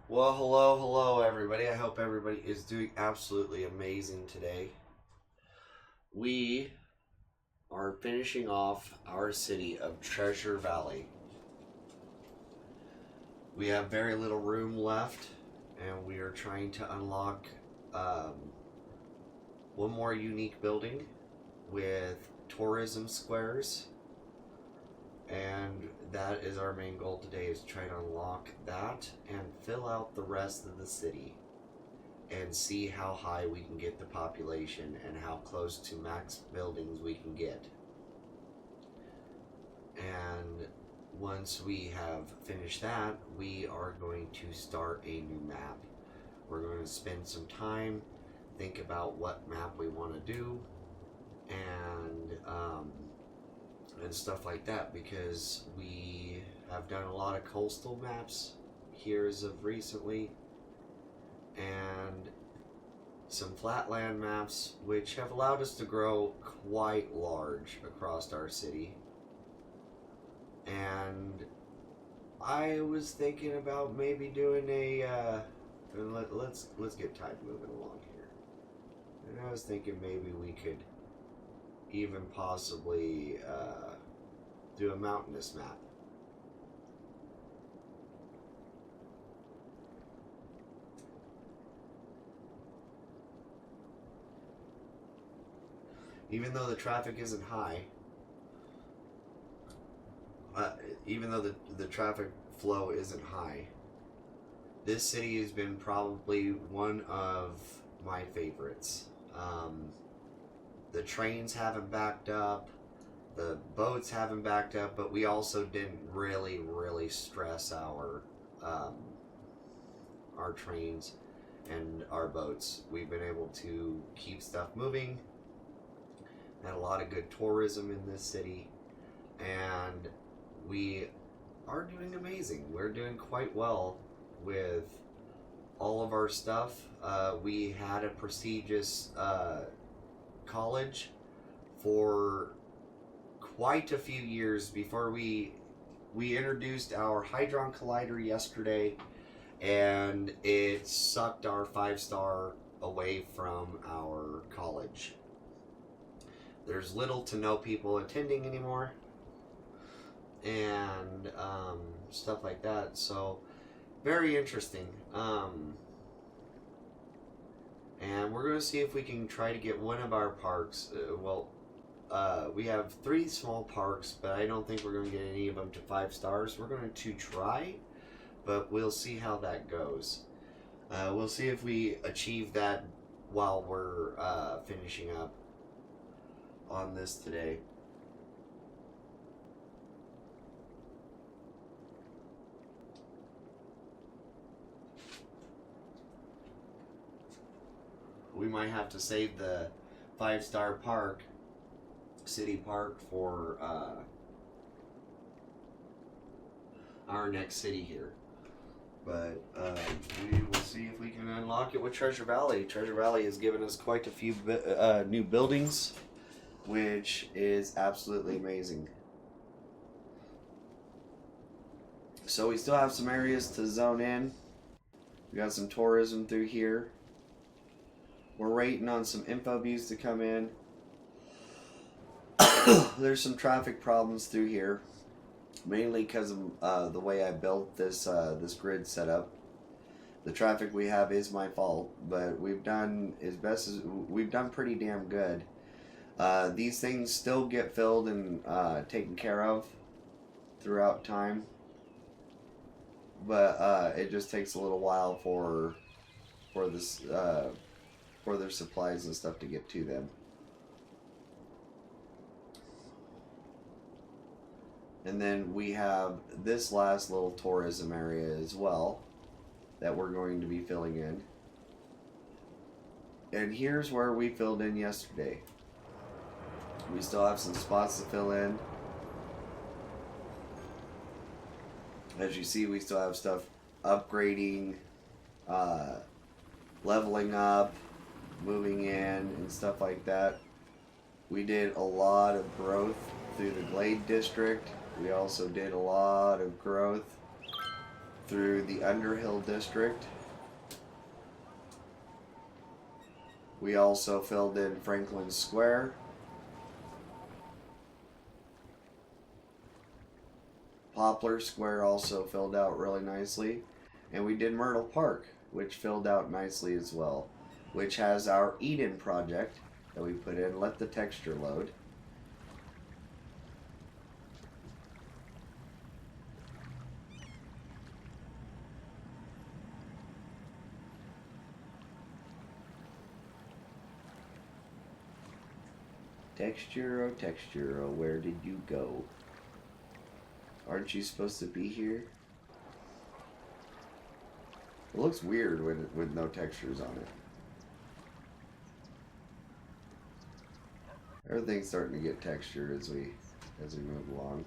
Well, hello, everybody. I hope everybody is doing absolutely amazing today. We are finishing off our city of Treasure Valley. We have very little room left, and we are trying to unlock um, one more unique building with tourism squares, and that is our main goal today: is to try to unlock that and fill out the rest of the city and see how high we can get the population and how close to max buildings we can get. And once we have finished that, we are going to start a new map. We're going to spend some time, think about what map we want to do, and stuff like that, because we have done a lot of coastal maps here as of recently, and some flatland maps, which have allowed us to grow quite large across our city. And I was thinking about maybe doing let's get time moving along here. And I was thinking maybe we could even possibly do a mountainous map. Even though the traffic isn't high, uh, even though the traffic flow isn't high, this city has been probably one of my favorites. The trains haven't backed up, the boats haven't backed up, but we also didn't really stress um, our trains and our boats. We've been able to keep stuff moving. Had a lot of good tourism in this city, and we are doing amazing. We're doing quite well with all of our stuff. We had a prestigious college for quite a few years before we introduced our Hydron Collider yesterday, and it sucked our 5-star away from our college. There's little to no people attending anymore, and stuff like that. So, very interesting. And we're going to see if we can try to get one of our parks. We have 3 small parks, but I don't think we're going to get any of them to 5 stars. We're going to try, but we'll see how that goes. We'll see if we achieve that while we're finishing up on this today. We might have to save the 5-star park, city park, for our next city here. But we will see if we can unlock it with Treasure Valley. Treasure Valley has given us quite a few new buildings, which is absolutely amazing. So we still have some areas to zone in. We got some tourism through here. We're waiting on some info views to come in. There's some traffic problems through here, mainly because of the way I built this grid setup. The traffic we have is my fault, but we've done we've done pretty damn good. These things still get filled and taken care of throughout time, but it just takes a little while for this for their supplies and stuff to get to them. And then we have this last little tourism area as well that we're going to be filling in. And here's where we filled in yesterday. We still have some spots to fill in. As you see, we still have stuff upgrading, leveling up, moving in, and stuff like that. We did a lot of growth through the Glade District. We also did a lot of growth through the Underhill district. We also filled in Franklin Square. Poplar Square also filled out really nicely. And we did Myrtle Park, which filled out nicely as well, which has our Eden project that we put in. Let the texture load. Texture, oh texture, oh where did you go? Aren't you supposed to be here? It looks weird with no textures on it. Everything's starting to get texture as we move along.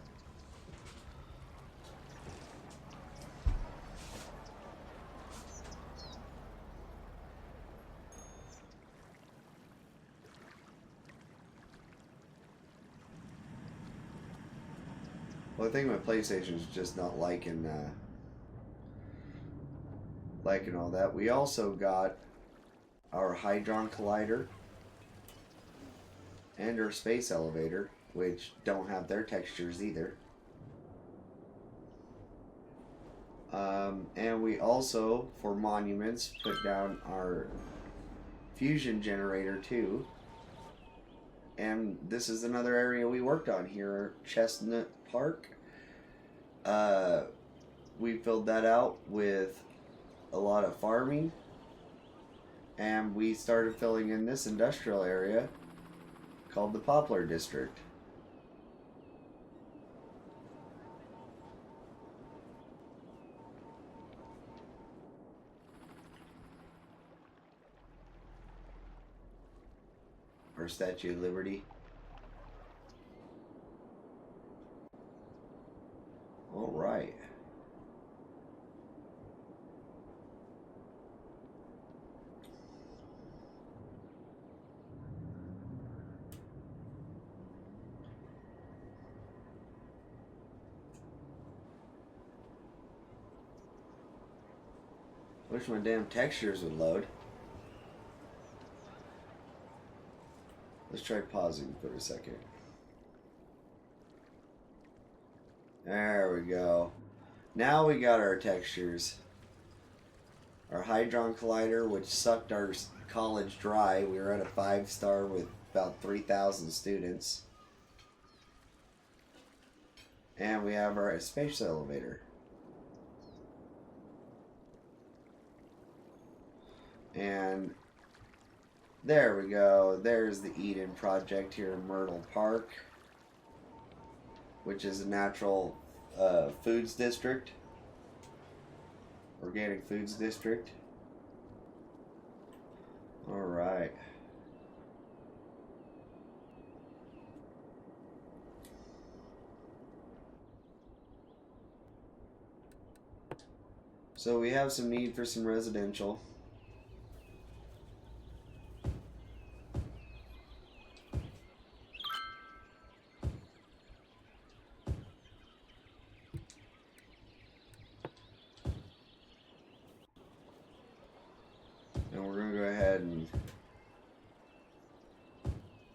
Well, I think my PlayStation's just not liking all that. We also got our Hydron Collider and our Space Elevator, which don't have their textures either. And we also, for monuments, put down our fusion generator too. And this is another area we worked on here, Chestnut Park. We filled that out with a lot of farming, and we started filling in this industrial area called the Poplar District. Our Statue of Liberty. All right. Wish my damn textures would load. Let's try pausing for a second. There we go. Now we got our textures. Our Hydron Collider, which sucked our college dry. We were at a 5-star with about 3,000 students. And we have our Space Elevator. And there we go. There's the Eden project here in Myrtle Park, which is a natural foods district, organic foods district. All right. So we have some need for some residential. And we're going to go ahead and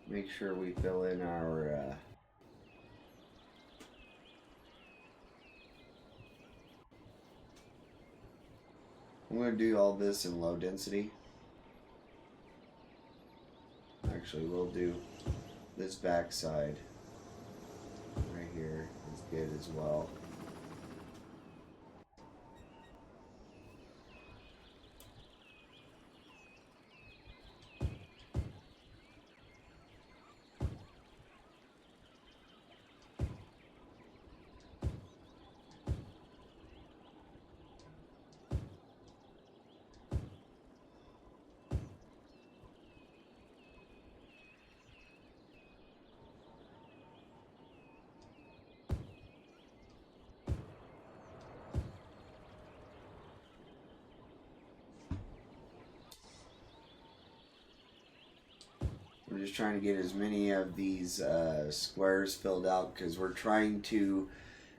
make sure we fill in our I'm going to do all this in low density. Actually, we'll do this back side right here is good as well. We're just trying to get as many of these squares filled out because we're trying to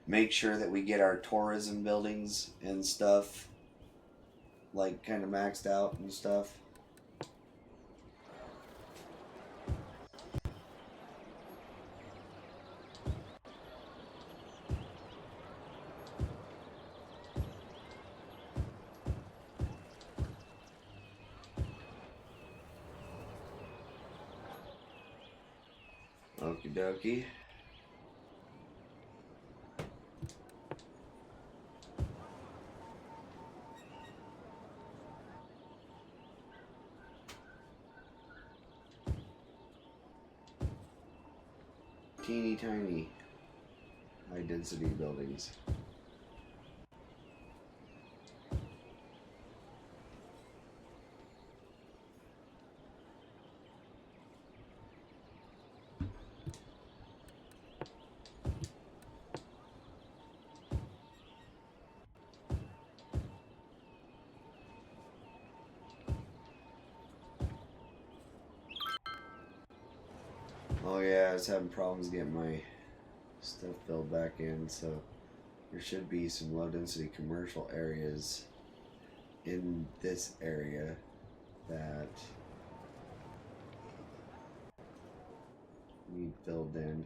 make sure that we get our tourism buildings and stuff like kind of maxed out and stuff. Okie dokie. Teeny tiny high density buildings. Oh yeah, I was having problems getting my stuff filled back in, so there should be some low density commercial areas in this area that need filled in.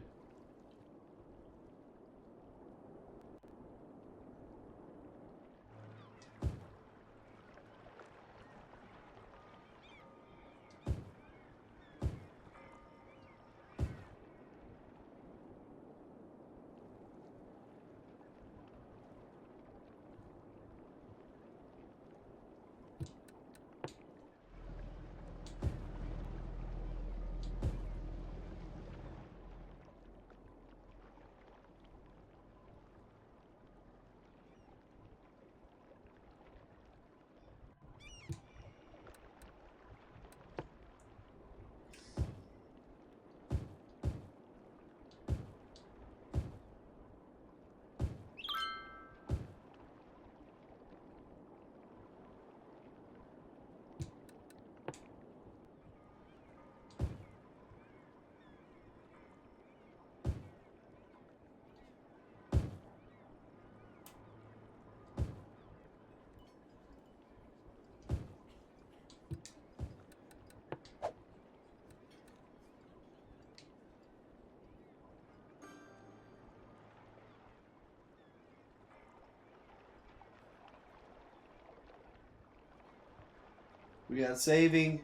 We got saving.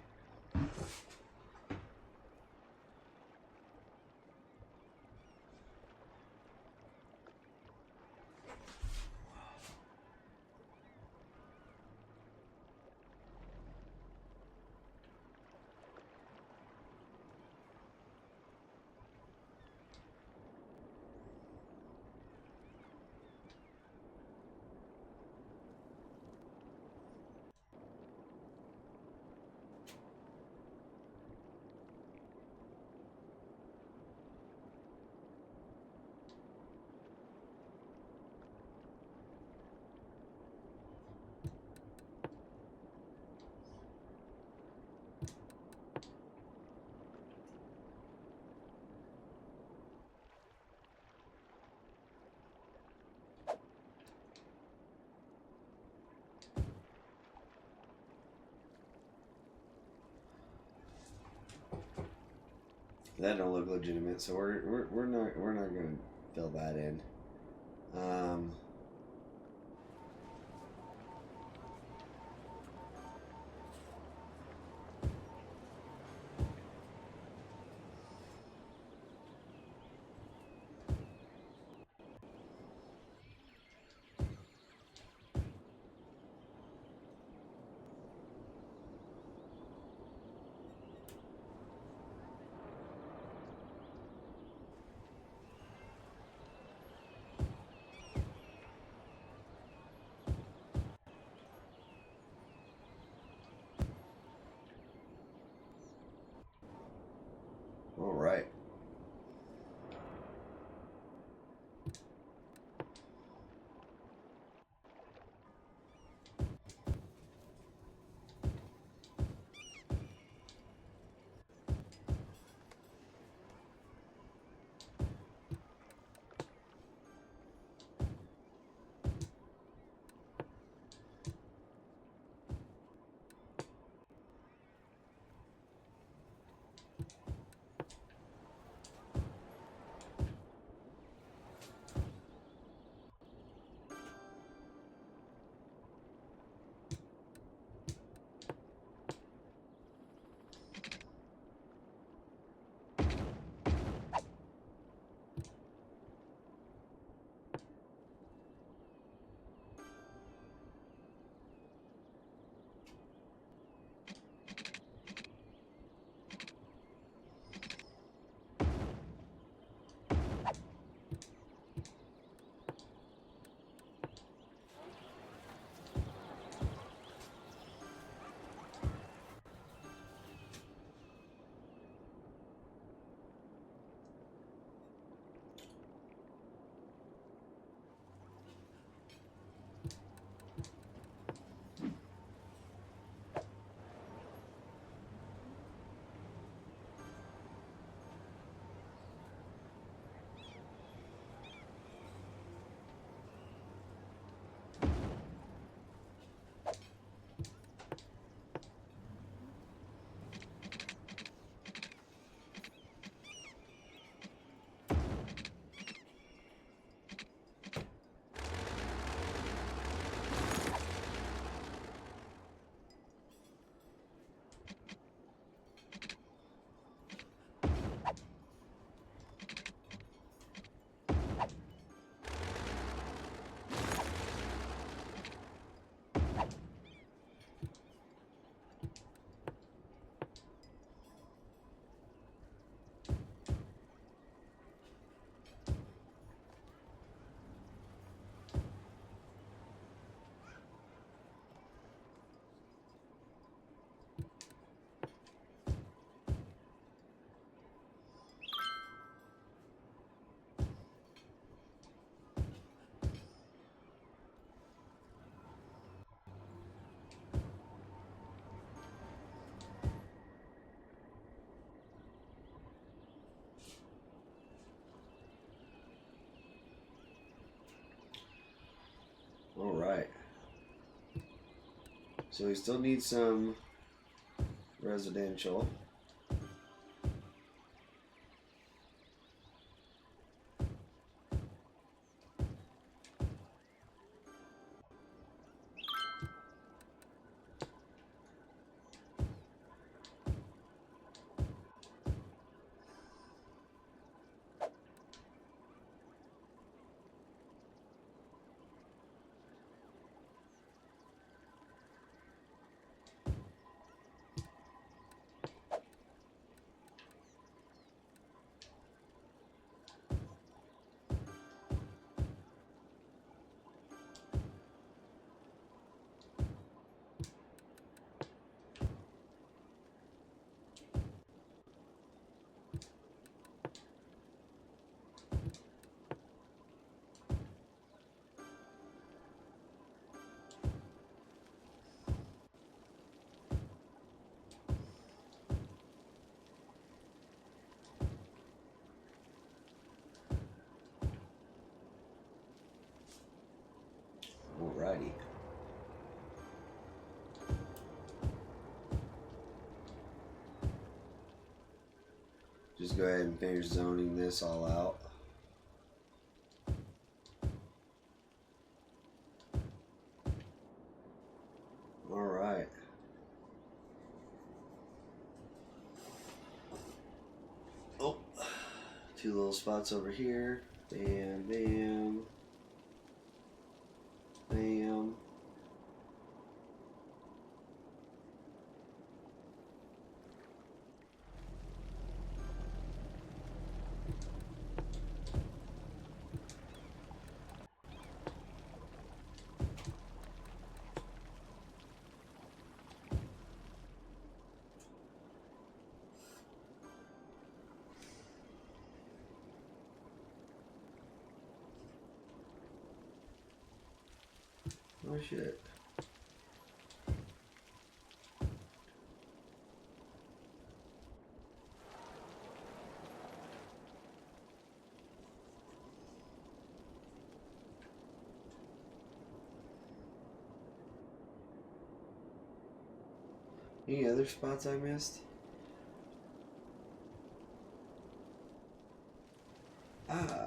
That don't look legitimate, so we're not gonna fill that in. Um, All right. So we still need some residential. Alrighty. Just go ahead and finish zoning this all out. Alright. Oh, two little spots over here. Bam, bam. Bam. Oh shit. Any other spots I missed? Ah.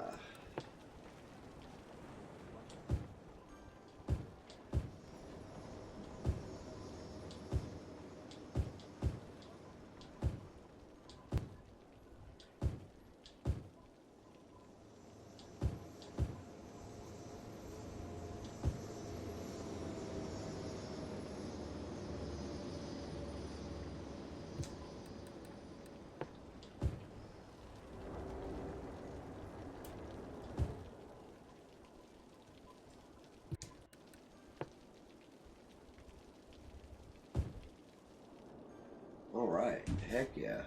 Alright. Heck yeah.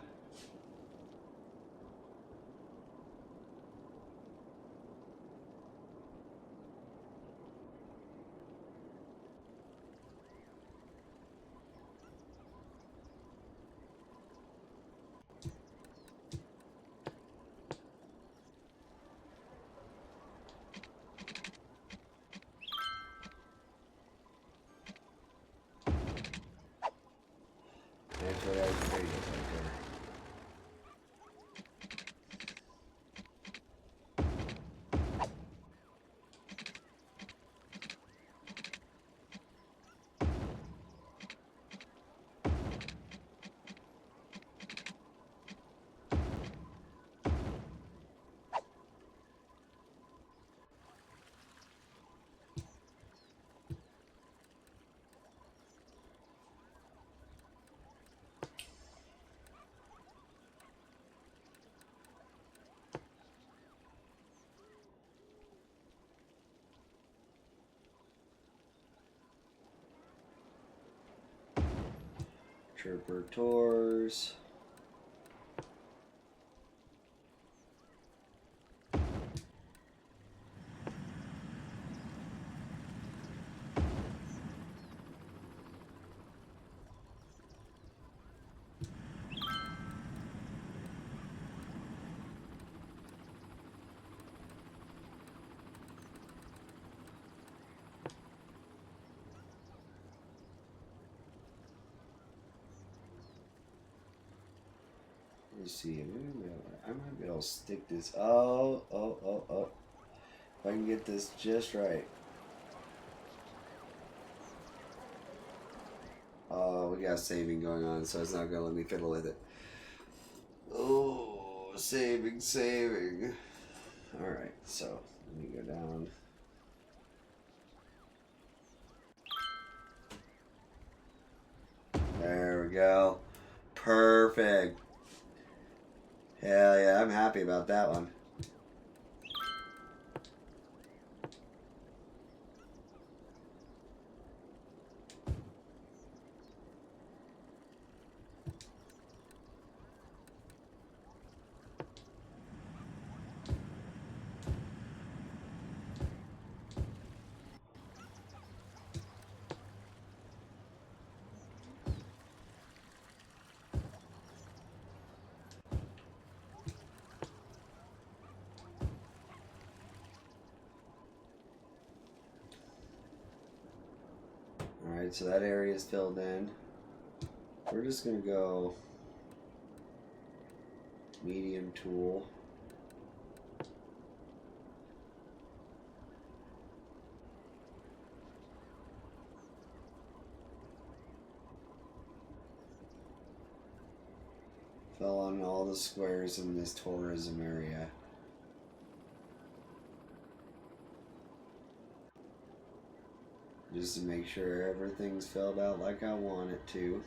Actually, there you go, right there. Trooper tours. Let's see. I might be able to stick this. Oh. If I can get this just right. Oh, we got saving going on, so it's not gonna let me fiddle with it. Oh, saving. Alright, so let me go down. There we go. Perfect. Hell yeah, I'm happy about that one. Alright, so that area is filled in. We're just going to go medium tool. Fill on all the squares in this tourism area. Just to make sure everything's filled out like I want it to.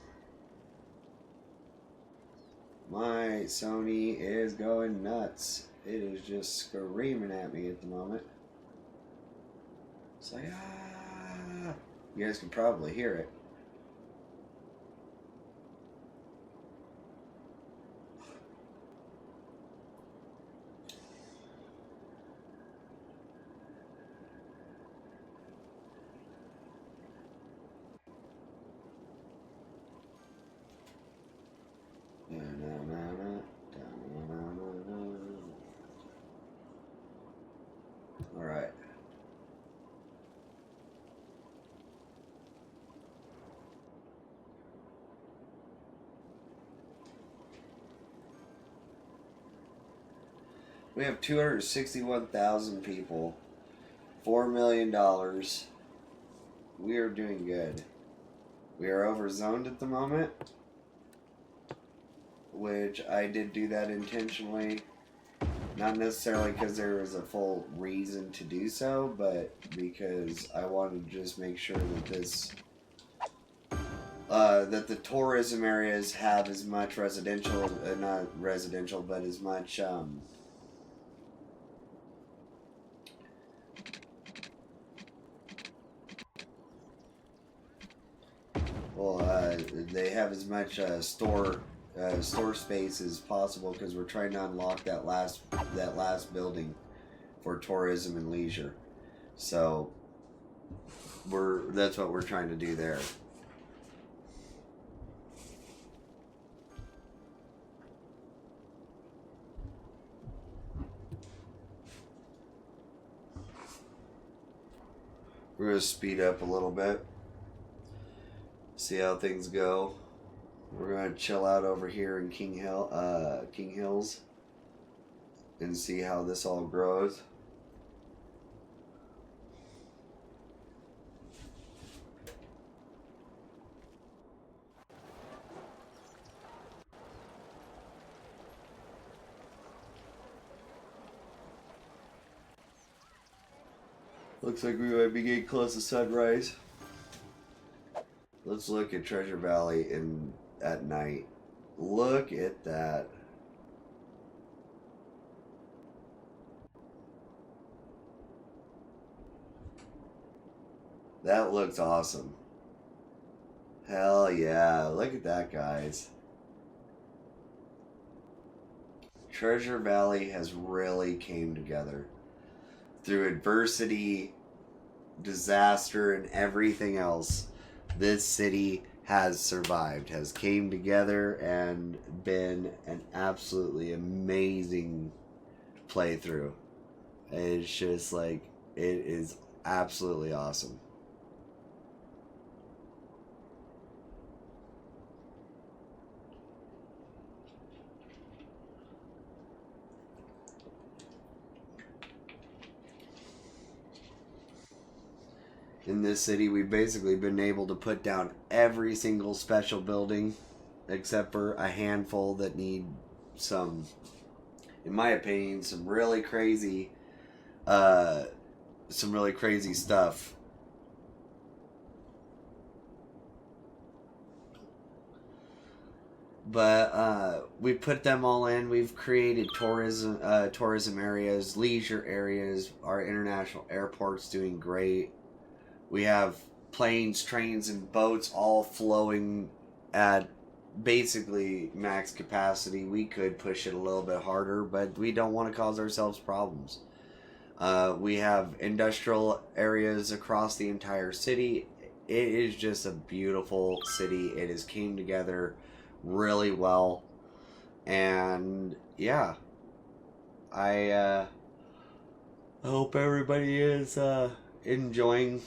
My Sony is going nuts. It is just screaming at me at the moment. It's like, ah! You guys can probably hear it. Alright. We have 261,000 people. $4 million. We are doing good. We are overzoned at the moment, which I did do that intentionally. Not necessarily because there was a full reason to do so, but because I wanted to just make sure that this, that the tourism areas have as much residential, not residential, but as much, they have as much store space as possible, because we're trying to unlock that last building for tourism and leisure. So that's what we're trying to do there. We're gonna speed up a little bit. See how things go. We're gonna chill out over here in King Hills, and see how this all grows. Looks like we might be getting close to sunrise. Let's look at Treasure Valley at night. Look at that. That looks awesome. Hell yeah. Look at that, guys. Treasure Valley has really came together. Through adversity, disaster, and everything else, this city has survived, has came together, and been an absolutely amazing playthrough. It's just like, it is absolutely awesome. in this city, we've basically been able to put down every single special building except for a handful that need some, in my opinion, some really crazy stuff. But we put them all in. We've created tourism areas, leisure areas. Our international airport's doing great. We have planes, trains, and boats all flowing at basically max capacity. We could push it a little bit harder, but we don't want to cause ourselves problems. We have industrial areas across the entire city. It is just a beautiful city. It has came together really well, and yeah, I hope everybody is enjoying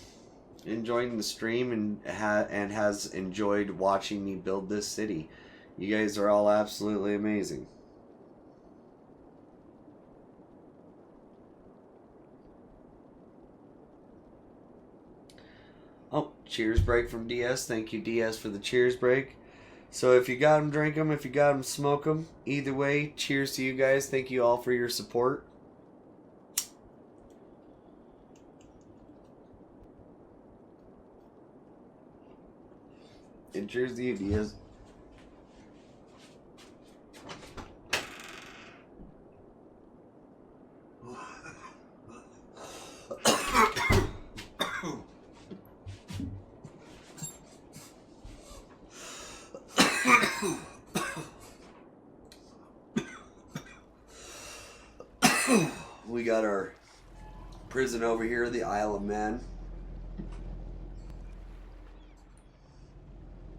the stream and has enjoyed watching me build this city. You guys are all absolutely amazing. Oh, cheers break from DS. Thank you, DS, for the cheers break. So if you got them, drink them. If you got them, smoke them. Either way, cheers to you guys. Thank you all for your support. And cheers to you, Diaz. We got our prison over here, the Isle of Man.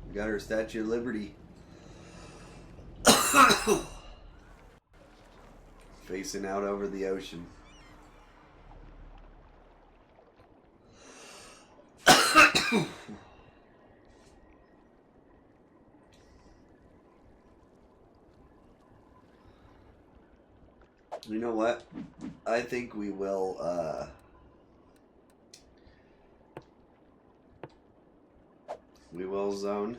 We got our Statue of Liberty. Facing out over the ocean. You know what? I think we will zone.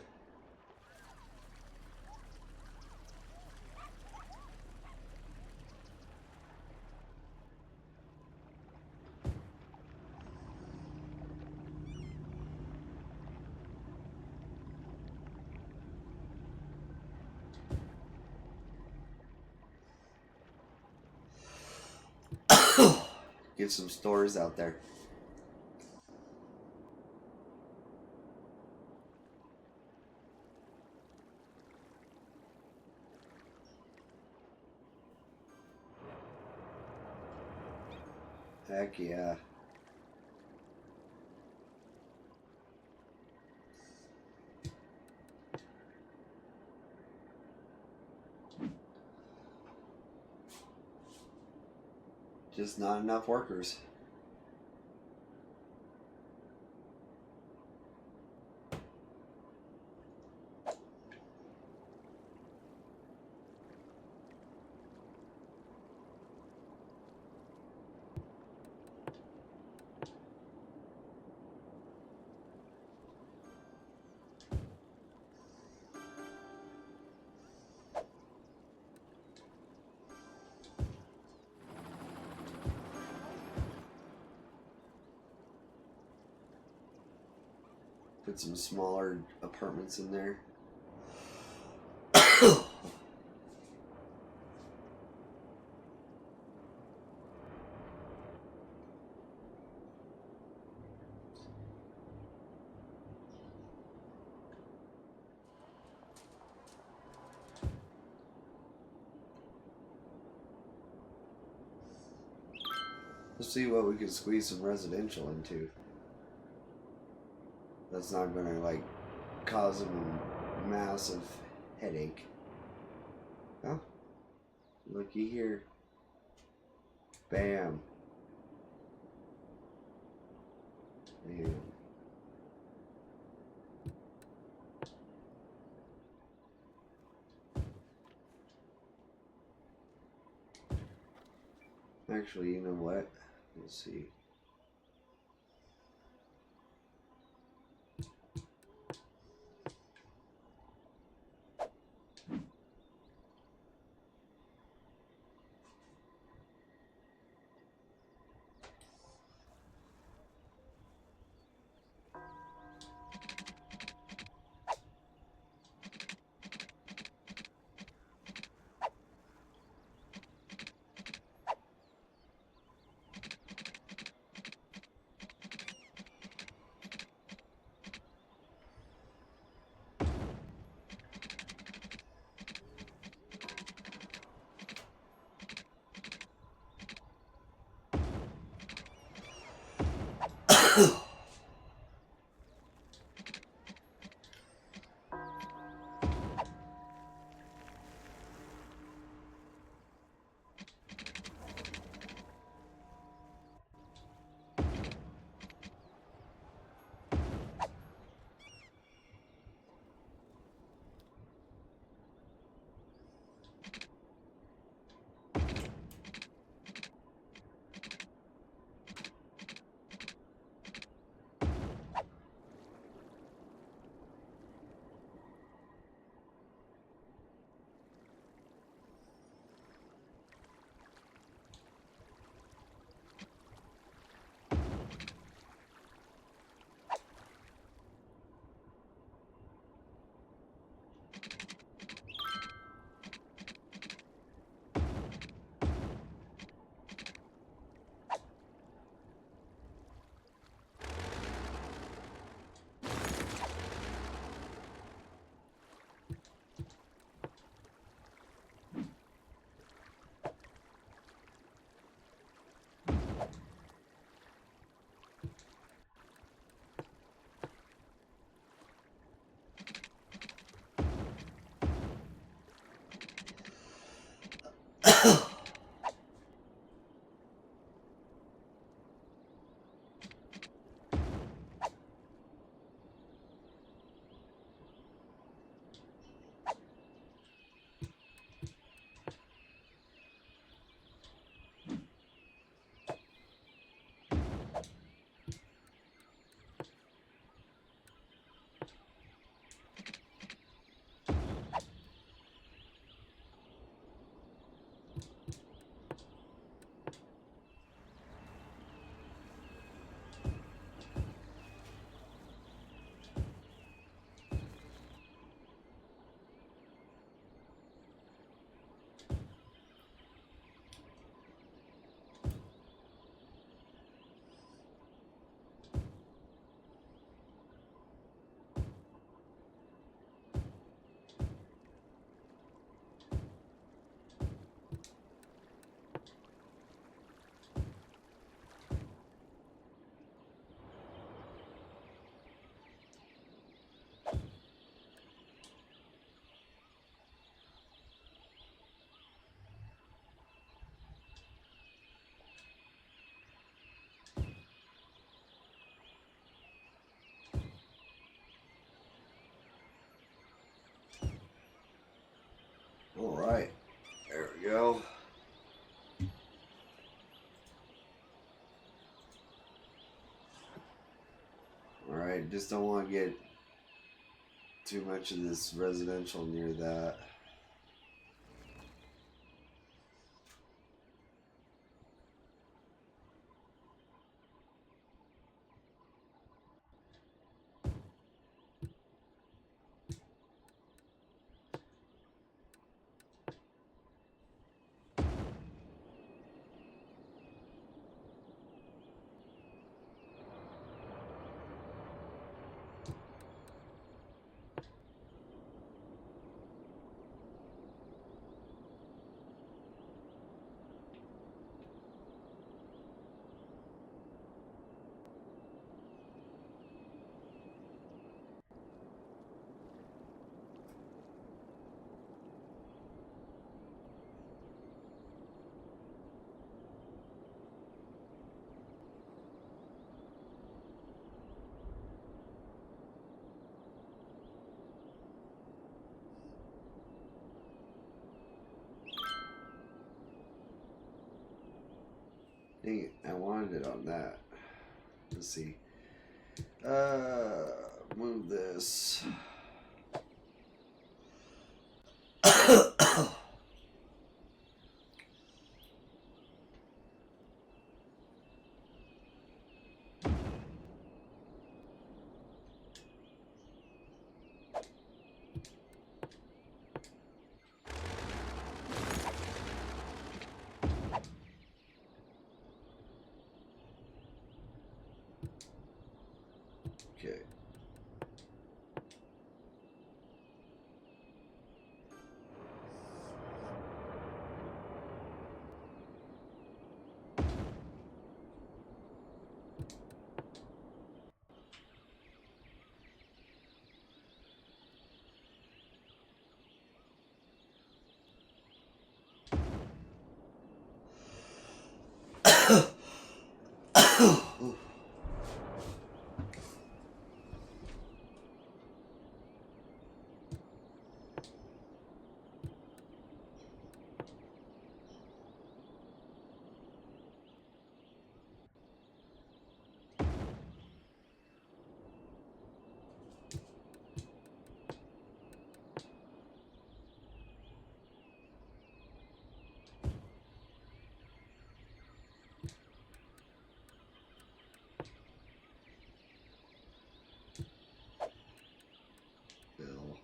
Get some stores out there. Heck yeah. Just not enough workers. Put some smaller apartments in there. Let's see what we can squeeze some residential into. That's not gonna like cause them a massive headache. Oh, looky here. Bam. Bam. Actually, you know what? Let's see. Right, just don't want to get too much of this residential near that. Dang it, I wanted it on that. Let's see. Move this. Okay. Bill.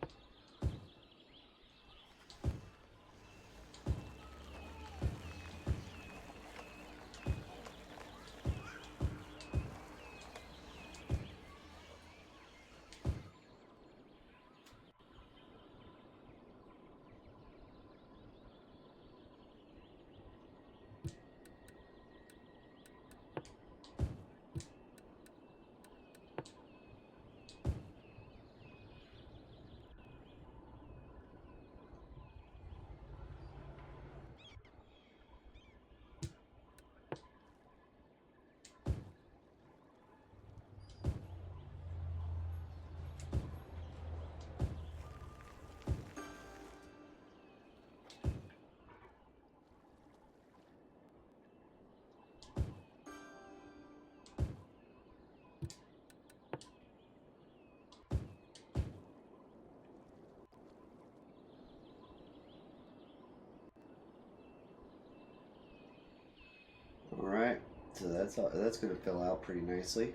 All right, so that's gonna fill out pretty nicely.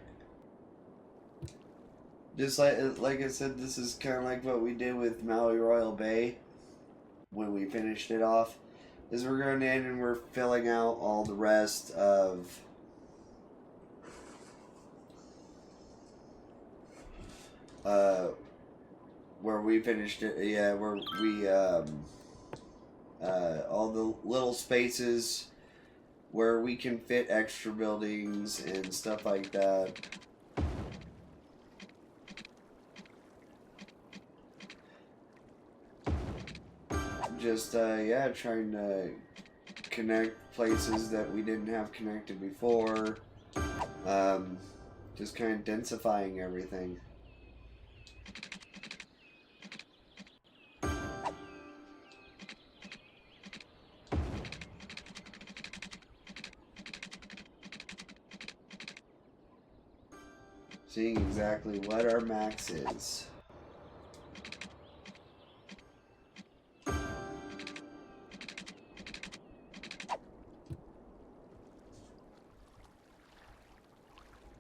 Just like I said, this is kind of like what we did with Maui Royal Bay when we finished it off. Is we're going in and we're filling out all the rest of where we finished it. Yeah, where we all the little spaces where we can fit extra buildings and stuff like that. Just yeah, trying to connect places that we didn't have connected before. Just kind of densifying everything. Seeing exactly what our max is.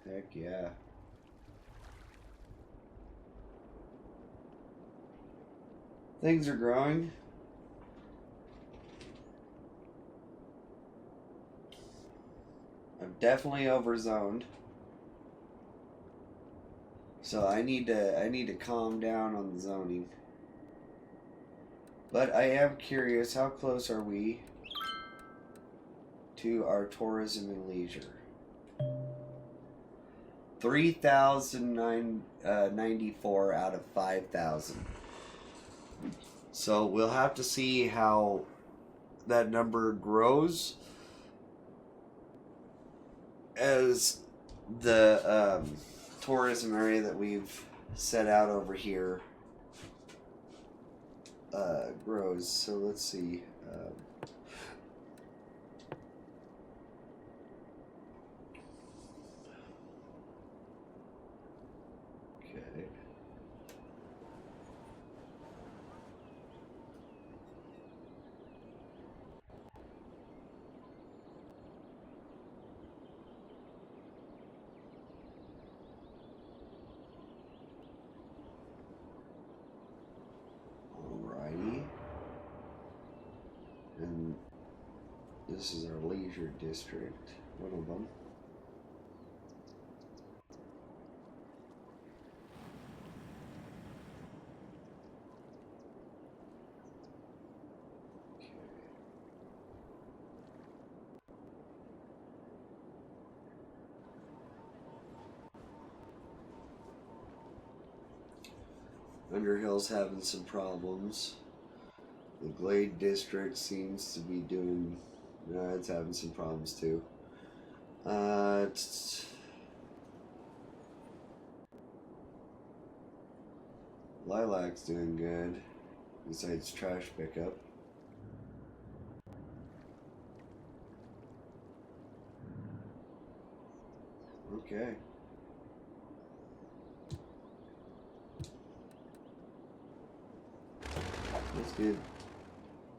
Heck yeah. Things are growing. I've definitely overzoned. So I need to calm down on the zoning. But I am curious, how close are we to our tourism and leisure? 3,094 out of 5,000. So we'll have to see how that number grows as the tourism area that we've set out over here grows. So let's see. Okay. Alrighty. And this is our leisure district, one of them. Underhill's having some problems. The Glade district seems to be doing. It's having some problems too. Lilac's doing good, besides trash pickup. Okay. Let's get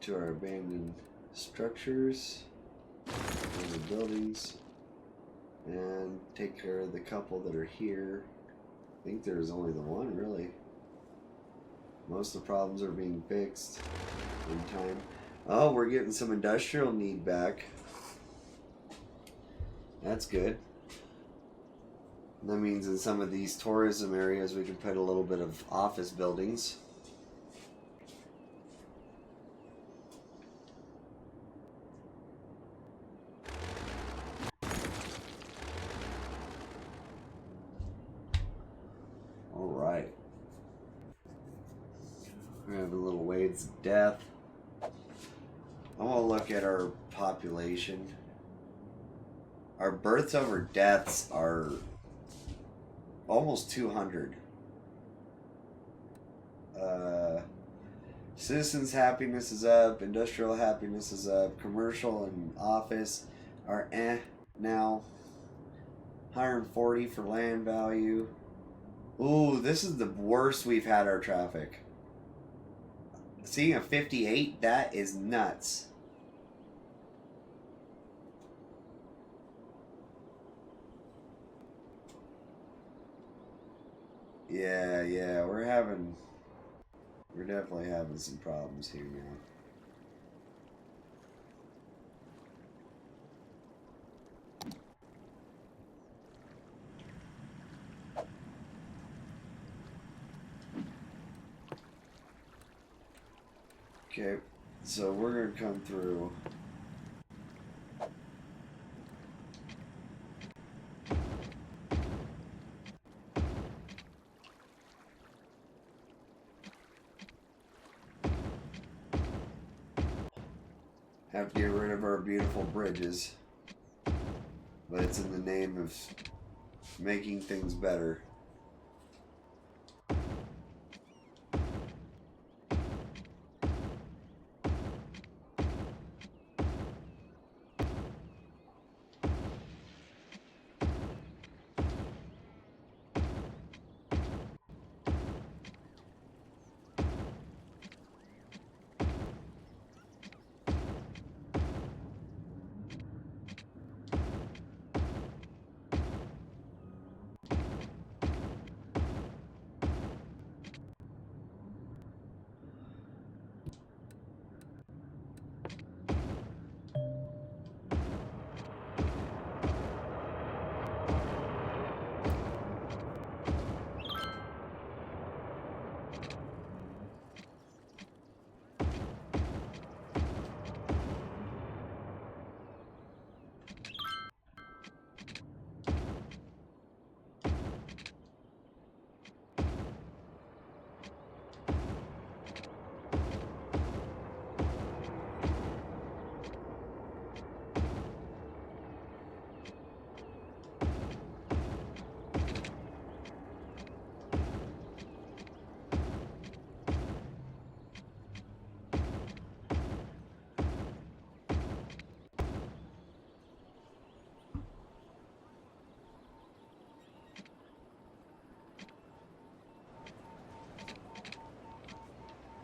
to our abandoned structures and the buildings and take care of the couple that are here. I think there's only the one, really. Most of the problems are being fixed in time. Oh, we're getting some industrial need back. That's good. That means in some of these tourism areas we can put a little bit of office buildings. Alright. We're having a little Wade's death. I'm gonna look at our population. Our births over deaths are almost 200. Citizens' happiness is up. Industrial happiness is up. Commercial and office are now. 140 for land value. Ooh, this is the worst we've had our traffic. Seeing a 58, that is nuts. Yeah, we're definitely having some problems here now. Okay, so we're gonna come through. Have to get rid of our beautiful bridges, but it's in the name of making things better.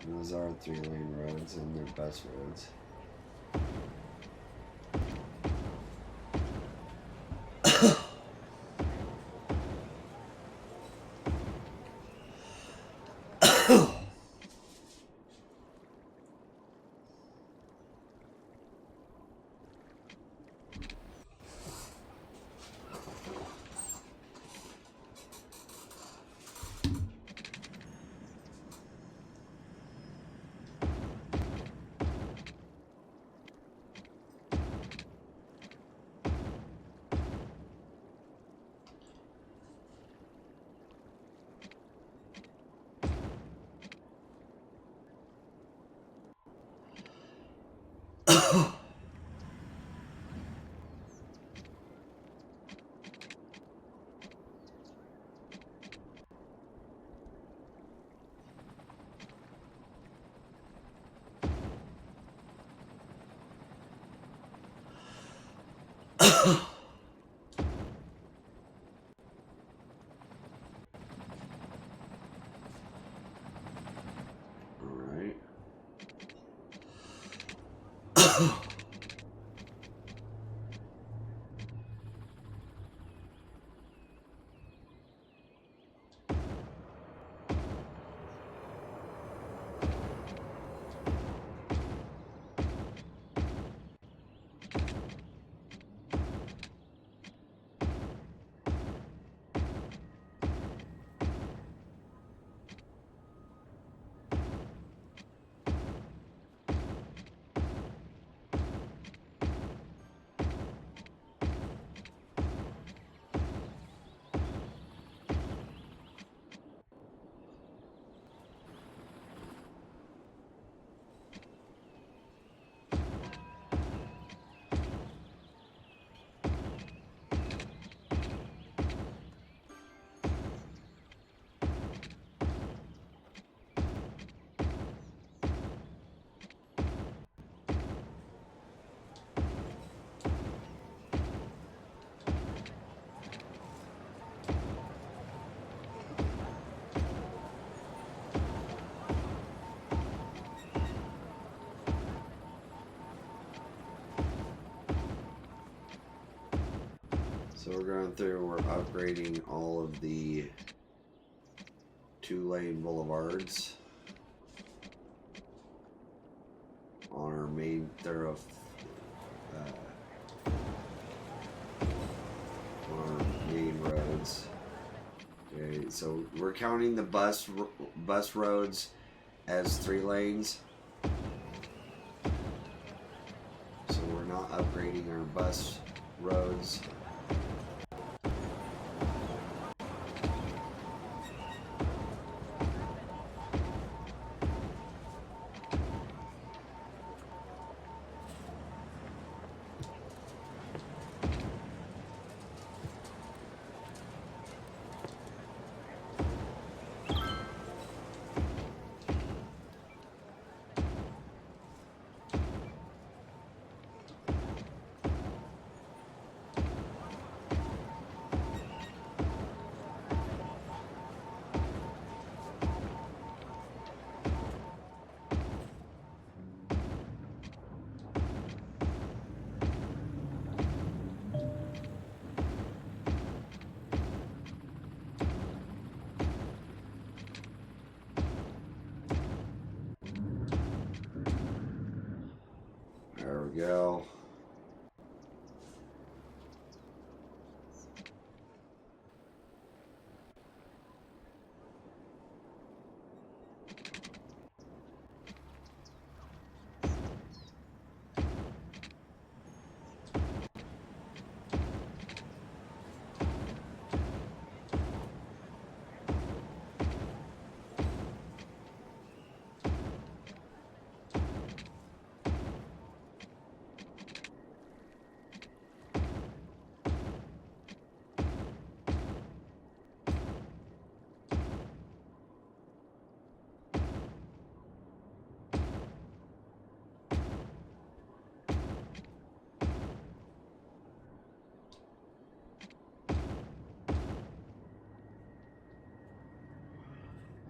Those are 3-lane roads and they're bus roads. Alright. So we're going through, we're upgrading all of the 2-lane boulevards on our main thorough, on our main roads. Okay, so we're counting the bus roads as 3 lanes. So we're not upgrading our bus roads. There we go.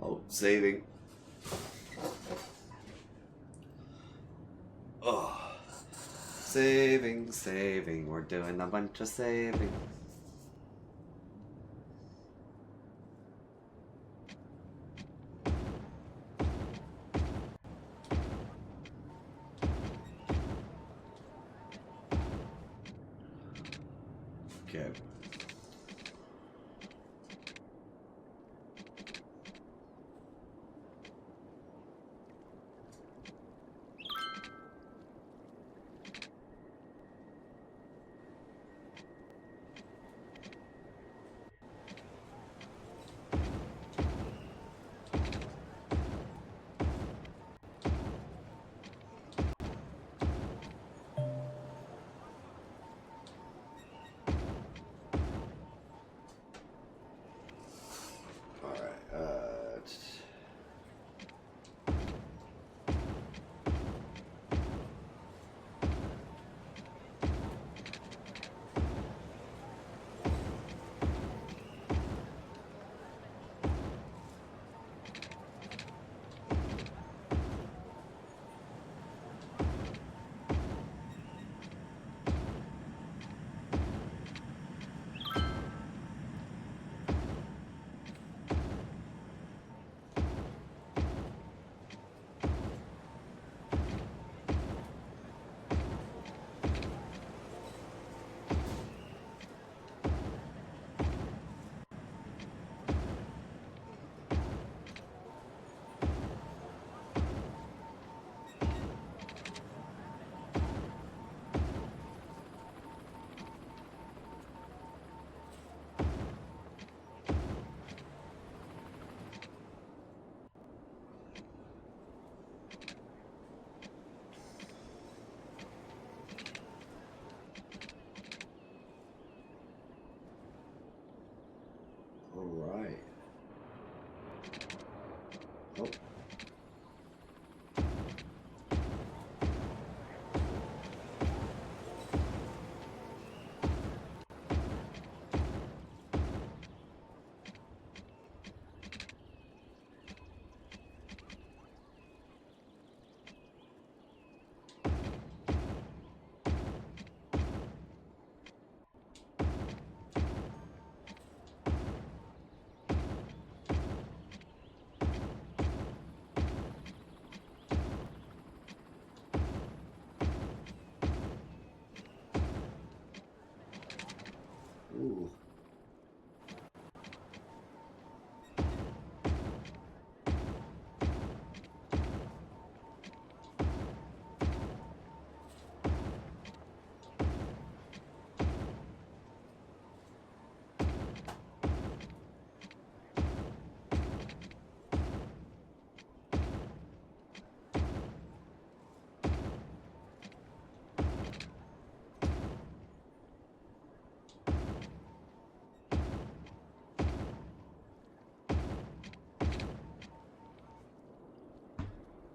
Oh, saving. Saving, saving, we're doing a bunch of saving. Okay. Alright. Oh. Ooh.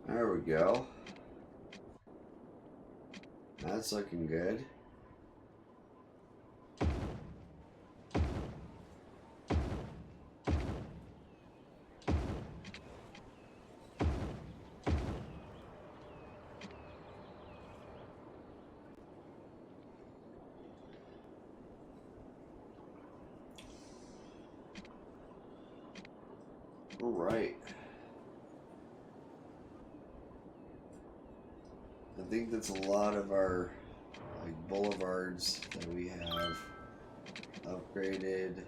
There we go. That's looking good. All right. I think that's a lot of our boulevards that we have upgraded.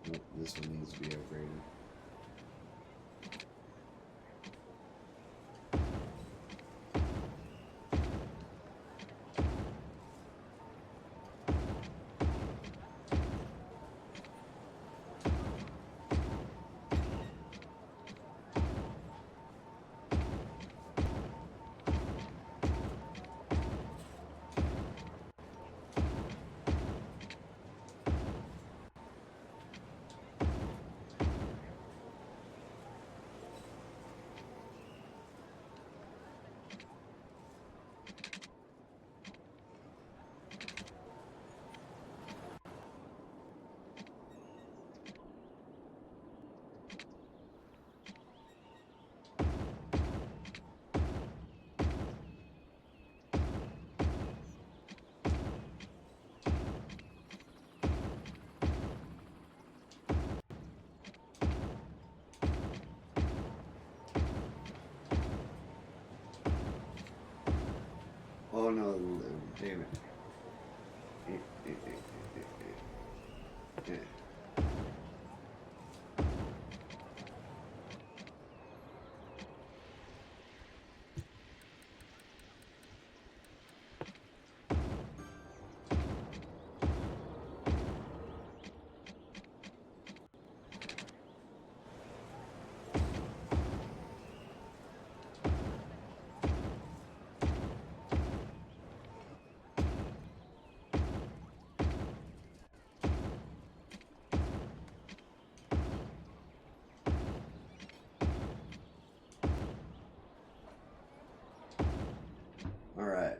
Nope, this one needs to be upgraded. no. Damn it. All right.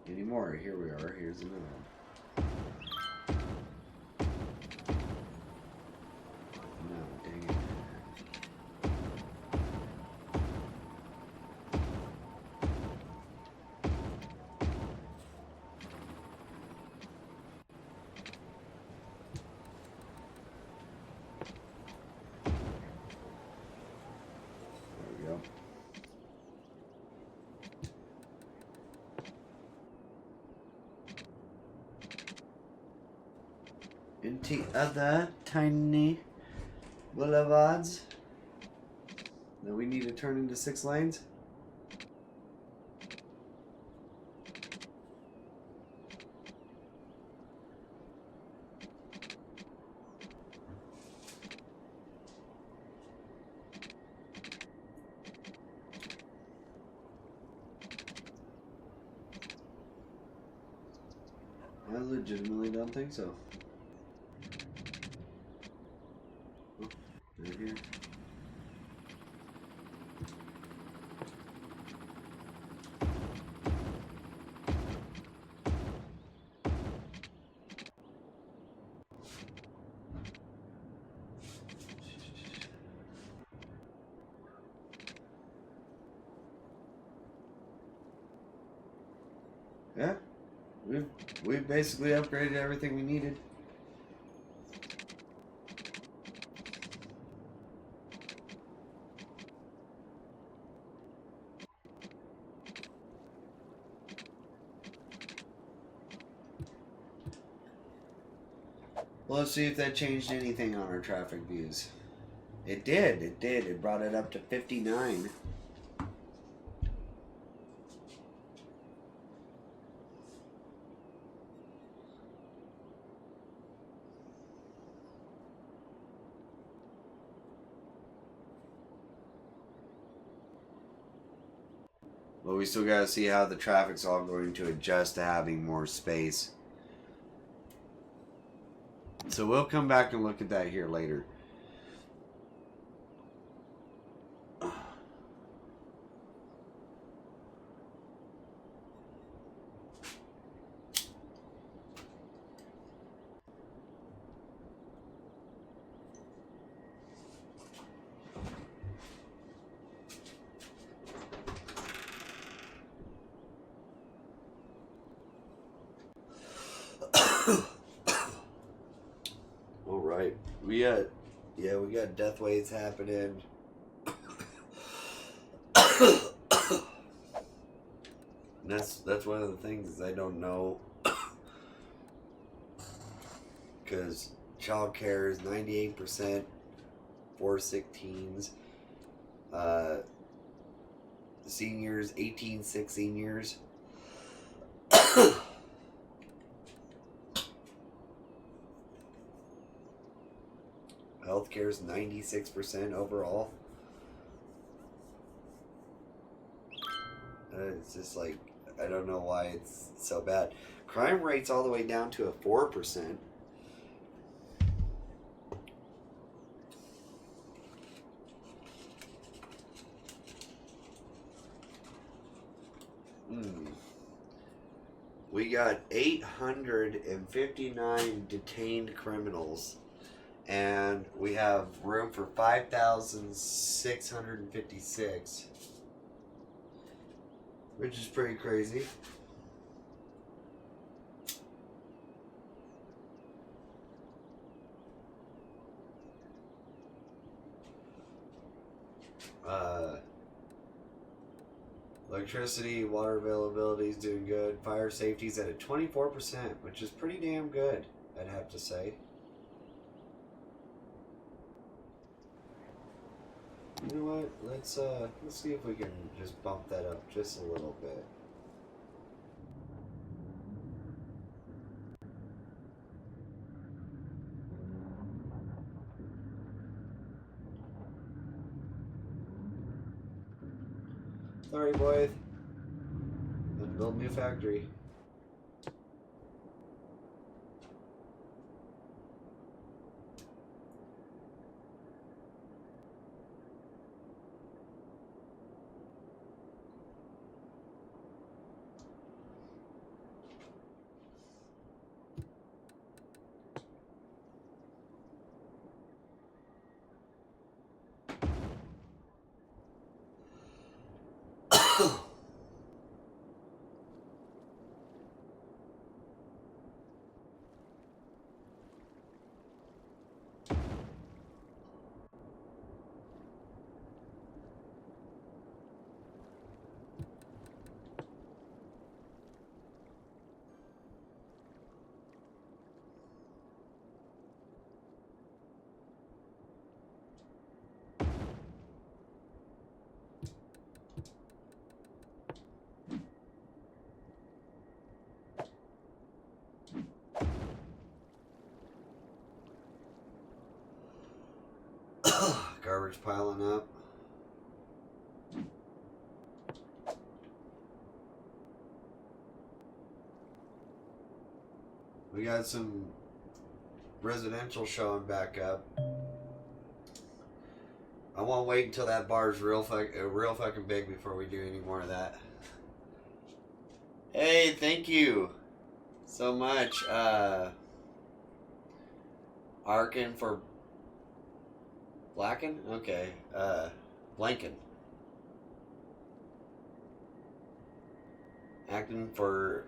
Any more? Here we are. Here's another one. No, dang it. There we go. Into other tiny boulevards that we need to turn into 6 lanes. I legitimately don't think so. Oh, right here. Yeah, we've basically upgraded everything we needed. Well, let's see if that changed anything on our traffic views. It did. It did. It brought it up to 59. But we still gotta see how the traffic's all going to adjust to having more space. So we'll come back and look at that here later. All right, we got death waves happening. And that's one of the things I don't know, because child care is 98% for sick teens. Seniors, 18, 16 years. Healthcare is 96% overall. It's just like, I don't know why it's so bad. Crime rate's all the way down to a 4%. We got 859 detained criminals, and we have room for 5,656, which is pretty crazy. Electricity, water availability is doing good. Fire safety's at a 24%, which is pretty damn good, I'd have to say. You know what? Let's see if we can just bump that up just a little bit. Sorry, boys. Let's build a new factory. Garbage piling up. We got some residential showing back up. I won't wait until that bar's real fucking big before we do any more of that. Hey, thank you so much, Arkin for Blacken? Okay, Blanken. Acting for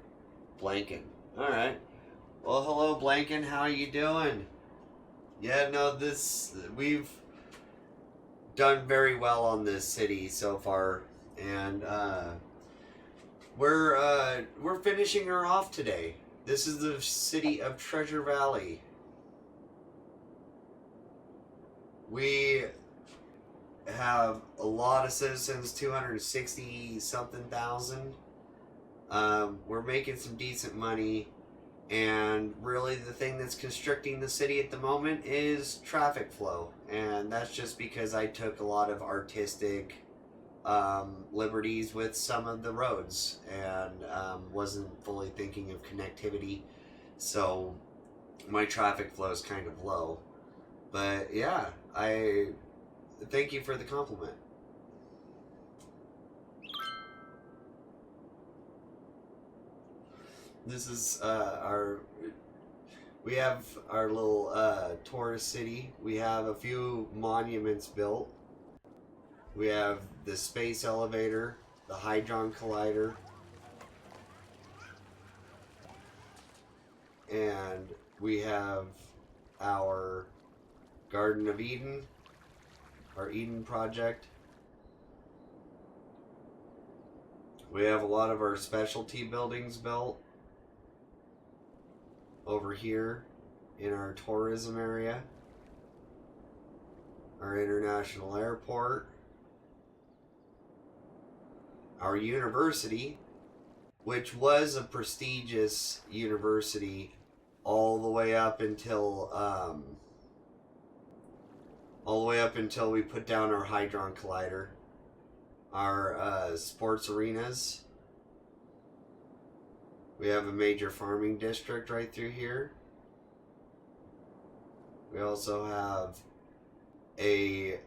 Blanken. Alright. Well, hello, Blanken. How you doing? Yeah, no, we've done very well on this city so far, and we're finishing her off today. This is the city of Treasure Valley. We have a lot of citizens, 260 something thousand. We're making some decent money, and really the thing that's constricting the city at the moment is traffic flow, and that's just because I took a lot of artistic liberties with some of the roads, and wasn't fully thinking of connectivity, so my traffic flow is kind of low. But yeah, I thank you for the compliment. This is we have our little tourist city. We have a few monuments built. We have the space elevator, the Hydron Collider, and we have our Garden of Eden, our Eden project. We have a lot of our specialty buildings built over here in our tourism area, our international airport, our university, which was a prestigious university all the way up until we put down our Hydron Collider, our sports arenas. We have a major farming district right through here. We also have a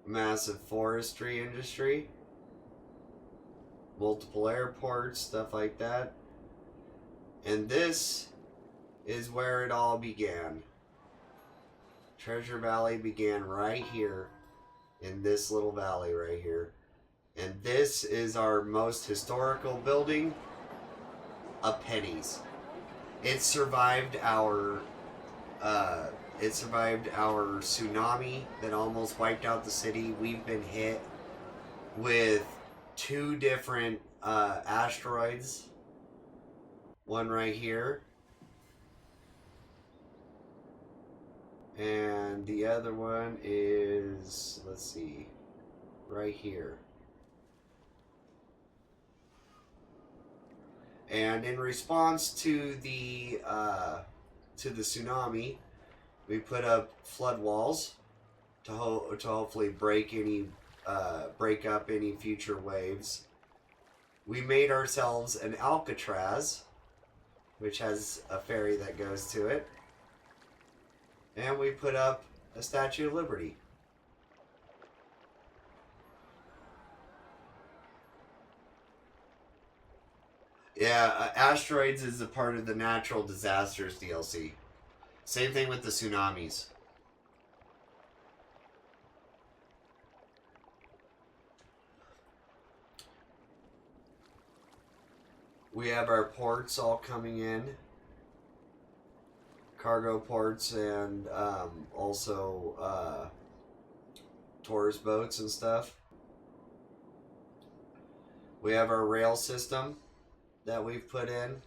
massive forestry industry, multiple airports, stuff like that. And this is where it all began. Treasure Valley began right here in this little valley right here. And this is our most historical building, a Penny's. It survived our It survived our tsunami that almost wiped out the city. We've been hit with 2 different asteroids. One right here. And the other one is, let's see, right here. And in response to the tsunami, we put up flood walls to hopefully break up any future waves. We made ourselves an Alcatraz, which has a ferry that goes to it. And we put up a Statue of Liberty. Yeah, asteroids is a part of the natural disasters DLC. Same thing with the tsunamis. We have our ports all coming in. Cargo ports and also tourist boats and stuff. We have our rail system that we've put in.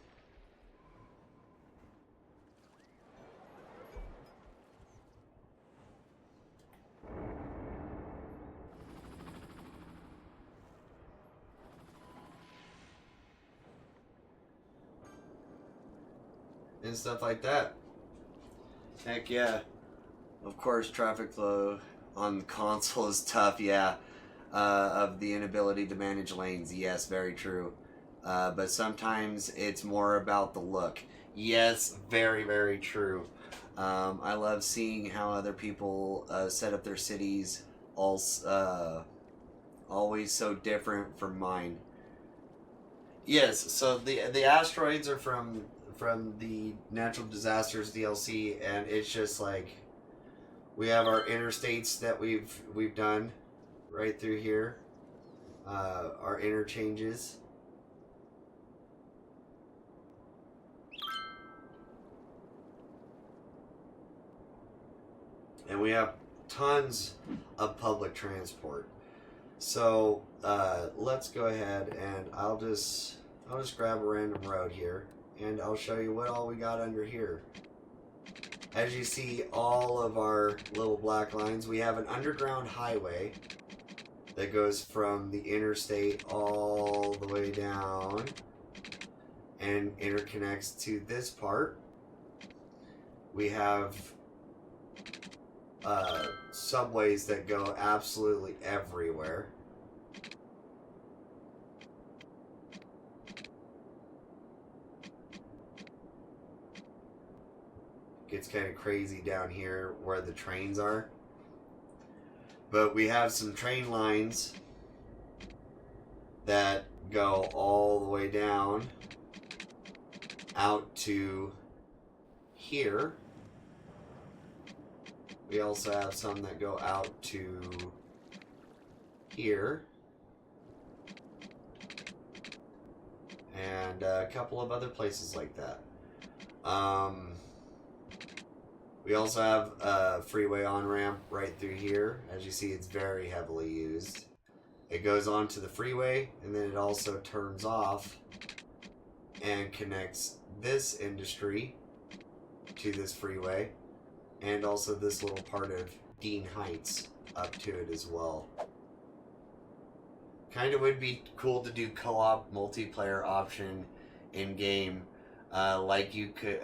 And stuff like that. Heck yeah. Of course, traffic flow on console is tough, yeah. Of the inability to manage lanes, yes, very true. But sometimes it's more about the look. Yes, very, very true. I love seeing how other people set up their cities, always so different from mine. Yes, so the asteroids are from the natural disasters DLC, and it's just like we have our interstates that we've done right through here, our interchanges. And we have tons of public transport. So let's go ahead and I'll just grab a random road here and I'll show you what all we got under here. As you see, all of our little black lines, we have an underground highway that goes from the interstate all the way down and interconnects to this part. We have subways that go absolutely everywhere. Gets kind of crazy down here where the trains are. But we have some train lines that go all the way down out to here. We also have some that go out to here. And a couple of other places like that. We also have a freeway on-ramp right through here. As you see, it's very heavily used. It goes onto the freeway, and then it also turns off and connects this industry to this freeway, and also this little part of Dean Heights up to it as well. Kind of would be cool to do co-op multiplayer option in-game, like you could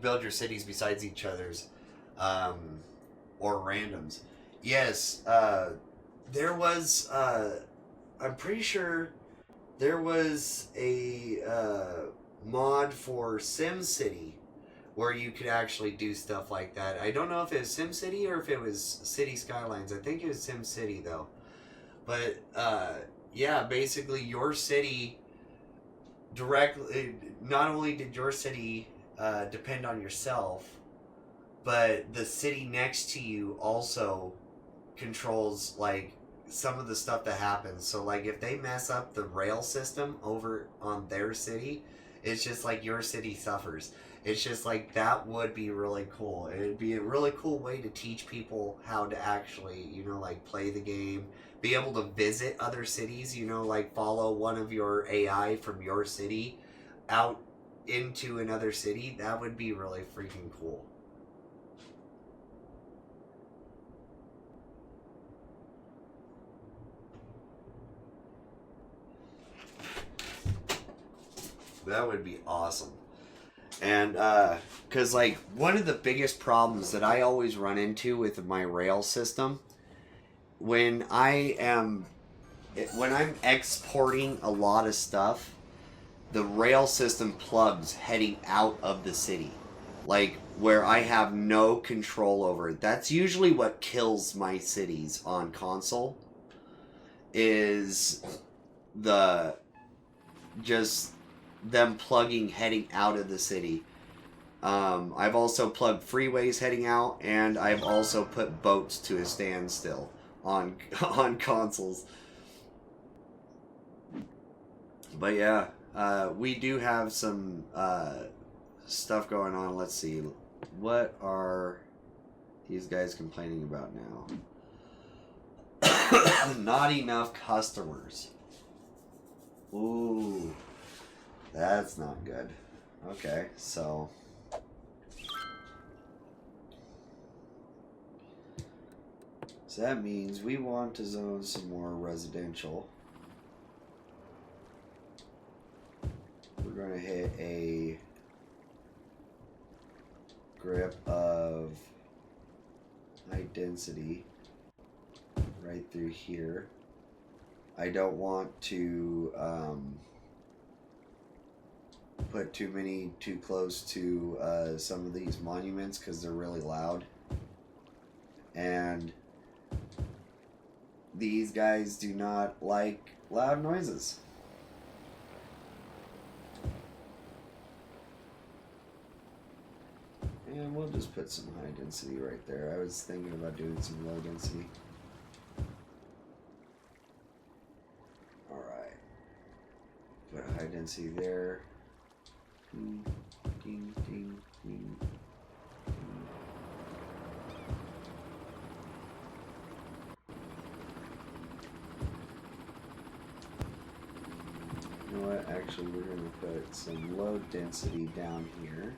build your cities besides each other's, or randoms. Yes, there was, I'm pretty sure there was a mod for SimCity where you could actually do stuff like that. I don't know if it was SimCity or if it was City Skylines. I think it was SimCity though. But yeah, basically your city directly, not only did your city depend on yourself, but the city next to you also controls like some of the stuff that happens. So like if they mess up the rail system over on their city, it's just like your city suffers. It's just like that would be really cool. It'd be a really cool way to teach people how to actually, like play the game, be able to visit other cities, like follow one of your AI from your city out into another city. That would be really freaking cool. That would be awesome. And, because, like, one of the biggest problems that I always run into with my rail system, when I'm exporting a lot of stuff, the rail system plugs heading out of the city. Like, where I have no control over it. That's usually what kills my cities on console, is the, just them plugging heading out of the city. I've also plugged freeways heading out, and I've also put boats to a standstill on on consoles. But yeah, we do have some stuff going on. Let's see, what are these guys complaining about now? Not enough customers. Ooh. That's not good. Okay, so that means we want to zone some more residential. We're going to hit a grip of high density right through here. I don't want to put too close to some of these monuments because they're really loud, and these guys do not like loud noises. And we'll just put some high density right there. I was thinking about doing some low density. Alright, put high density there. Ding, ding, ding, ding. You know what? Actually, we're going to put some low density down here.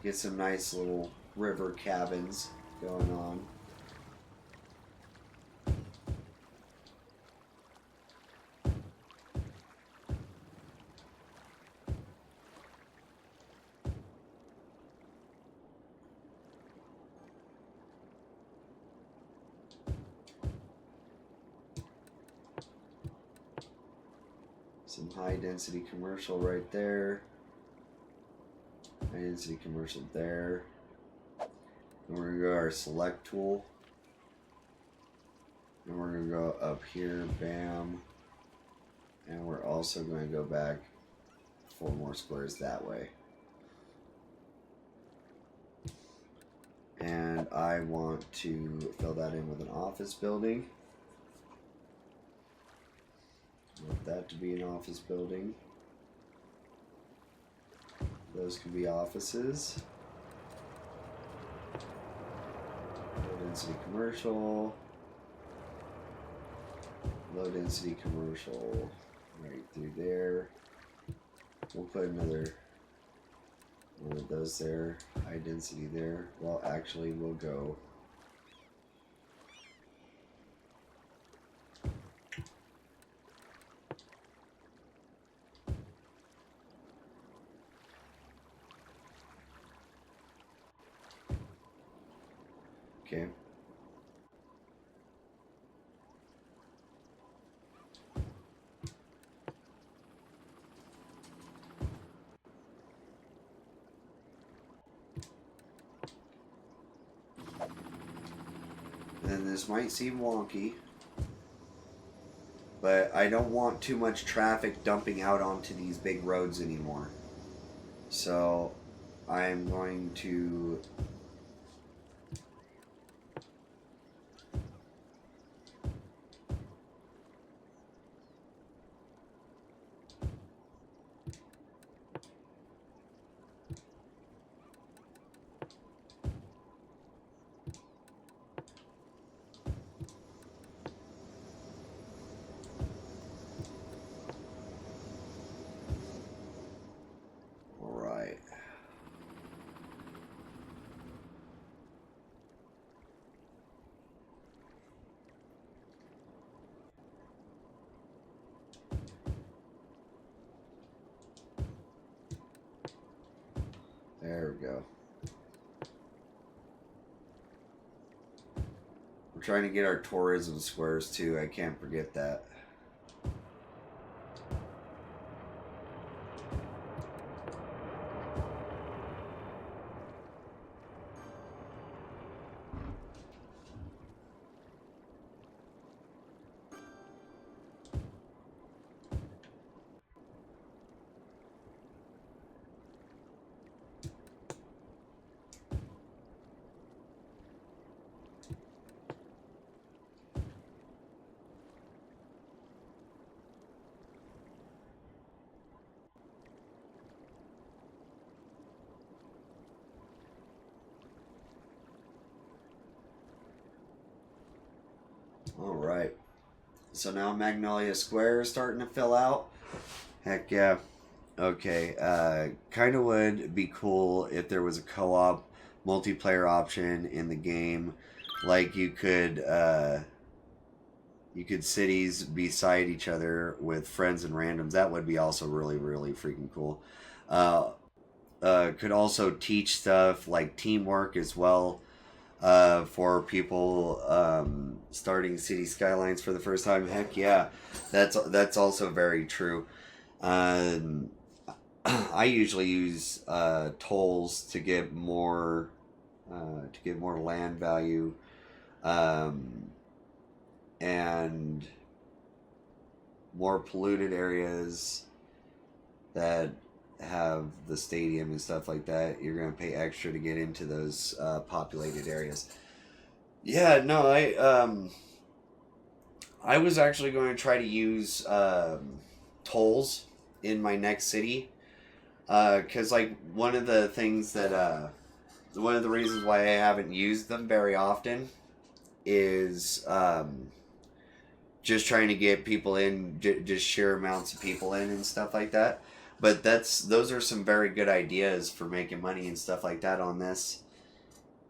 Get some nice little river cabins going on. Some high density commercial right there. High density commercial there. And we're going to go our select tool. And we're going to go up here, bam. And we're also going to go back 4 more squares that way. And I want to fill that in with an office building. I want that to be an office building. Those could be offices. Low density commercial. Low density commercial right through there. We'll put another one of those there. High density there. Well, actually, we'll go. Okay. And this might seem wonky, but I don't want too much traffic dumping out onto these big roads anymore. So I'm going to go. We're trying to get our tourism squares too. I can't forget that. All right. So now Magnolia Square is starting to fill out. Heck yeah. Okay. Kind of would be cool if there was a co-op multiplayer option in the game. Like you could cities beside each other with friends and randoms. That would be also really, really freaking cool. Could also teach stuff like teamwork as well. For people starting City Skylines for the first time. Heck yeah, that's also very true. I usually use tolls to get more land value, and more polluted areas that have the stadium and stuff like that. You're gonna pay extra to get into those populated areas. Yeah, no, I was actually going to try to use tolls in my next city, because like one of the things that one of the reasons why I haven't used them very often is just trying to get people in, just sheer amounts of people in and stuff like that. But those are some very good ideas for making money and stuff like that on this.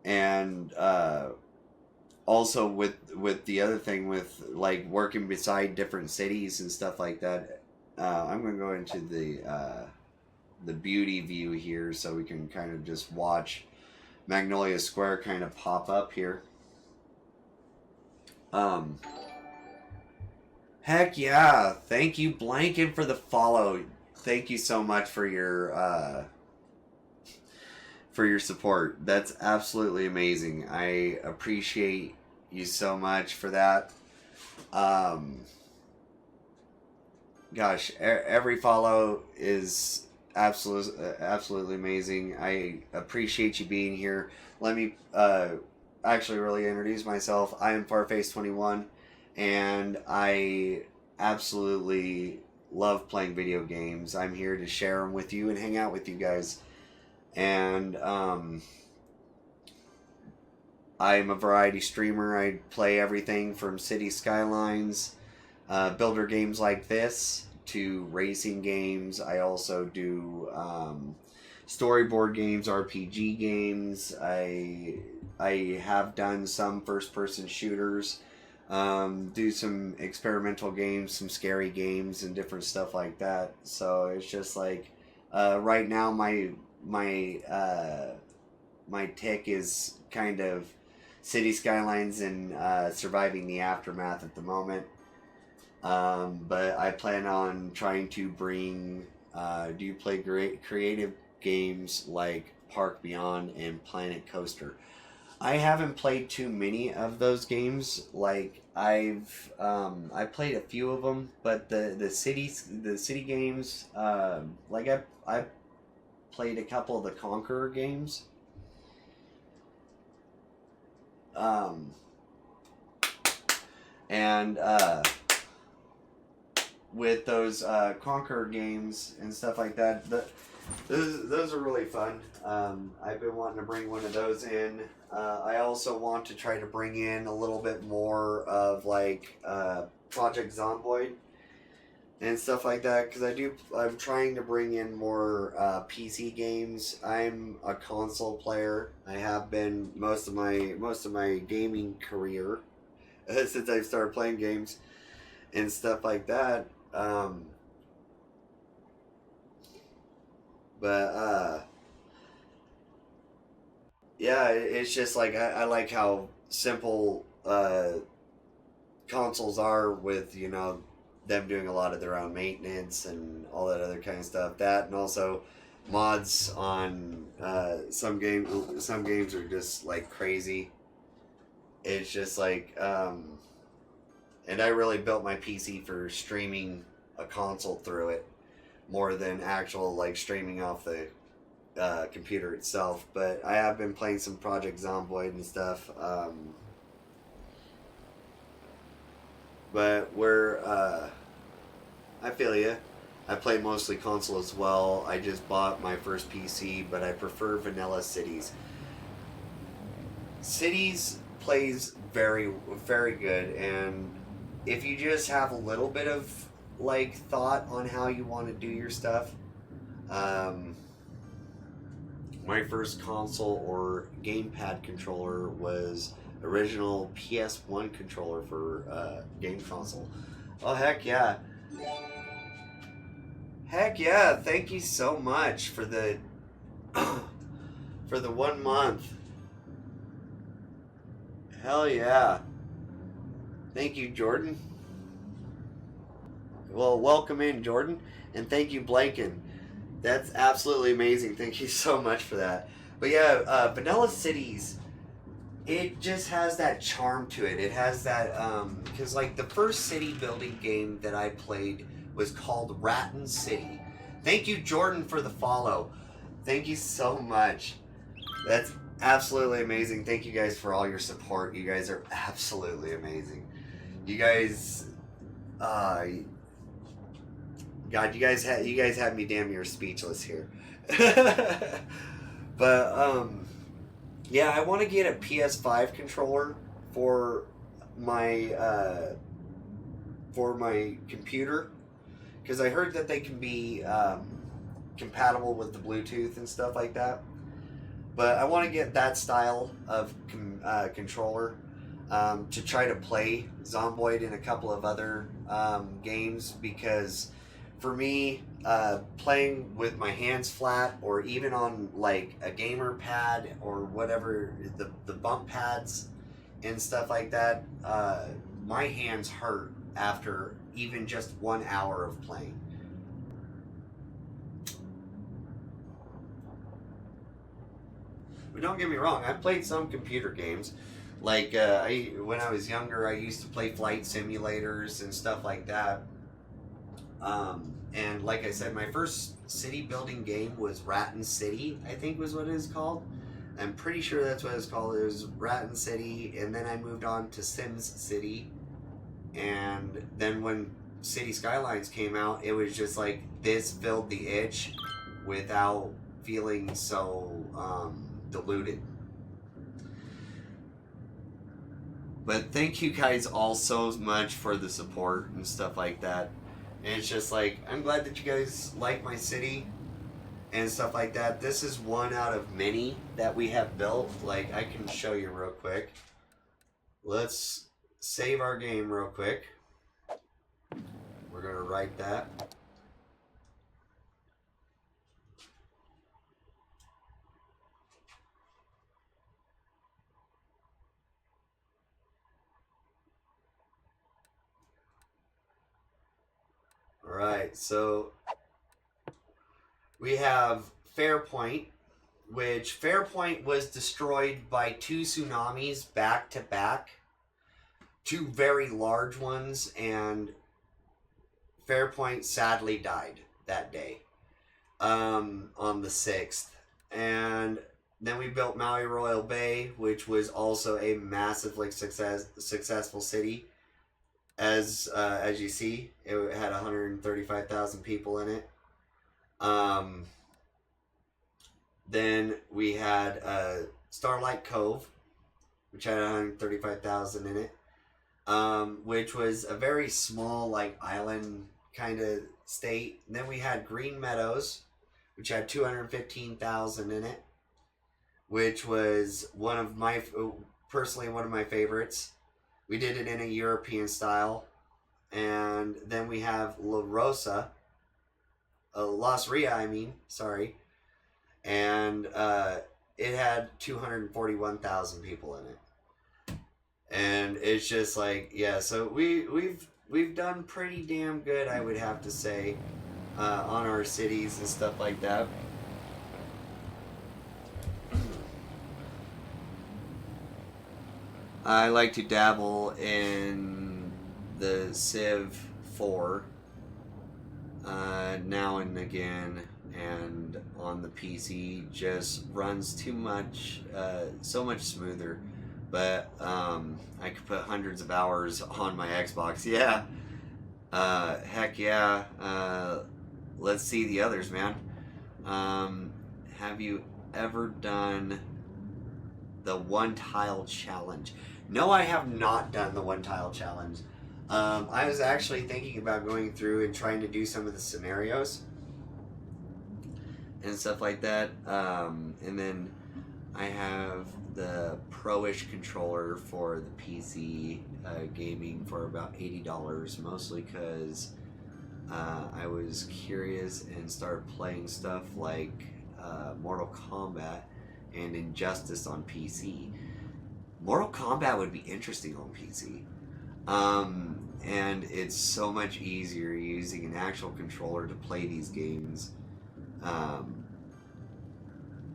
And also with the other thing with like working beside different cities and stuff like that. I'm going to go into the beauty view here so we can kind of just watch Magnolia Square kind of pop up here. Heck yeah! Thank you, Blanket, for the follow. Thank you so much for your support. That's absolutely amazing. I appreciate you so much for that. Gosh, every follow is absolutely amazing. I appreciate you being here. Let me actually really introduce myself. I am Farface21, and I absolutely love playing video games. I'm here to share them with you and hang out with you guys. And I'm a variety streamer. I play everything from City Skylines, builder games like this, to racing games. I also do storyboard games, RPG games. I have done some first-person shooters. Do some experimental games, some scary games, and different stuff like that. So it's just like right now my tick is kind of City Skylines and surviving the aftermath at the moment. But I plan on trying to bring. Do you play great creative games like Park Beyond and Planet Coaster? I haven't played too many of those games. Like I played a few of them, but the city games, like I played a couple of the Conqueror games. And with those Conqueror games and stuff like that, those are really fun. I've been wanting to bring one of those in. I also want to try to bring in a little bit more of like Project Zomboid and stuff like that, because I'm trying to bring in more PC games. I'm a console player. I have been most of my gaming career since I started playing games and stuff like that. But yeah, it's just like I like how simple consoles are with them doing a lot of their own maintenance and all that other kind of stuff. That and also mods on some games. Some games are just like crazy. It's just like, and I really built my PC for streaming a console through it more than actual like streaming off the computer itself. But I have been playing some Project Zomboid and stuff. But I feel you. I play mostly console as well. I just bought my first PC, but I prefer vanilla Cities. Cities plays very, very good, and if you just have a little bit of like thought on how you want to do your stuff, um, my first console or gamepad controller was original PS1 controller for game console. Oh heck yeah! Heck yeah! Thank you so much for the for the 1 month. Hell yeah! Thank you, Jordan. Well, welcome in, Jordan, and thank you, Blanken. That's absolutely amazing. Thank you so much for that. But yeah, Vanilla Cities, it just has that charm to it. It has that, because like the first city building game that I played was called Rattan City. Thank you, Jordan, for the follow. Thank you so much. That's absolutely amazing. Thank you guys for all your support. You guys are absolutely amazing. You guys, God, you guys had me damn near speechless here. But yeah, I want to get a PS5 controller for my computer because I heard that they can be compatible with the Bluetooth and stuff like that. But I want to get that style of controller to try to play Zomboid and a couple of other games because for me, playing with my hands flat or even on like a gamer pad or whatever, the bump pads and stuff like that, my hands hurt after even just 1 hour of playing. But don't get me wrong, I played some computer games. Like when I was younger, I used to play flight simulators and stuff like that. And like I said, my first city building game was Rattan City, I think was what it was called. I'm pretty sure that's what it's called. It was Rattan City, and then I moved on to Sims City. And then when City Skylines came out, it was just like this filled the itch without feeling so diluted. But thank you guys all so much for the support and stuff like that. And it's just like, I'm glad that you guys like my city and stuff like that. This is one out of many that we have built. Like, I can show you real quick. Let's save our game real quick. We're going to write that. Alright, so we have Fairpoint, which Fairpoint was destroyed by 2 tsunamis back to back. 2 very large ones, and Fairpoint sadly died that day on the 6th. And then we built Maui Royal Bay, which was also a massively successful city. As you see, it had 135,000 people in it. Then we had Starlight Cove, which had 135,000 in it, which was a very small, like, island kind of state. And then we had Green Meadows, which had 215,000 in it, which was personally one of my favorites. We did it in a European style. And then we have Las Ria, sorry. And it had 241,000 people in it, and it's just like, yeah. So we've done pretty damn good, I would have to say, on our cities and stuff like that. I like to dabble in the Civ 4 now and again, and on the PC just runs too much, so much smoother. But I could put hundreds of hours on my Xbox. Yeah, heck yeah. Let's see the others, man. Have you ever done the one tile challenge? No, I have not done the one tile challenge. I was actually thinking about going through and trying to do some of the scenarios and stuff like that. And then I have the Pro-ish controller for the PC gaming for about $80, mostly because I was curious and started playing stuff like Mortal Kombat and Injustice on PC. Mortal Kombat would be interesting on PC. And it's so much easier using an actual controller to play these games.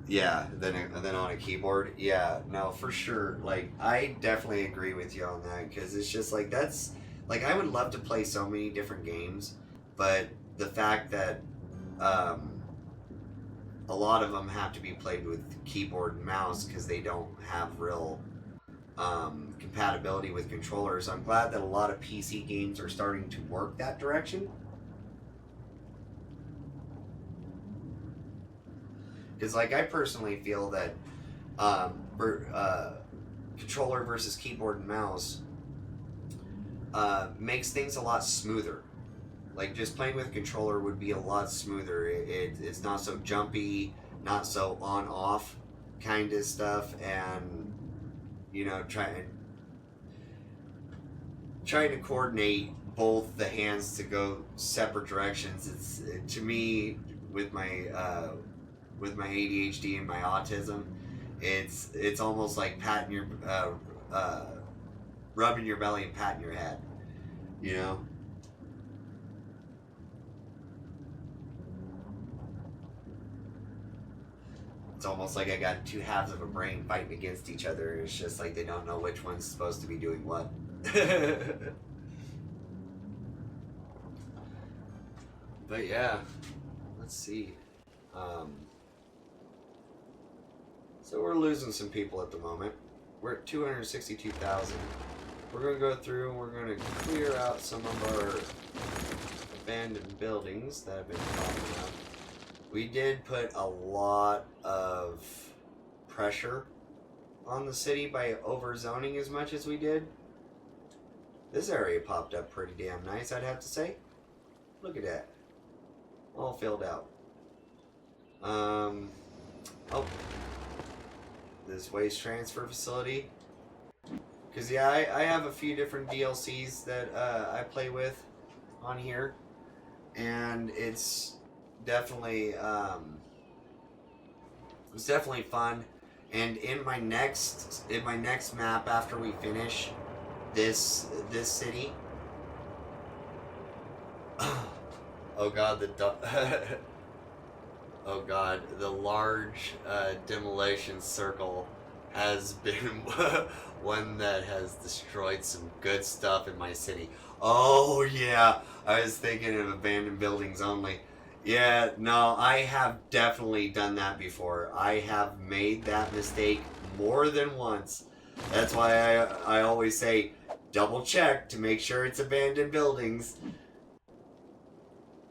Yeah, than on a keyboard. Yeah, no, for sure. Like, I definitely agree with you on that, because it's just like, that's, like, I would love to play so many different games, but the fact that a lot of them have to be played with keyboard and mouse because they don't have real compatibility with controllers. I'm glad that a lot of PC games are starting to work that direction. Because, like, I personally feel that controller versus keyboard and mouse makes things a lot smoother. Like, just playing with a controller would be a lot smoother. It's not so jumpy, not so on-off kind of stuff, and, you know, trying to coordinate both the hands to go separate directions. To me, with my ADHD and my autism, it's almost like patting your rubbing your belly and patting your head, you know. It's almost like I got two halves of a brain fighting against each other. It's just like they don't know which one's supposed to be doing what. But yeah, let's see. So we're losing some people at the moment. We're at 262,000. We're going to go through and we're going to clear out some of our abandoned buildings that have been popping up. We did put a lot of pressure on the city by overzoning as much as we did. This area popped up pretty damn nice, I'd have to say. Look at that. All filled out. Oh. This waste transfer facility. Because, yeah, I have a few different DLCs that I play with on here. And it's definitely fun. And in my next map after we finish this city, oh god, oh god, the large demolition circle has been one that has destroyed some good stuff in my city. Oh yeah, I was thinking of abandoned buildings only. Yeah, no, I have definitely done that before. I have made that mistake more than once. That's why I always say double check to make sure it's abandoned buildings.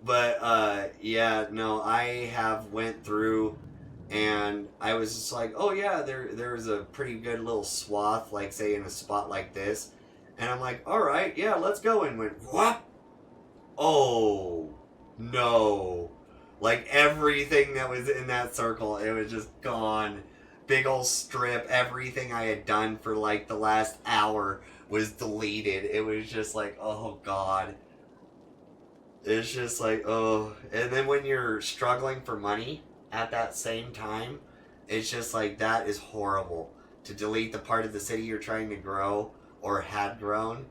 But yeah, no, I have went through and I was just like, oh yeah, there was a pretty good little swath, like say in a spot like this. And I'm like, alright, yeah, let's go. And went, what? Oh, no. Like everything that was in that circle, it was just gone. Big old strip, everything I had done for like the last hour was deleted. It was just like, oh god. It's just like, oh. And then when you're struggling for money at that same time, It's just like, that is horrible. To delete the part of the city you're trying to grow or had grown.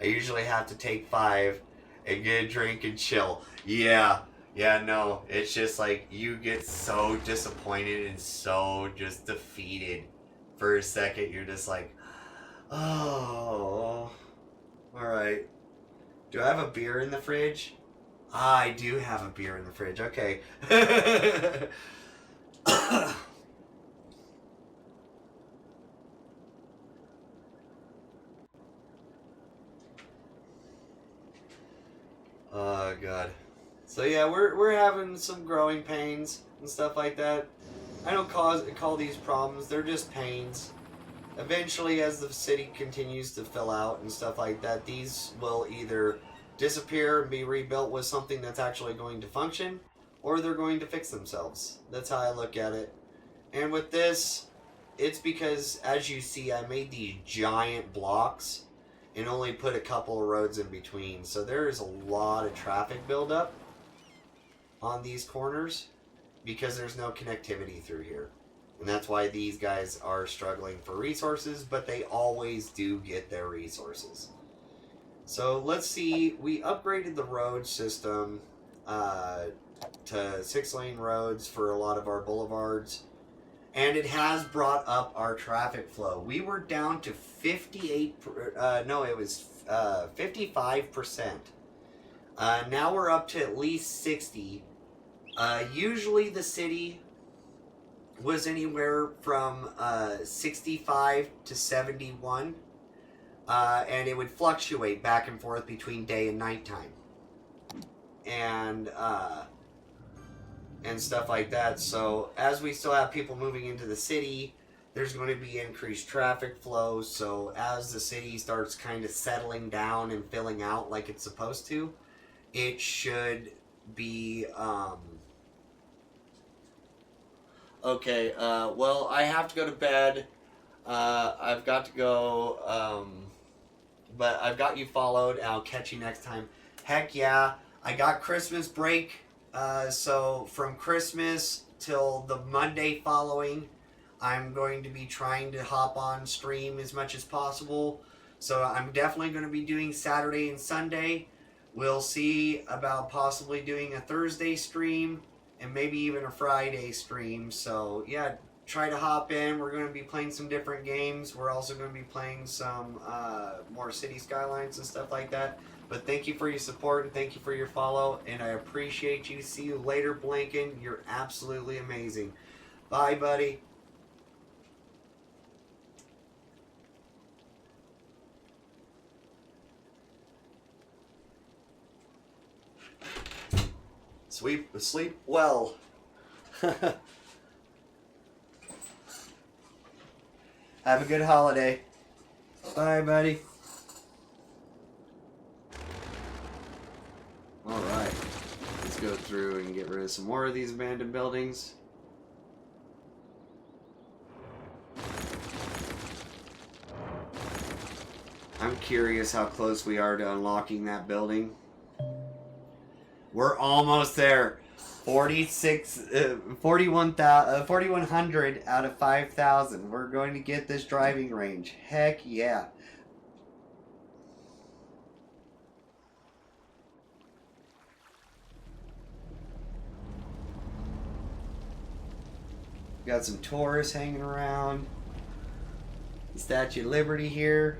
I usually have to take 5 and get a drink and chill. Yeah. Yeah, no. It's just like, you get so disappointed and so just defeated. For a second, you're just like, oh. Alright. Do I have a beer in the fridge? I do have a beer in the fridge. Okay. Oh god. So yeah, we're having some growing pains and stuff like that. I don't call these problems. They're just pains. Eventually, as the city continues to fill out and stuff like that, these will either disappear and be rebuilt with something that's actually going to function, or they're going to fix themselves. That's how I look at it. And with this, it's because, as you see, I made these giant blocks and only put a couple of roads in between. So there is a lot of traffic buildup on these corners because there's no connectivity through here. And that's why these guys are struggling for resources, but they always do get their resources. So let's see, we upgraded the road system to 6-lane roads for a lot of our boulevards. And it has brought up our traffic flow. We were down to 55%. Now we're up to at least 60. Usually the city was anywhere from 65 to 71. And it would fluctuate back and forth between day and nighttime. And stuff like that. So as we still have people moving into the city, there's going to be increased traffic flow. So as the city starts kind of settling down and filling out like it's supposed to, it should be okay. Well, I have to go to bed. I've got to go, but I've got you followed, and I'll catch you next time. Heck yeah, I got Christmas break. So from Christmas till the Monday following, I'm going to be trying to hop on stream as much as possible. So I'm definitely going to be doing Saturday and Sunday. We'll see about possibly doing a Thursday stream and maybe even a Friday stream. So yeah, try to hop in. We're going to be playing some different games. We're also going to be playing some more City Skylines and stuff like that. But thank you for your support and thank you for your follow. And I appreciate you. See you later, Blinken. You're absolutely amazing. Bye, buddy. Sleep well. Have a good holiday. Bye, buddy. Alright, let's go through and get rid of some more of these abandoned buildings. I'm curious how close we are to unlocking that building. We're almost there. 4,100 out of 5,000. We're going to get this driving range. Heck yeah. Got some tourists hanging around. The Statue of Liberty here.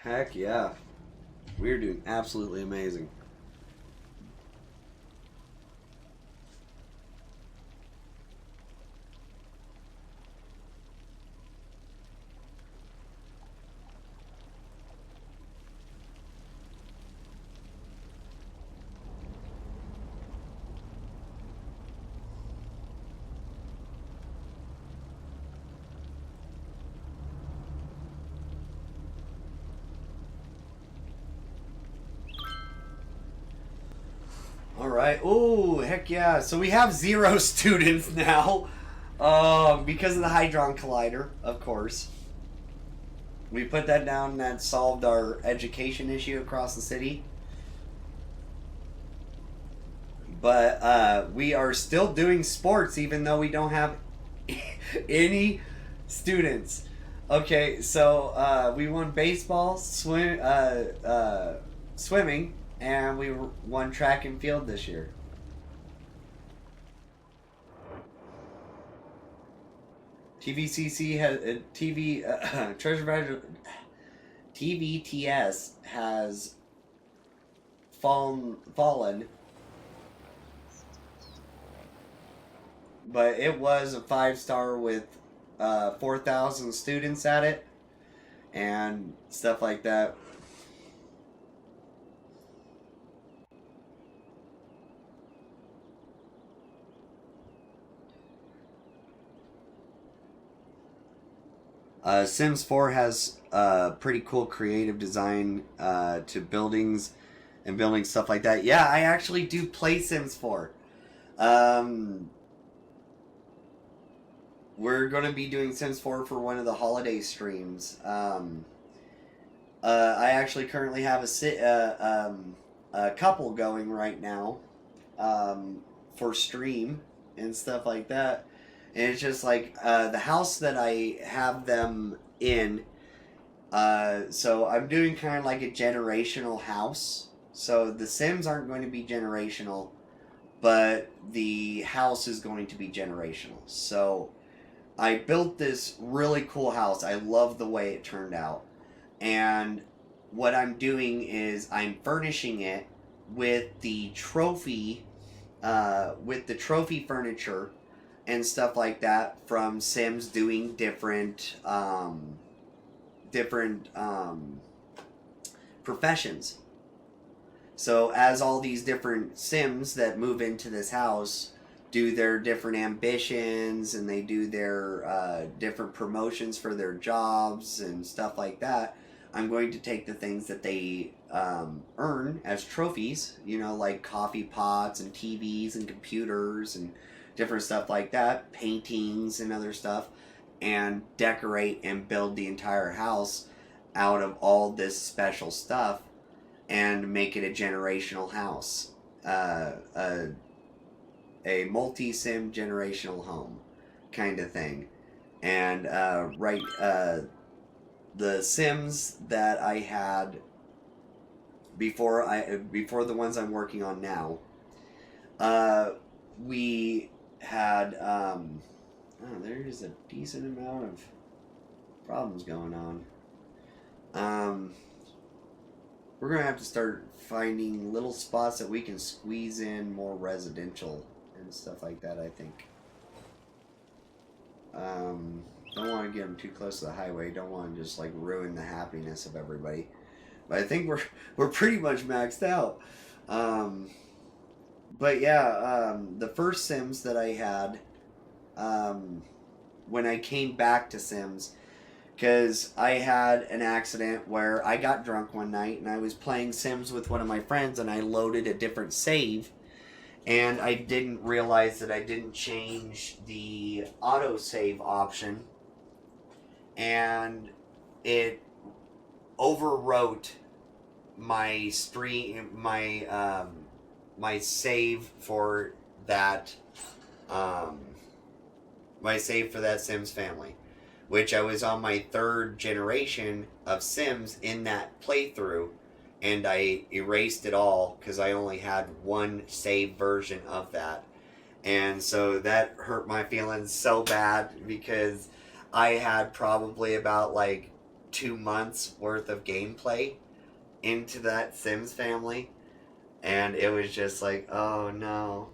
Heck yeah. We're doing absolutely amazing. Alright. Oh, heck yeah. So we have 0 students now. Because of the Hadron Collider, of course. we put that down. That solved our education issue across the city. But we are still doing sports even though we don't have any students. Okay, so we won baseball, swimming, and we won track and field this year. TVCC has Treasure Valley TVTS has fallen, but it was a 5-star with 4,000 students at it and stuff like that. Sims 4 has pretty cool creative design to buildings and building stuff like that. Yeah, I actually do play Sims 4. We're going to be doing Sims 4 for one of the holiday streams. I actually currently have a couple going right now for stream and stuff like that. And it's just like the house that I have them in. So I'm doing kind of like a generational house. So the Sims aren't going to be generational, but the house is going to be generational. So I built this really cool house. I love the way it turned out. And what I'm doing is I'm furnishing it with the trophy furniture and stuff like that from Sims doing different professions. So as all these different Sims that move into this house do their different ambitions and they do their different promotions for their jobs and stuff like that, I'm going to take the things that they earn as trophies, like coffee pots and TVs and computers and different stuff like that, paintings and other stuff, and decorate and build the entire house out of all this special stuff and make it a generational house. A multi-sim generational home kind of thing. And the Sims that I had before the ones I'm working on now, we had there's a decent amount of problems going on. We're gonna have to start finding little spots that we can squeeze in more residential and stuff like that, I think. Don't want to get them too close to the highway. Don't want to just like ruin the happiness of everybody. But I think we're pretty much maxed out. But yeah, the first Sims that I had, when I came back to Sims, because I had an accident where I got drunk one night and I was playing Sims with one of my friends and I loaded a different save and I didn't realize that I didn't change the autosave option and it overwrote my my save for that Sims family, which I was on my 3rd generation of Sims in that playthrough, and I erased it all because I only had one save version of that. And so that hurt my feelings so bad because I had probably about like 2 months worth of gameplay into that Sims family, and it was just like, oh no.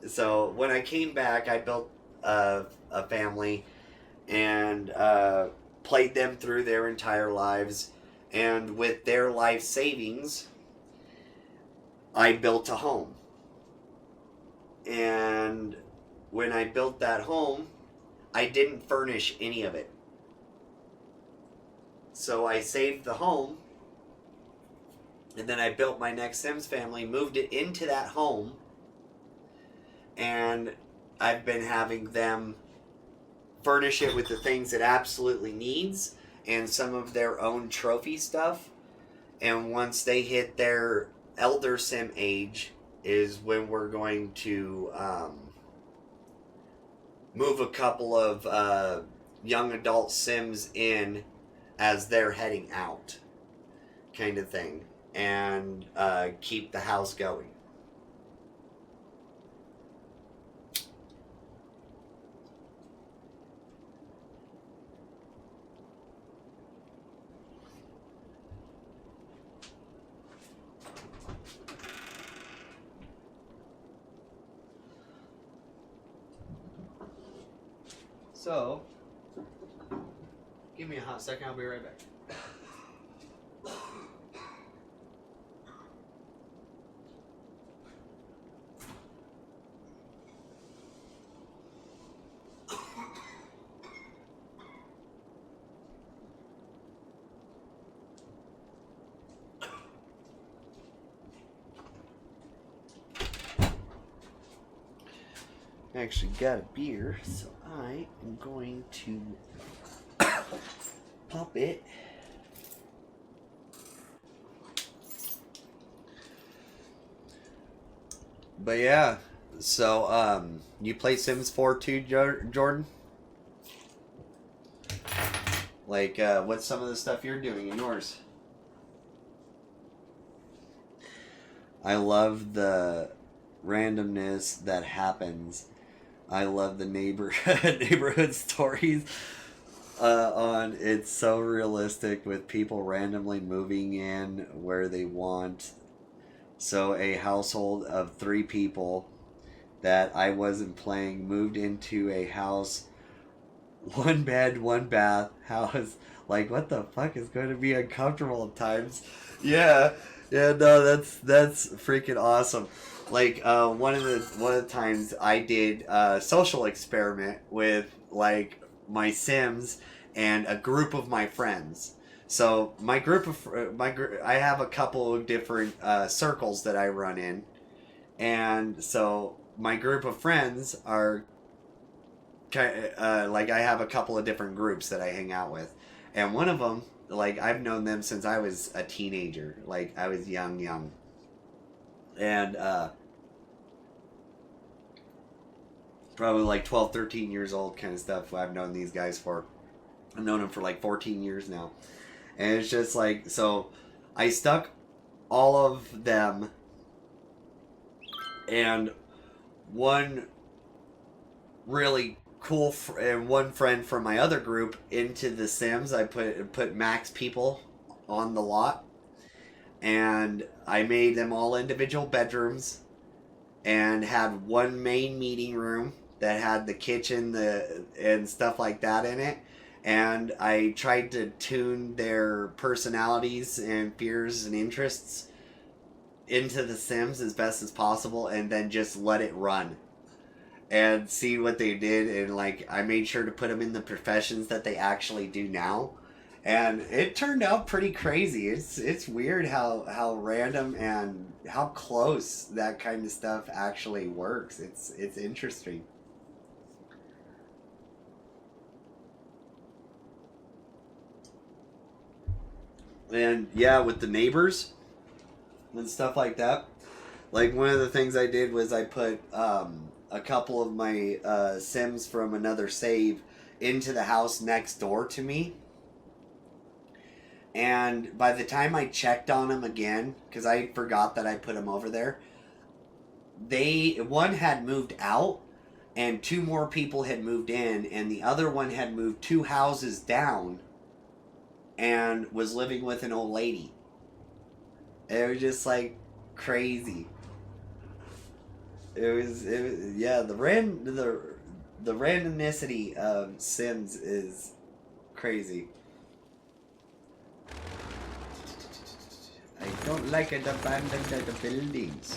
So when I came back, I built a family and played them through their entire lives, and with their life savings I built a home. And when I built that home, I didn't furnish any of it. So I saved the home, and then I built my next Sims family, moved it into that home, and I've been having them furnish it with the things it absolutely needs, and some of their own trophy stuff. And once they hit their elder sim age, is when we're going to move a couple of young adult sims in as they're heading out, kind of thing, and keep the house going. So, give me a hot second, I'll be right back. I actually got a beer, so I am going to pop it. But yeah, so you play Sims 4 too, Jordan? Like, what's some of the stuff you're doing in yours? I love the randomness that happens. I love the neighborhood stories. On it's so realistic with people randomly moving in where they want. So a household of 3 people that I wasn't playing moved into a house, 1 bed, 1 bath house. Like, what the fuck is going to be uncomfortable at times? Yeah, no, that's freaking awesome. Like one of the times I did a social experiment with like my Sims and a group of my friends. So my group of I have a couple of different circles that I run in, and so my group of friends are like I have a couple of different groups that I hang out with, and one of them, like I've known them since I was a teenager, like I was young, and probably like 12, 13 years old kind of stuff. I've known these guys for, I've known them for like 14 years now, and it's just like, so I stuck all of them and one really cool and one friend from my other group into the Sims. I put max people on the lot, and I made them all individual bedrooms, and had one main meeting room that had the kitchen and stuff like that in it. And I tried to tune their personalities and fears and interests into the Sims as best as possible, and then just let it run and see what they did. And like I made sure to put them in the professions that they actually do now, and it turned out pretty crazy. It's weird how random and how close that kind of stuff actually works. It's interesting. And yeah, with the neighbors and stuff like that. Like one of the things I did was I put a couple of my Sims from another save into the house next door to me. And by the time I checked on them again, because I forgot that I put them over there, one had moved out, and 2 more people had moved in, and the other one had moved 2 houses down, and was living with an old lady. It was just like crazy. It was yeah. The randomnicity of Sims is crazy. I don't like it abandoned at the buildings.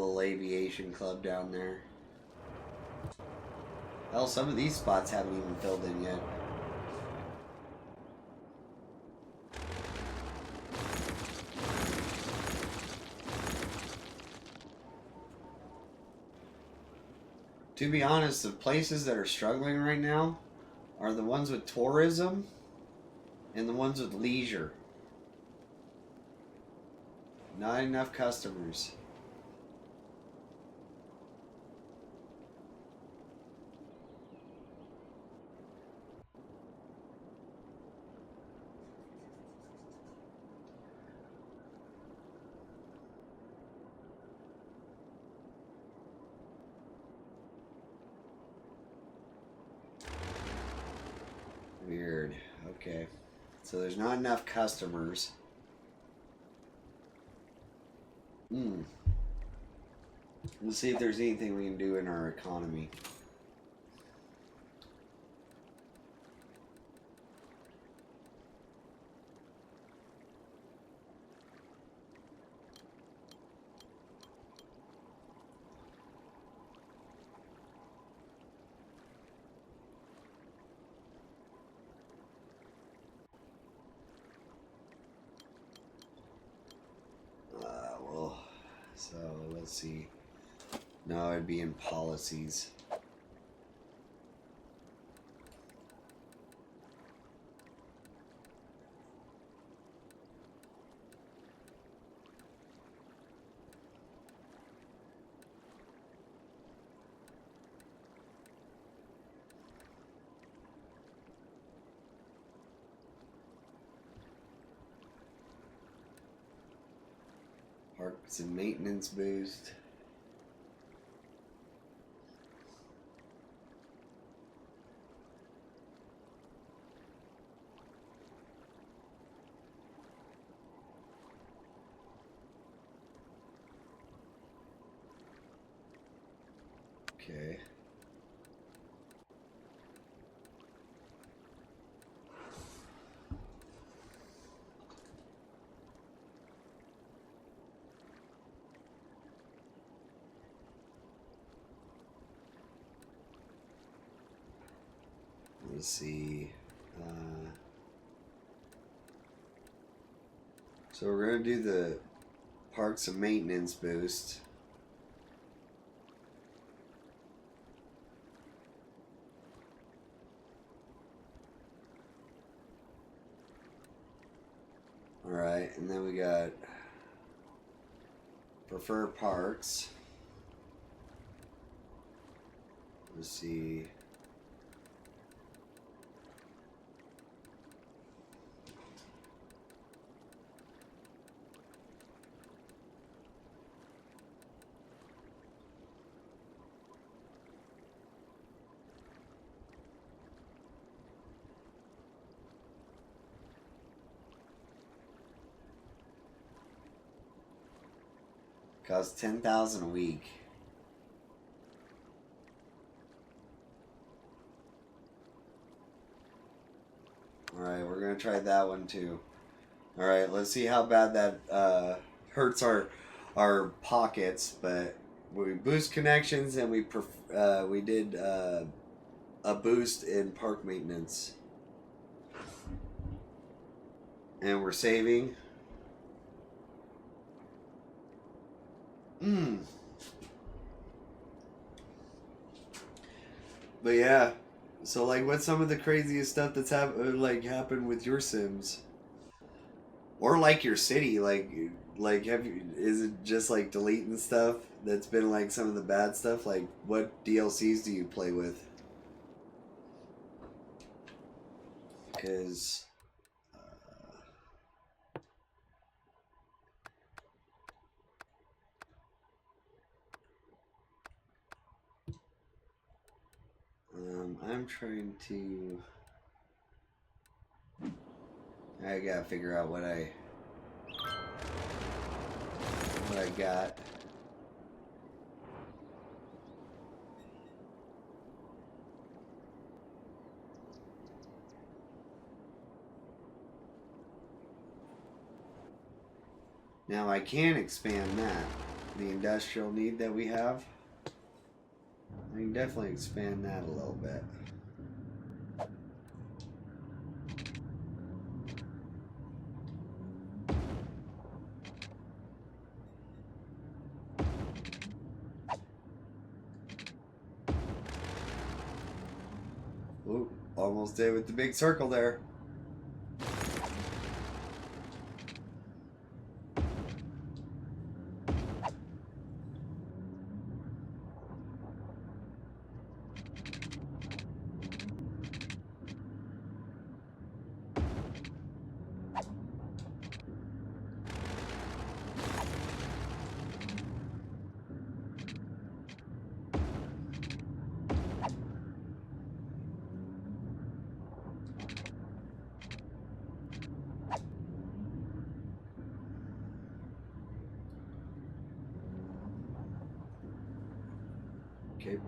little aviation club down there. Hell, some of these spots haven't even filled in yet. To be honest, the places that are struggling right now are the ones with tourism and the ones with leisure. Not enough customers. Weird. Okay. So there's not enough customers. Let's see if there's anything we can do in our economy. So let's see. No, it'd be in policies. Parks and maintenance boost. Okay. Let's see. So we're going to do the parks and maintenance boost. Alright, and then we got prefer parks. Let's see. Costs $10,000 a week. Alright, we're gonna try that one too. Alright, let's see how bad that hurts our pockets, but we boost connections and we did a boost in park maintenance. And we're saving. But yeah, so like, what's some of the craziest stuff that's happened with your Sims, or like your city? Like is it just like deleting stuff that's been like some of the bad stuff? Like, what DLCs do you play with? Because I'm trying to. I gotta figure out what I got. Now I can expand that. the industrial need that we have. I can definitely expand that a little bit. Ooh, almost did with the big circle there. Okay.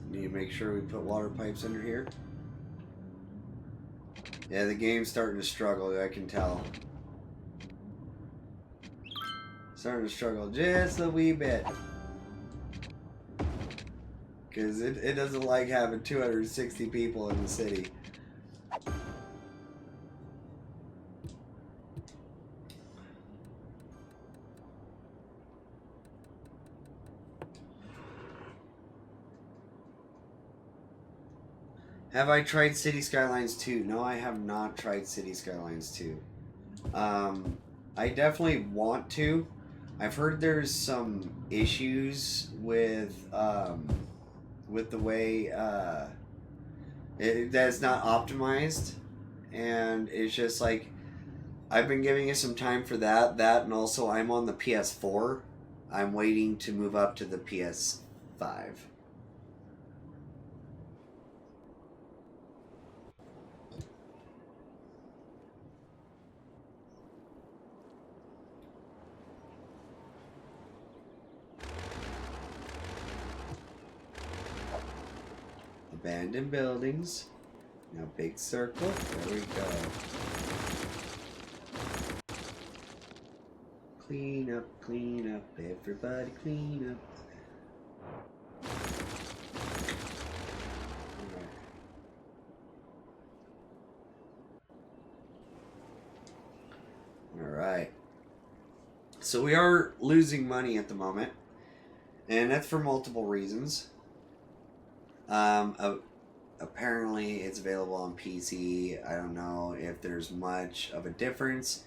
Need to make sure we put water pipes under here. Yeah, the game's starting to struggle, I can tell. Starting to struggle just a wee bit. Because it doesn't like having 260 people in the city. Have I tried City Skylines 2? No, I have not tried City Skylines 2. I definitely want to. I've heard there's some issues with the way that's not optimized, and it's just like I've been giving it some time for that, and also I'm on the PS4. I'm waiting to move up to the PS5. Abandoned buildings. Now big circle. There we go. Clean up, everybody clean up. Alright. So we are losing money at the moment. And that's for multiple reasons. Apparently it's available on PC. I don't know if there's much of a difference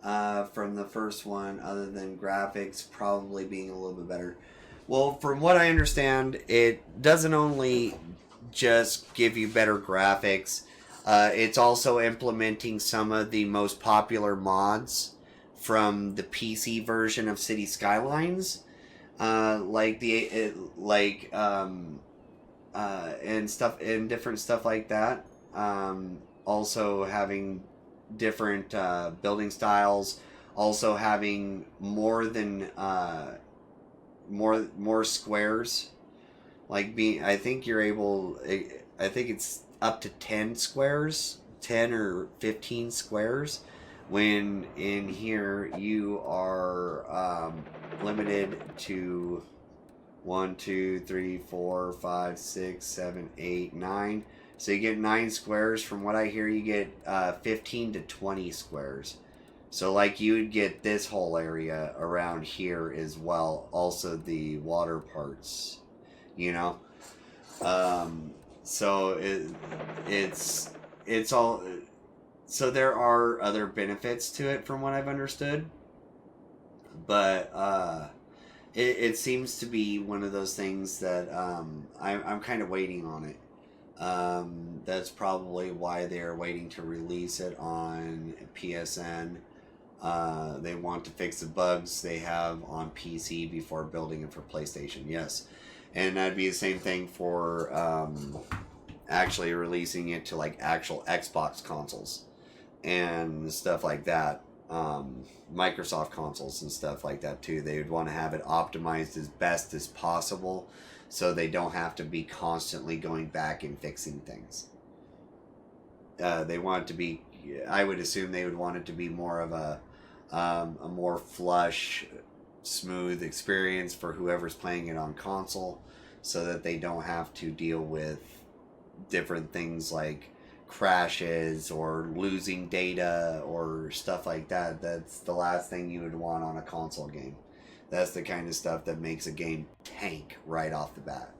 from the first one other than graphics probably being a little bit better. Well, from what I understand, it doesn't only just give you better graphics, it's also implementing some of the most popular mods from the PC version of City Skylines, and stuff and different stuff like that. Also having different building styles, also having more than more squares. I think you're able. I think it's up to 10 squares, 10 or 15 squares. When in here you are limited to 1, 2, 3, 4, 5, 6, 7, 8, 9. So you get 9 squares. From what I hear, you get 15 to 20 squares. So like you would get this whole area around here as well. Also the water parts, you know. So it's all. So there are other benefits to it from what I've understood. But it seems to be one of those things that I'm kind of waiting on it. That's probably why they're waiting to release it on PSN. They want to fix the bugs they have on PC before building it for PlayStation. Yes. And that'd be the same thing for actually releasing it to like actual Xbox consoles and stuff like that. Microsoft consoles and stuff like that too. They would want to have it optimized as best as possible so they don't have to be constantly going back and fixing things. They want it to be I would assume they would want it to be more of a more flush, smooth experience for whoever's playing it on console, so that they don't have to deal with different things like crashes or losing data or stuff like that. That's the last thing you would want on a console game. That's the kind of stuff that makes a game tank right off the bat.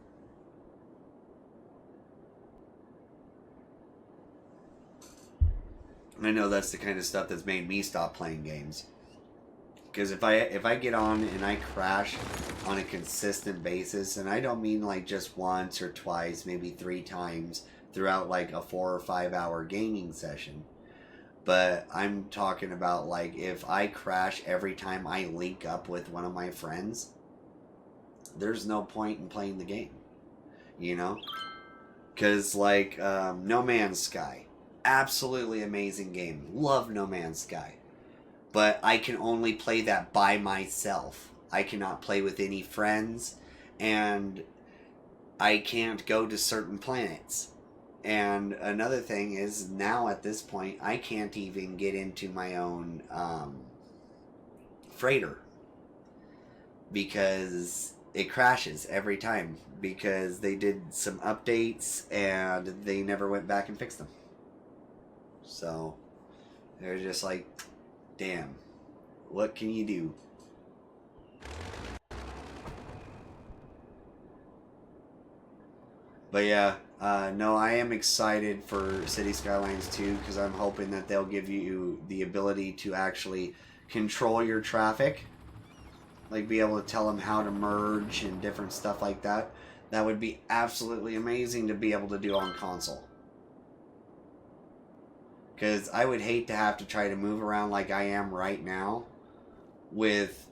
I know that's the kind of stuff that's made me stop playing games. Because if I get on and I crash on a consistent basis, and I don't mean like just once or twice, maybe 3 times throughout like a 4 or 5 hour gaming session, but I'm talking about like if I crash every time I link up with one of my friends, there's no point in playing the game, you know? Because like No Man's Sky, absolutely amazing game, love No Man's Sky. But I can only play that by myself. I cannot play with any friends, and I can't go to certain planets. And another thing is, now at this point, I can't even get into my own freighter, because it crashes every time, because they did some updates and they never went back and fixed them. So they're just like, damn, what can you do? But yeah, no, I am excited for City Skylines 2, because I'm hoping that they'll give you the ability to actually control your traffic. Like, be able to tell them how to merge and different stuff like that. That would be absolutely amazing to be able to do on console. Because I would hate to have to try to move around like I am right now with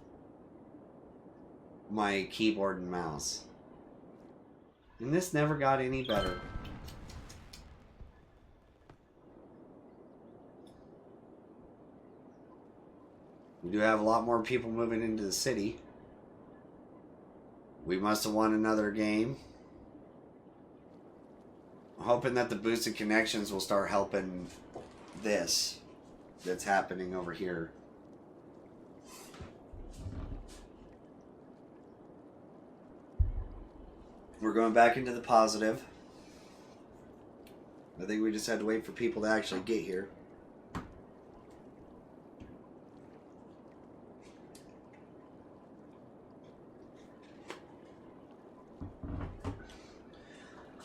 my keyboard and mouse. And this never got any better. We do have a lot more people moving into the city. We must have won another game. I'm hoping that the boosted connections will start helping this that's happening over here. We're going back into the positive. I think we just had to wait for people to actually get here.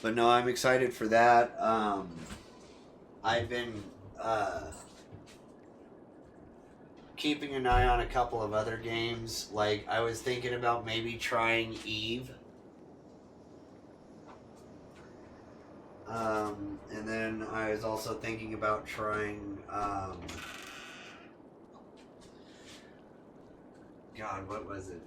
But no, I'm excited for that. I've been keeping an eye on a couple of other games. Like, I was thinking about maybe trying Eve. And then I was also thinking about trying, God, what was it?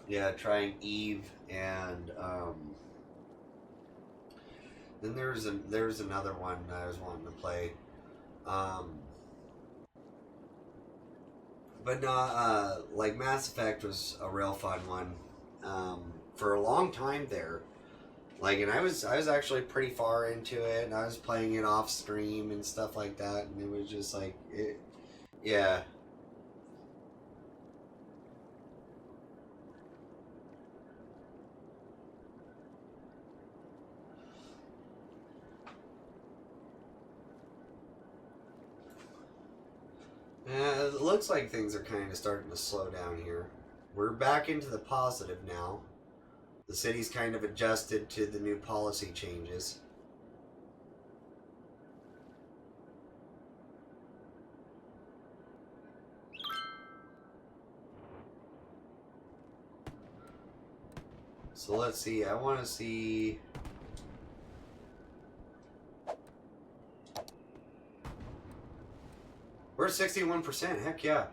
Yeah, trying Eve, and then there's another one I was wanting to play, but no, like Mass Effect was a real fun one for a long time there. Like, and I was actually pretty far into it, and I was playing it off stream and stuff like that, and it was just like it, yeah. It looks like things are kind of starting to slow down here. We're back into the positive now. The city's kind of adjusted to the new policy changes. So let's see. I want to see... We're at 61%. Heck yeah.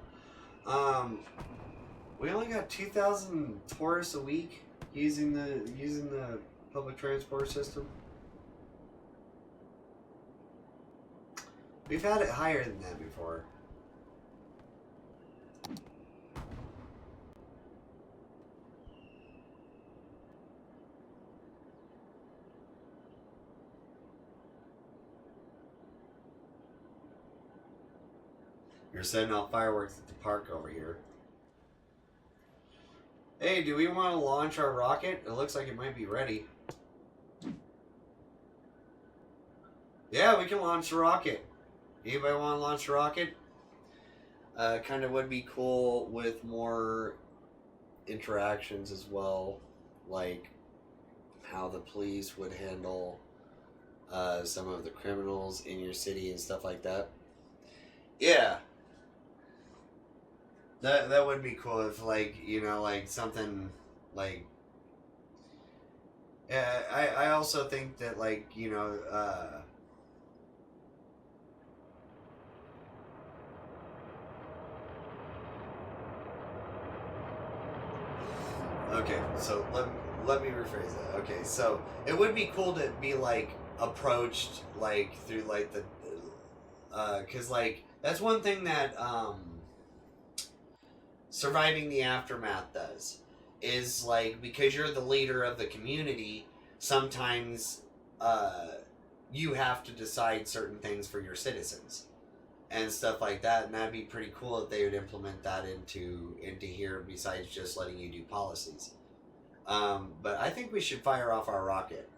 We only got 2,000 tourists a week using the public transport system. We've had it higher than that before. You're setting off fireworks at the park over here. Hey, do we want to launch our rocket? It looks like it might be ready. Yeah, we can launch the rocket. Anybody want to launch a rocket? Kind of would be cool with more interactions as well, like how the police would handle some of the criminals in your city and stuff like that. Yeah, that would be cool if, like, you know, like something like. I also think that, like, you know. Okay, so let me rephrase that. Okay, so it would be cool to be, like, approached, like, through, like, the because, like, that's one thing that Surviving the Aftermath does, is, like, because you're the leader of the community, sometimes you have to decide certain things for your citizens and stuff like that, and that'd be pretty cool if they would implement that into here, besides just letting you do policies. But I think we should fire off our rocket.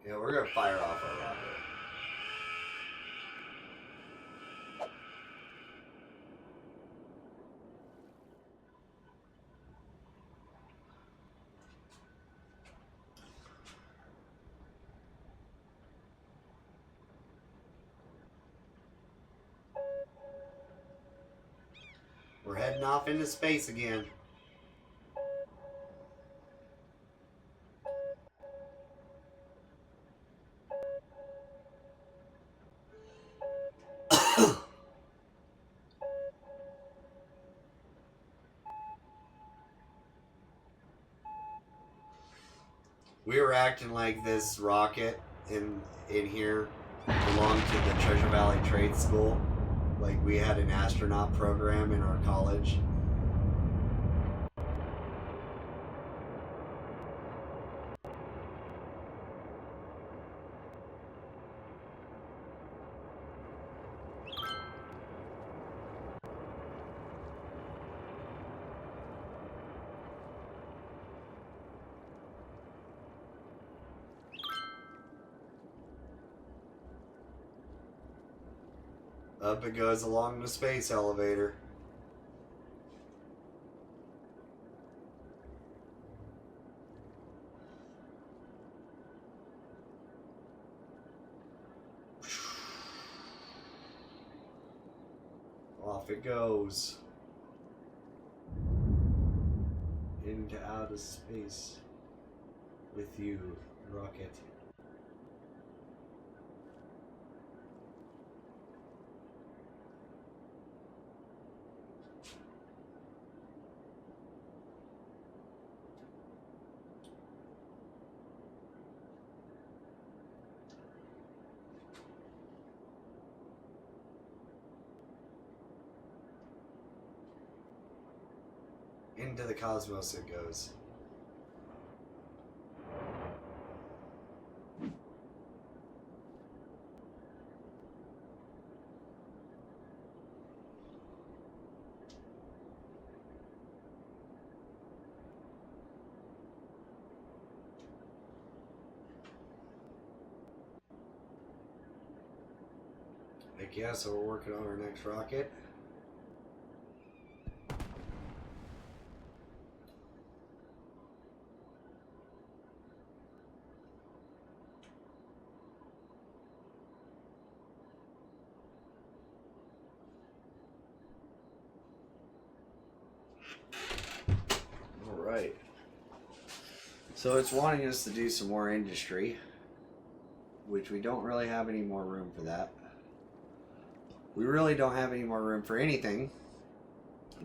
Yeah, we're gonna fire off our rocket. We're heading off into space again. We were acting like this rocket in here belonged to the Treasure Valley Trade School. Like, we had an astronaut program in our college. Up it goes along the space elevator. Off it goes. Into outer space. With you, rocket. Into the cosmos it goes. Heck yeah, so we're working on our next rocket. Alright. So it's wanting us to do some more industry, which we don't really have any more room for that. We really don't have any more room for anything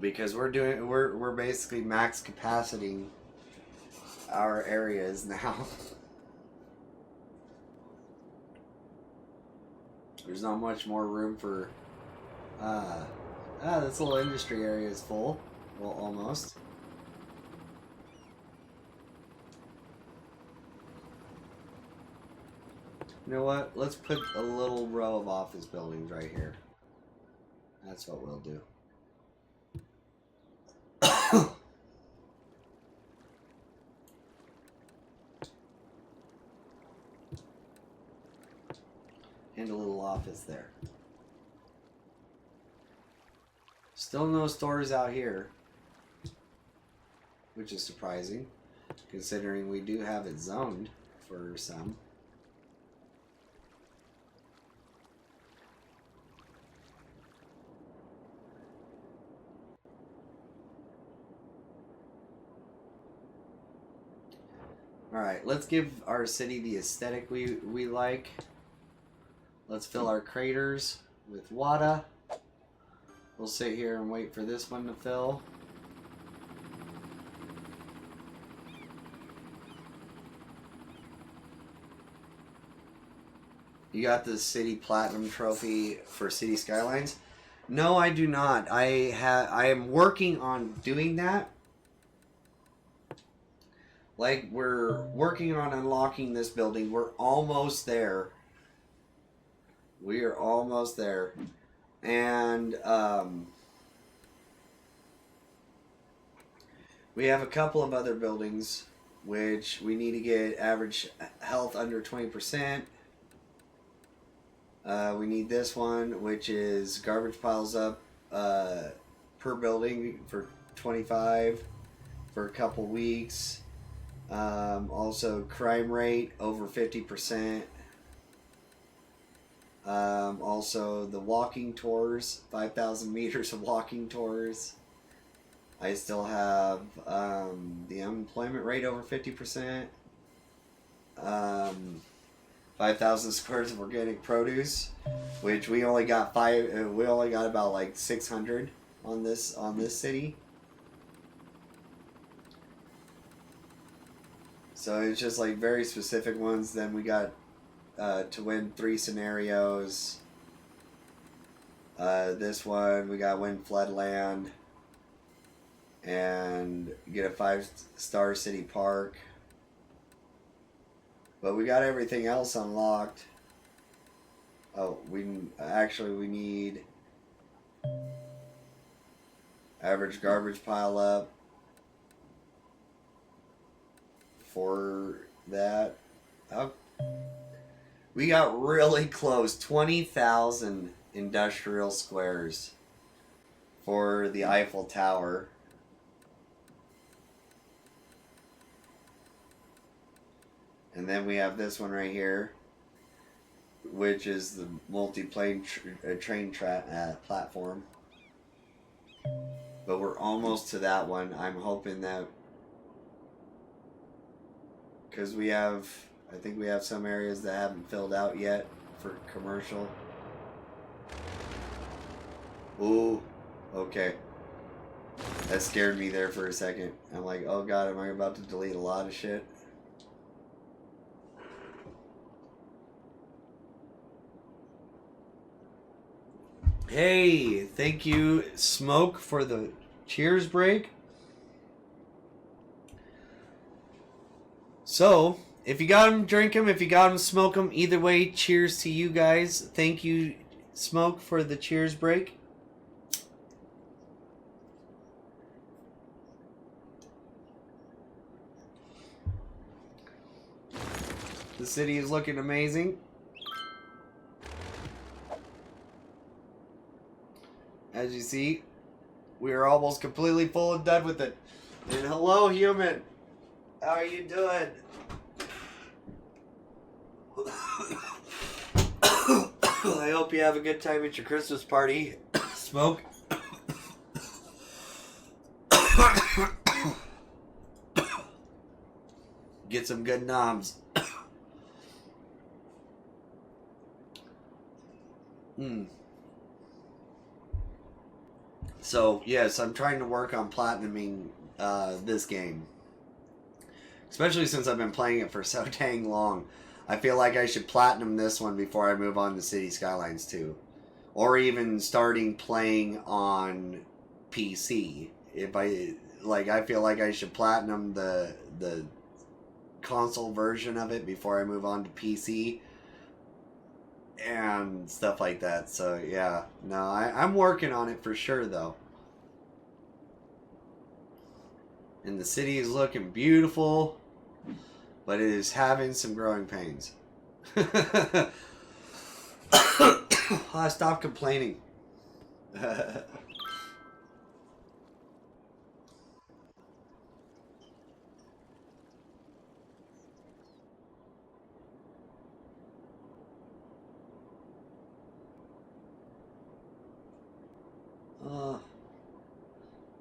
because we're basically max capacitying our areas now. There's not much more room for this little industry area is full. Well, almost. You know what? Let's put a little row of office buildings right here. That's what we'll do. And a little office there. Still no stores out here, which is surprising, considering we do have it zoned for some. Alright, let's give our city the aesthetic we like. Let's fill our craters with water. We'll sit here and wait for this one to fill. You got the City Platinum Trophy for City Skylines? No, I do not. I am working on doing that. Like, we're working on unlocking this building. We're almost there. We are almost there. And we have a couple of other buildings which we need to get average health under 20%. We need this one, which is garbage piles up per building for 25 for a couple weeks. Also crime rate over 50%. Also the walking tours, 5,000 meters of walking tours. I still have the unemployment rate over 50%. 5,000 squares of organic produce, which we only got we only got about like 600 on this city. So it's just like very specific ones. Then we got to win 3 scenarios. This one we got win floodland and get a 5-star city park. But we got everything else unlocked. Oh, we need average garbage pile up for that. Oh, we got really close. 20,000 industrial squares for the Eiffel Tower. And then we have this one right here, which is the multi-plane train platform. But we're almost to that one. I'm hoping that, because I think we have some areas that haven't filled out yet for commercial. Ooh, okay. That scared me there for a second. I'm like, oh god, am I about to delete a lot of shit? Hey, thank you, Smoke, for the cheers break. So, if you got them, drink them. If you got them, smoke them. Either way, cheers to you guys. Thank you, Smoke, for the cheers break. The city is looking amazing. As you see, we are almost completely full and done with it. And hello, human. How are you doing? I hope you have a good time at your Christmas party. Smoke. Get some good noms. So, yes, I'm trying to work on platinuming this game. Especially since I've been playing it for so dang long. I feel like I should platinum this one before I move on to City Skylines 2. Or even starting playing on PC. If I feel like I should platinum the console version of it before I move on to PC and stuff like that. So yeah, no, I'm working on it for sure though. And the city is looking beautiful, but it is having some growing pains. I stopped complaining.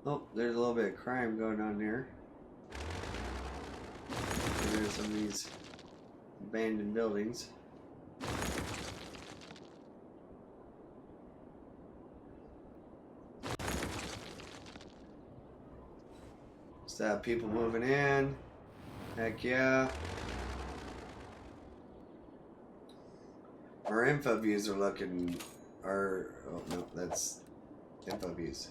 Oh, there's a little bit of crime going on there. There's some of these abandoned buildings. Still have people moving in. Heck yeah. Our info views are looking... oh no, that's info views.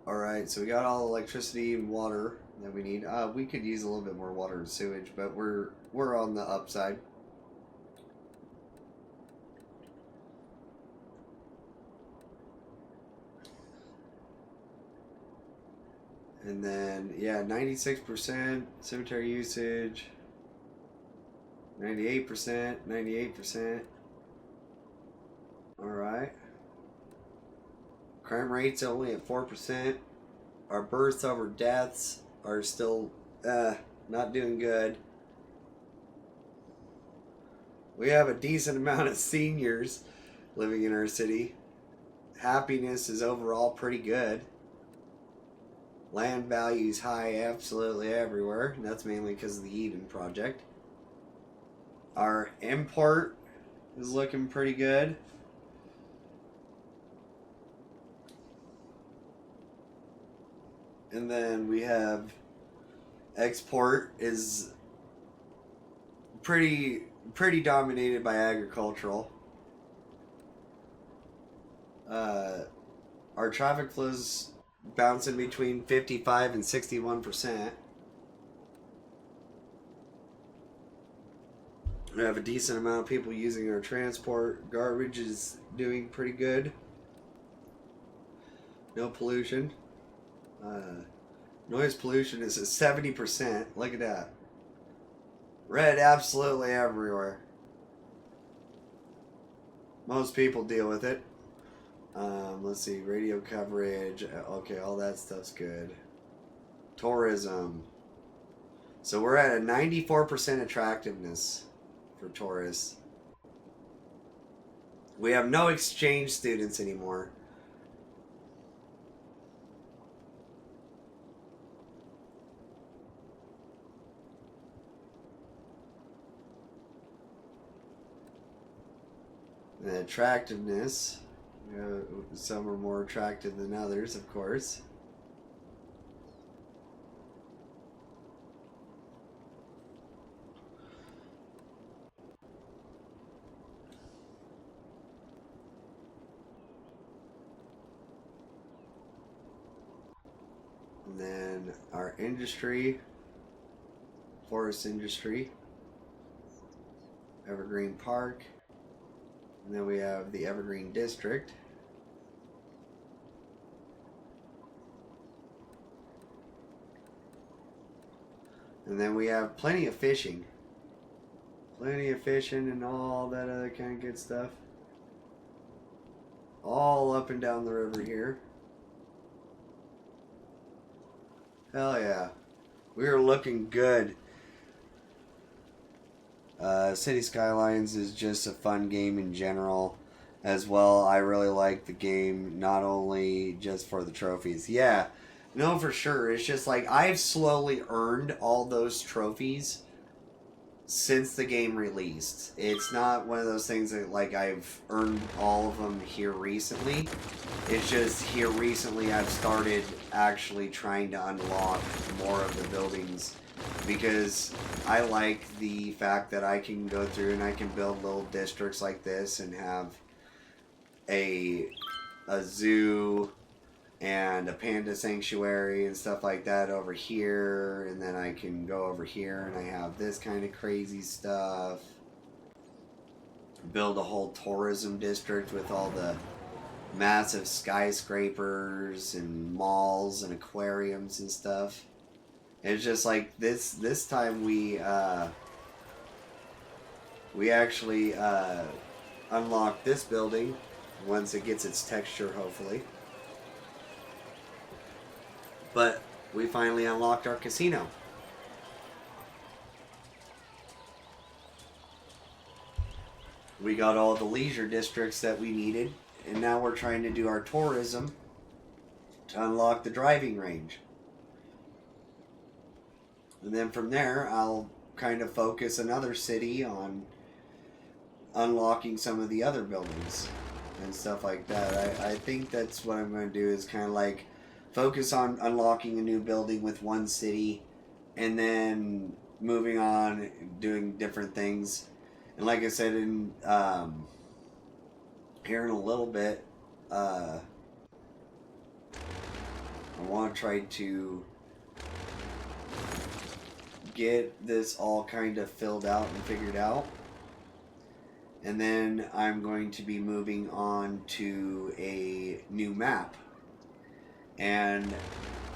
Alright, so we got all electricity and water that we need. We could use a little bit more water and sewage, but we're on the upside. And then, yeah, 96% cemetery usage. 98%, 98%. Alright. Crime rate's only at 4%. Our births over deaths are still not doing good. We have a decent amount of seniors living in our city. Happiness is overall pretty good. Land value's high absolutely everywhere. And that's mainly because of the Eden project. Our import is looking pretty good. And then we have export is pretty dominated by agricultural. Our traffic flows bouncing between 55 and 61%. We have a decent amount of people using our transport. Garbage is doing pretty good. No pollution. Noise pollution is at 70%. Look at that. Red absolutely everywhere. Most people deal with it. Let's see, radio coverage. Okay, all that stuff's good. Tourism. So we're at a 94% attractiveness for tourists. We have no exchange students anymore. And attractiveness. Some are more attractive than others, of course. And then our industry, forest industry, Evergreen Park. And then we have the Evergreen District. And then we have plenty of fishing. Plenty of fishing and all that other kind of good stuff. All up and down the river here. Hell yeah. We are looking good. City Skylines is just a fun game in general as well. I really like the game, not only just for the trophies. Yeah, no, for sure. It's just like I've slowly earned all those trophies since the game released. It's not one of those things that like I've earned all of them here recently. It's just here recently I've started actually trying to unlock more of the buildings because I like the fact that I can go through and I can build little districts like this and have a zoo and a panda sanctuary and stuff like that over here, and then I can go over here and I have this kind of crazy stuff. Build a whole tourism district with all the massive skyscrapers and malls and aquariums and stuff. It's just like this time we actually unlocked this building once it gets its texture, hopefully. But we finally unlocked our casino. We got all the leisure districts that we needed, and now we're trying to do our tourism to unlock the driving range. And then from there, I'll kind of focus another city on unlocking some of the other buildings and stuff like that. I think that's what I'm going to do, is kind of like focus on unlocking a new building with one city and then moving on, doing different things. And like I said, in here in a little bit, I want to try to get this all kind of filled out and figured out. And then I'm going to be moving on to a new map. And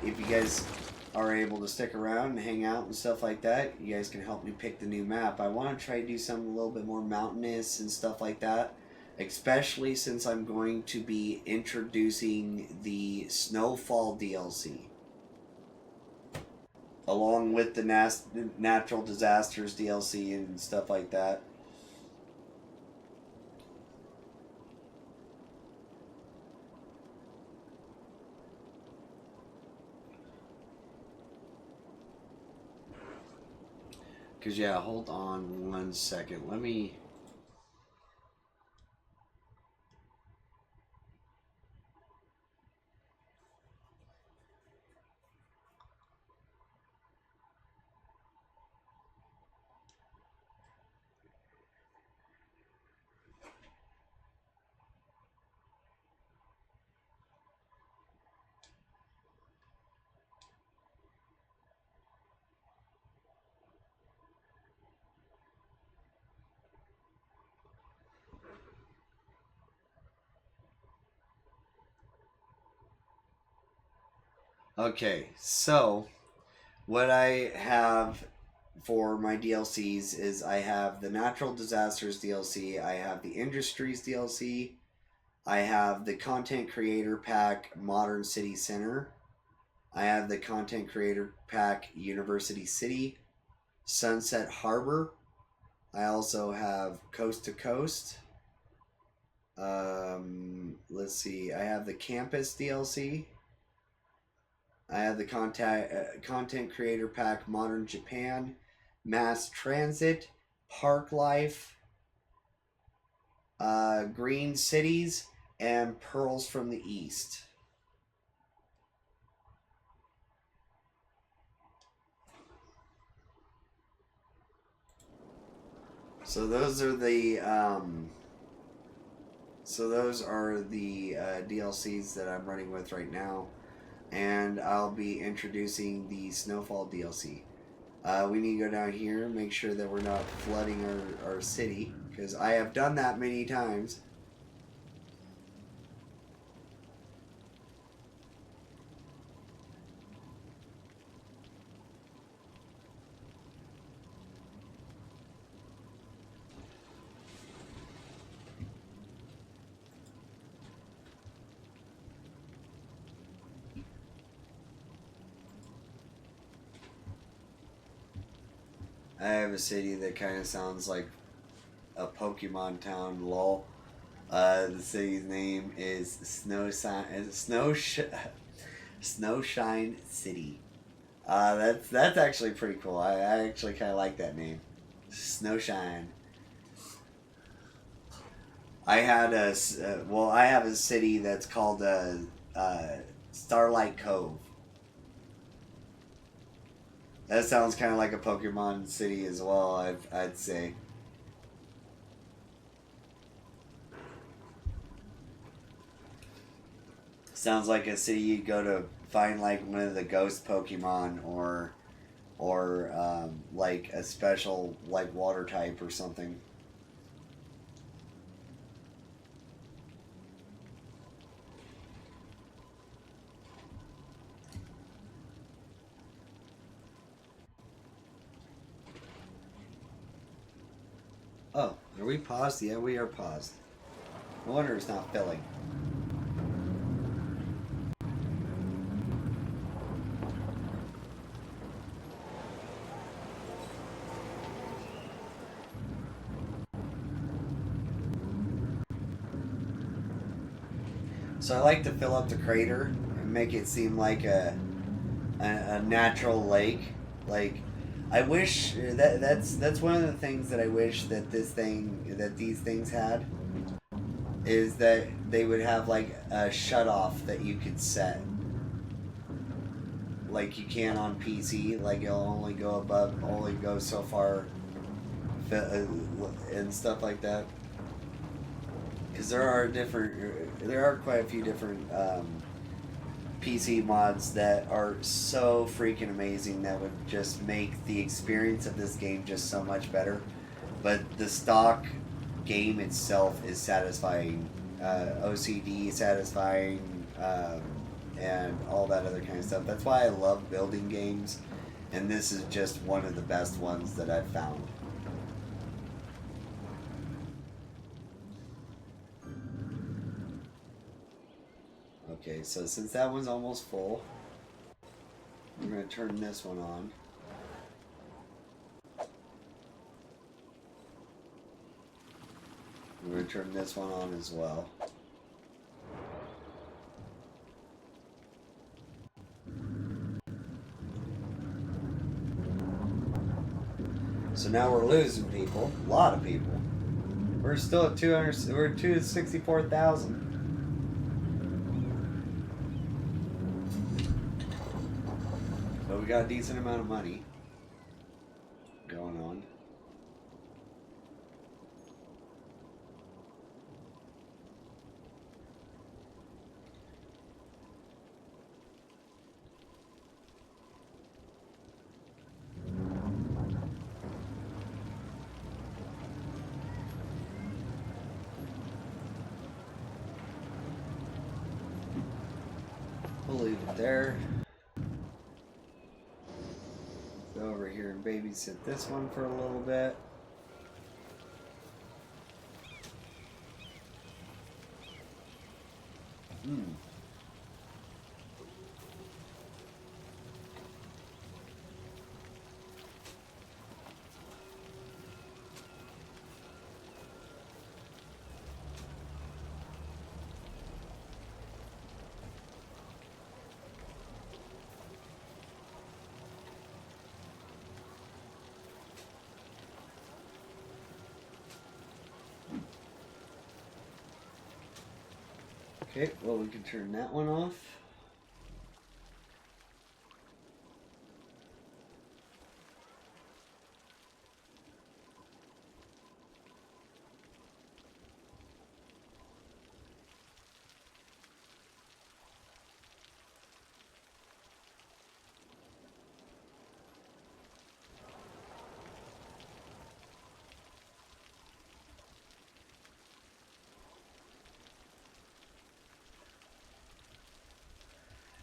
if you guys are able to stick around and hang out and stuff like that, you guys can help me pick the new map. I want to try to do something a little bit more mountainous and stuff like that, especially since I'm going to be introducing the Snowfall DLC along with the Natural Disasters DLC and stuff like that. Because, yeah, hold on 1 second. Let me... Okay, so what I have for my DLCs is I have the Natural Disasters DLC, I have the Industries DLC, I have the Content Creator Pack Modern City Center, I have the Content Creator Pack University City, Sunset Harbor, I also have Coast to Coast. Let's see, I have the Campus DLC. I have the Content Creator Pack Modern Japan, Mass Transit, Park Life, Green Cities, and Pearls from the East. So those are the DLCs that I'm running with right now. And I'll be introducing the Snowfall DLC. We need to go down here, make sure that we're not flooding our city, because I have done that many times. I have a city that kind of sounds like a Pokemon town, lol. The city's name is Snowshine City. That's actually pretty cool. I actually kind of like that name, Snowshine. I had I have a city that's called Starlight Cove. That sounds kind of like a Pokemon city as well, I'd say. Sounds like a city you'd go to find like one of the ghost Pokemon or like a special like water type or something. Oh, are we paused? Yeah, we are paused. No wonder it's not filling. So I like to fill up the crater and make it seem like a natural lake. Like I wish that's one of the things that I wish that these things had is that they would have like a shut off that you could set. Like you can on PC, like it'll only go so far and stuff like that. Because there are quite a few different PC mods that are so freaking amazing that would just make the experience of this game just so much better. But the stock game itself is satisfying, OCD satisfying, and all that other kind of stuff. That's why I love building games, and this is just one of the best ones that I've found. Okay, so since that one's almost full, I'm going to turn this one on. I'm going to turn this one on as well. So now we're losing people, a lot of people. We're still at 264,000. But we got a decent amount of money going on. We'll leave it there. Go over here and babysit this one for a little bit. Okay, well we can turn that one off.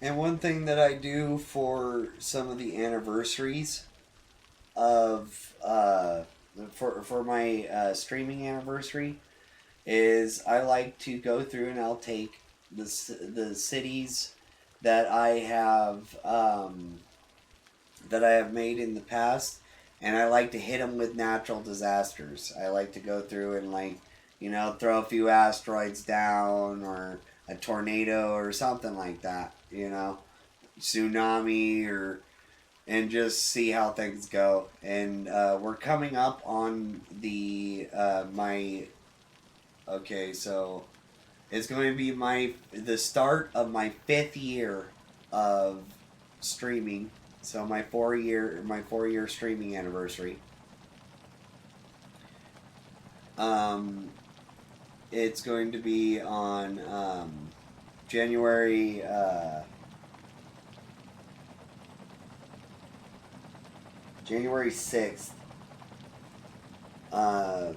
And one thing that I do for some of the anniversaries of for my streaming anniversary is I like to go through and I'll take the cities that I have made in the past, and I like to hit them with natural disasters. I like to go through and throw a few asteroids down or a tornado or something like that. Tsunami or and just see how things go. And we're coming up on the my okay, so it's going to be the start of my 5th year of streaming. So my 4-year streaming anniversary. Um, it's going to be on January January 6th. Uh,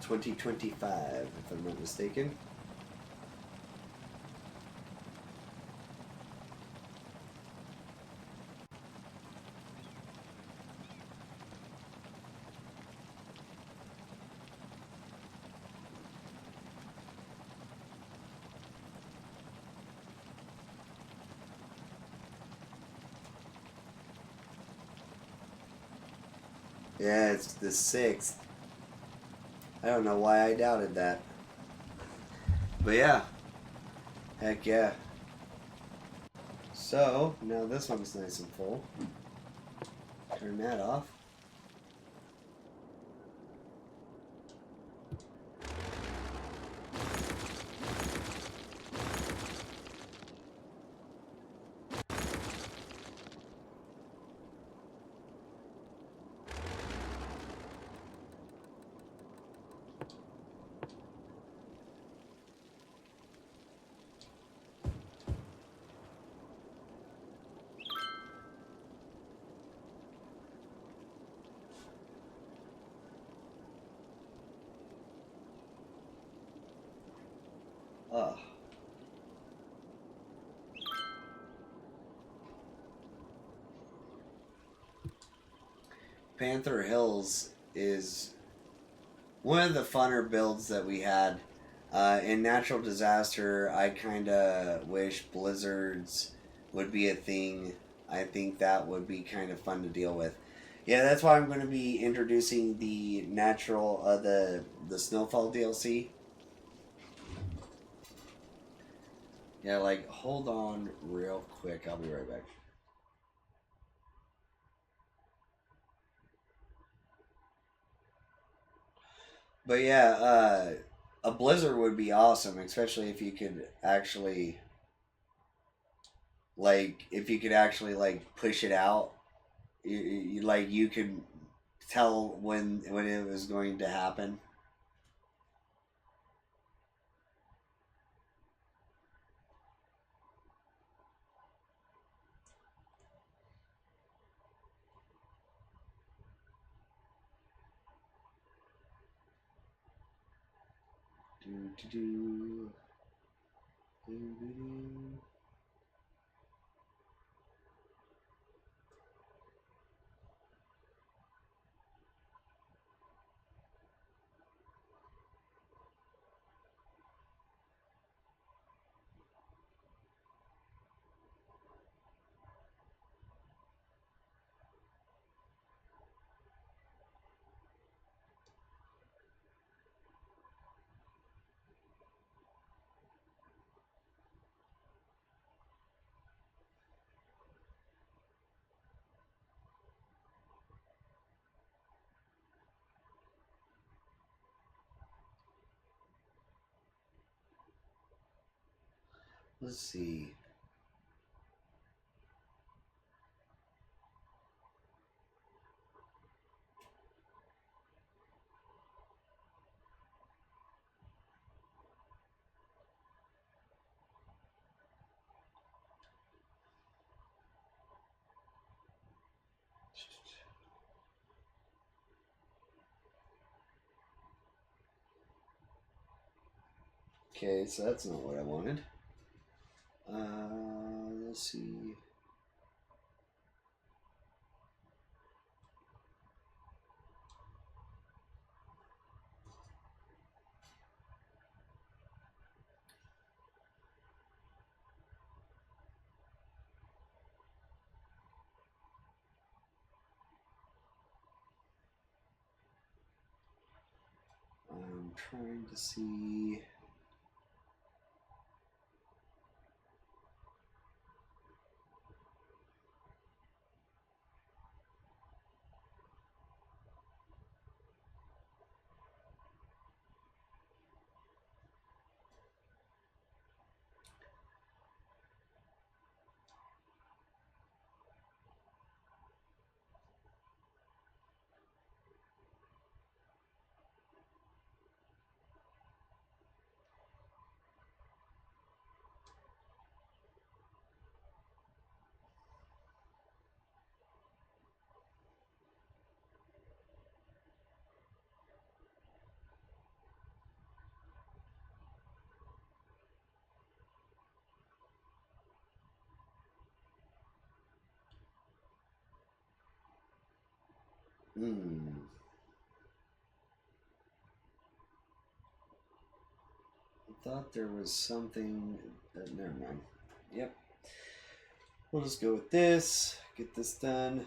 2025, if I'm not mistaken. Yeah, it's the 6th. I don't know why I doubted that. But yeah, heck yeah. So, now this one's nice and full. Turn that off. Ugh. Panther Hills is one of the funner builds that we had. In Natural Disaster, I kind of wish blizzards would be a thing. I think that would be kind of fun to deal with. Yeah, that's why I'm going to be introducing the the Snowfall DLC. Yeah, like hold on real quick. I'll be right back. But yeah, a blizzard would be awesome, especially if you could actually like push it out. You could tell when it was going to happen. Do, do, do. Do, do, do. Let's see. Okay, so that's not what I wanted. Let's see. I'm trying to see. Hmm. I thought there was something. Never mind. Yep. We'll just go with this. Get this done.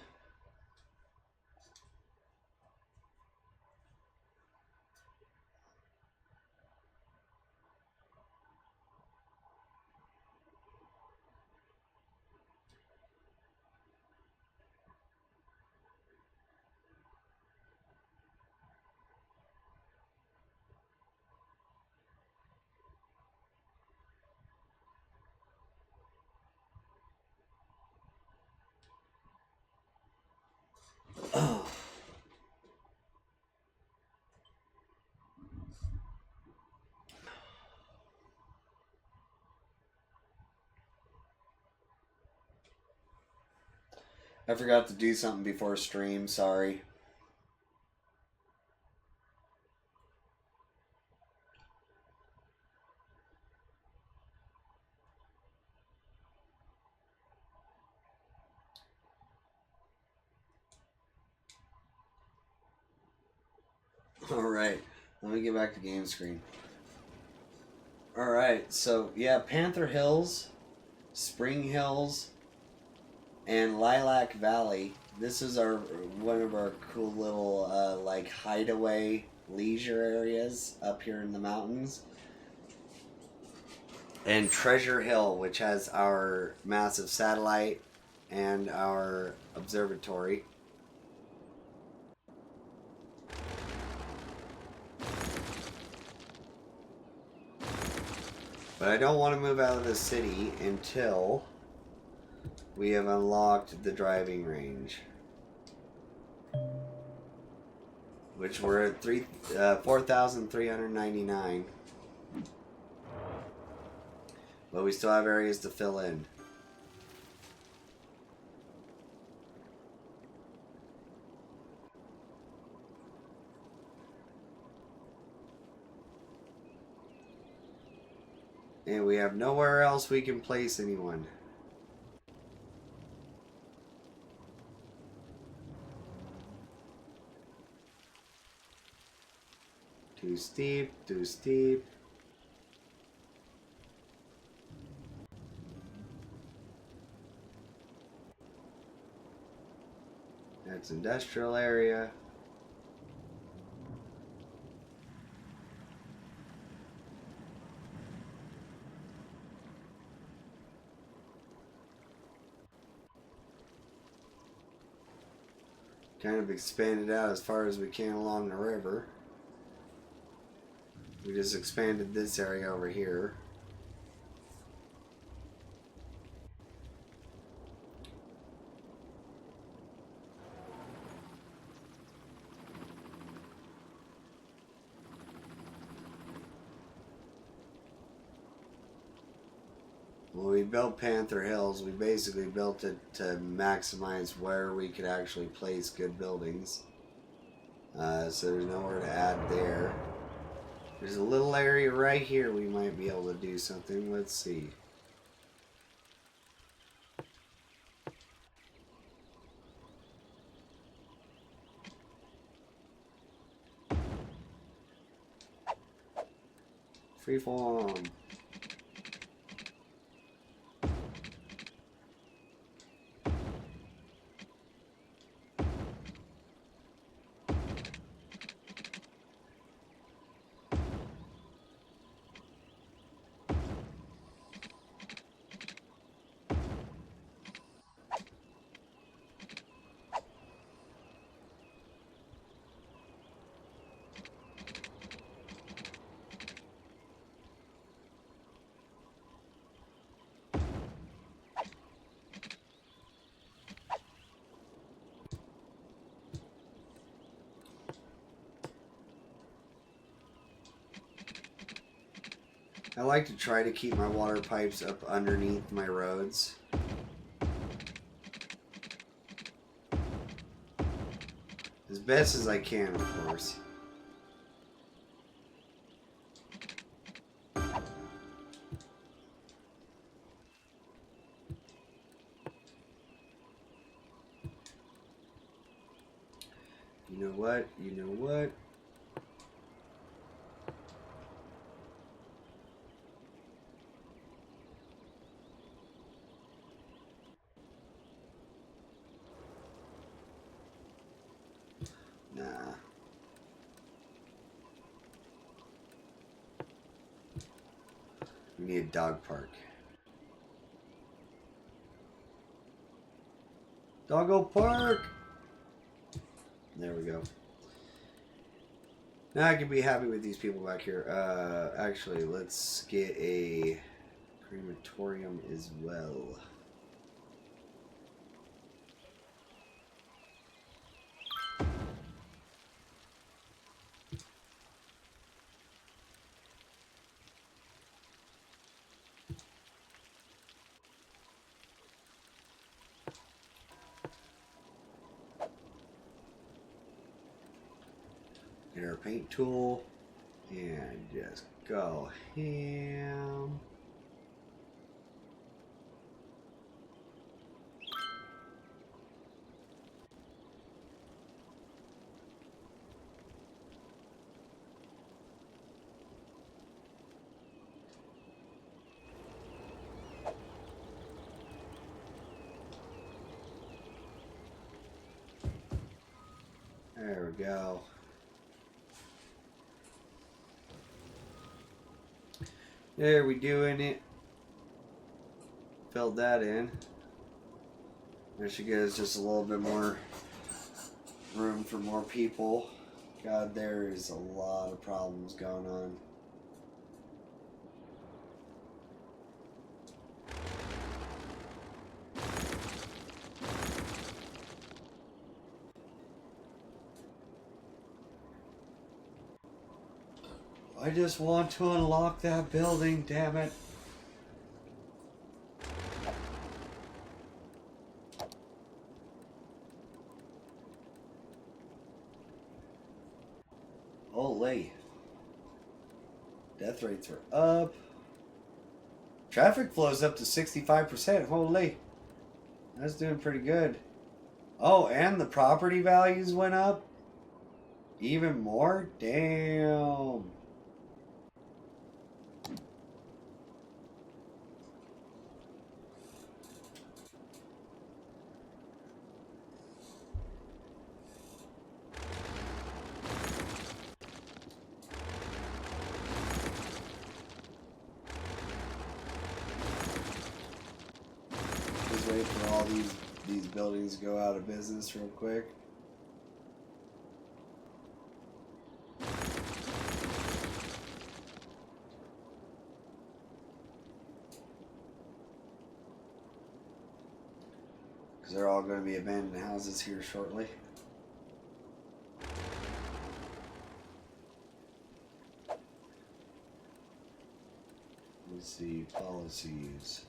I forgot to do something before stream. Sorry. Alright, let me get back to game screen. Alright, so yeah, Panther Hills, Spring Hills, and Lilac Valley. This is our one of our cool little like hideaway leisure areas up here in the mountains. And Treasure Hill, which has our massive satellite and our observatory. But I don't want to move out of the city until we have unlocked the driving range, which we're at 4,399. But we still have areas to fill in. And we have nowhere else we can place anyone. Too steep, too steep. That's industrial area. Kind of expanded out as far as we can along the river. We just expanded this area over here. When we built Panther Hills, we basically built it to maximize where we could actually place good buildings. So there's nowhere to add there. There's a little area right here we might be able to do something. Let's see. Freeform. I like to try to keep my water pipes up underneath my roads. As best as I can, of course. know what? You know what? Nah. We need a dog park. Doggo park! There we go. Now I can be happy with these people back here. Actually, let's get a crematorium as well. Get our paint tool and just go ham. There we go. There we doing it. Filled that in. There should get us just a little bit more room for more people. God, there is a lot of problems going on. I just want to unlock that building, damn it. Holy. Death rates are up. Traffic flow's up to 65%. Holy. That's doing pretty good. Oh, and the property values went up? Even more? Damn. Just wait for all these buildings to go out of business real quick. Because they're all going to be abandoned houses here shortly. Let's see, policies.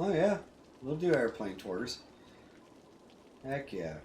Oh yeah, we'll do airplane tours. Heck yeah.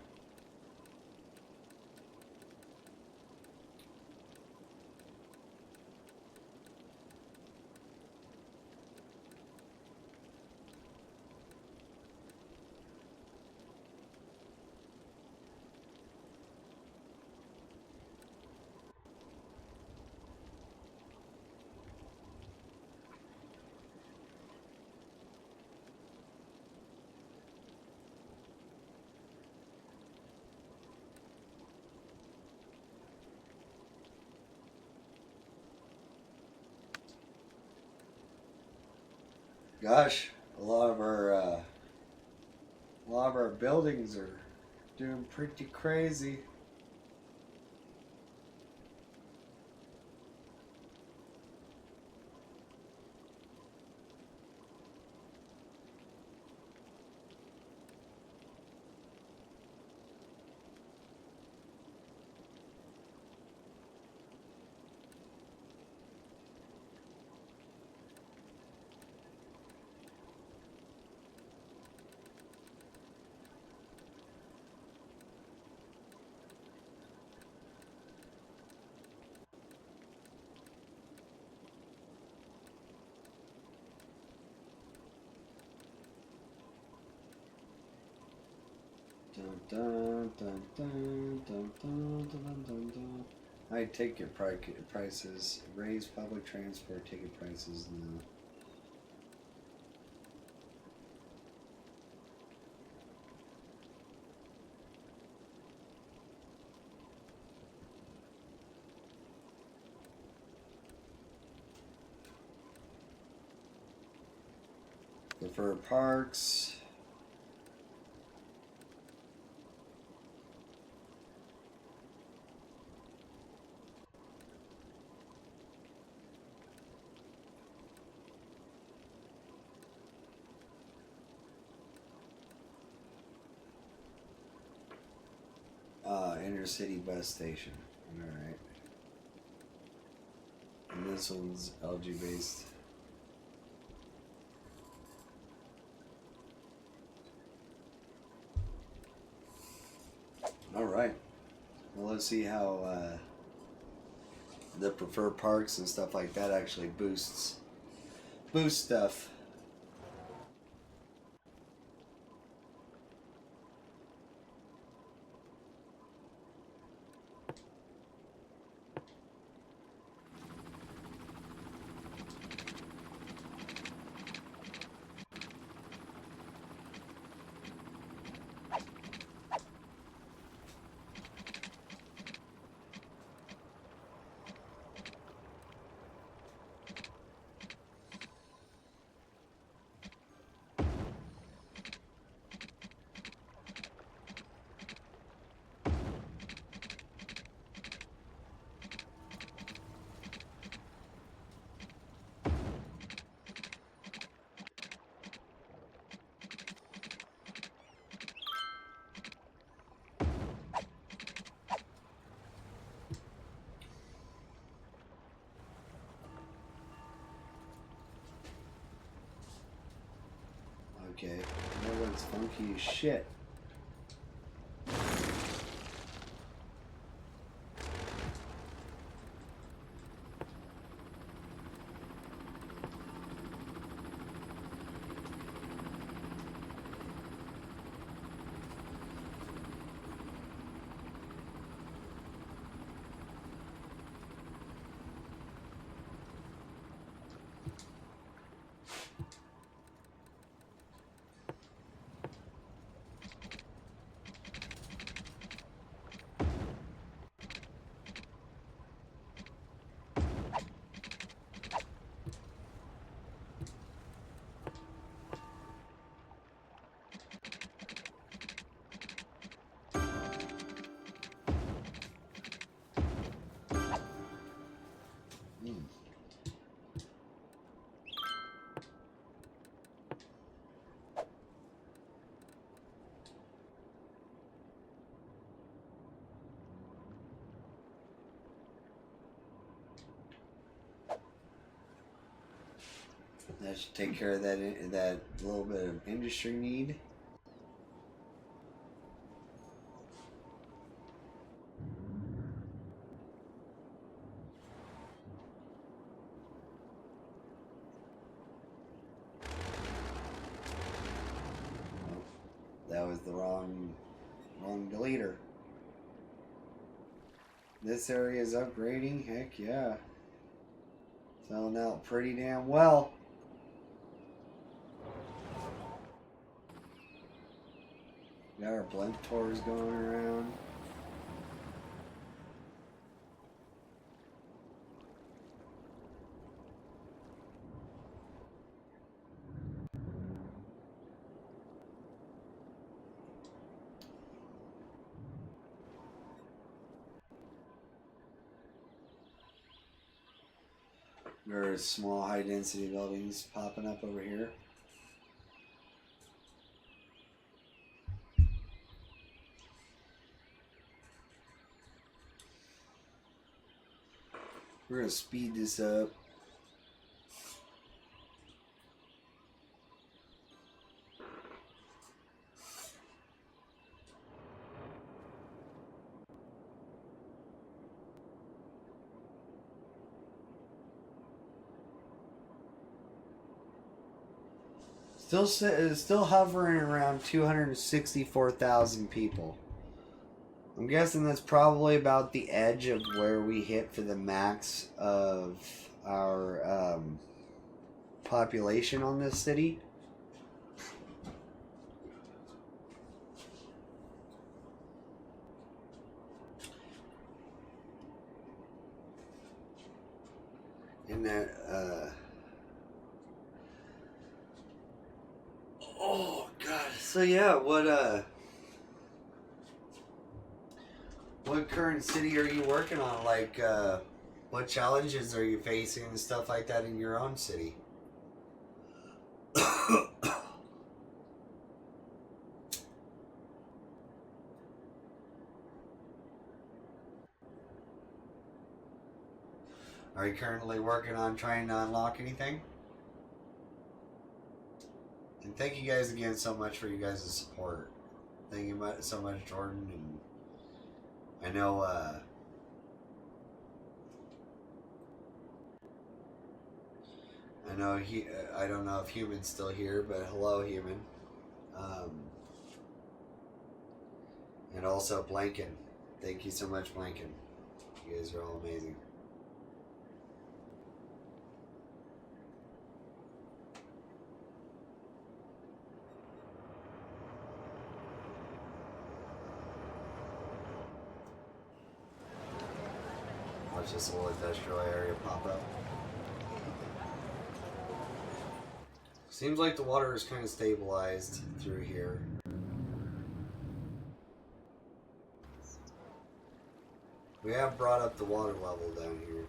Gosh, a lot of our buildings are doing pretty crazy. Dun, dun, dun, dun, dun, dun, dun, dun, dun. I take your prices. Raise public transport ticket prices. No. Prefer parks. Intercity bus station. Alright. And this one's LG based. Alright. Well, let's see how the preferred parks and stuff like that actually boost stuff. Okay, that looks funky as shit. That should take care of that little bit of industry need. Oh, that was the wrong deleter. This area is upgrading. Heck yeah. Selling out pretty damn well. Got our blend tours going around. There's small high density buildings popping up over here. We're going to speed this up. Still hovering around 264,000 people. I'm guessing that's probably about the edge of where we hit for the max of our population on this city. And that, oh god. So yeah, what current city are you working on? Like, what challenges are you facing and stuff like that in your own city? Are you currently working on trying to unlock anything? And thank you guys again so much for you guys' support. Thank you so much, Jordan. And I know, I don't know if Human's still here, but hello, Human. And also Blanken. Thank you so much, Blanken. You guys are all amazing. Watch this little industrial area pop up. Seems like the water is kind of stabilized through here. We have brought up the water level down here.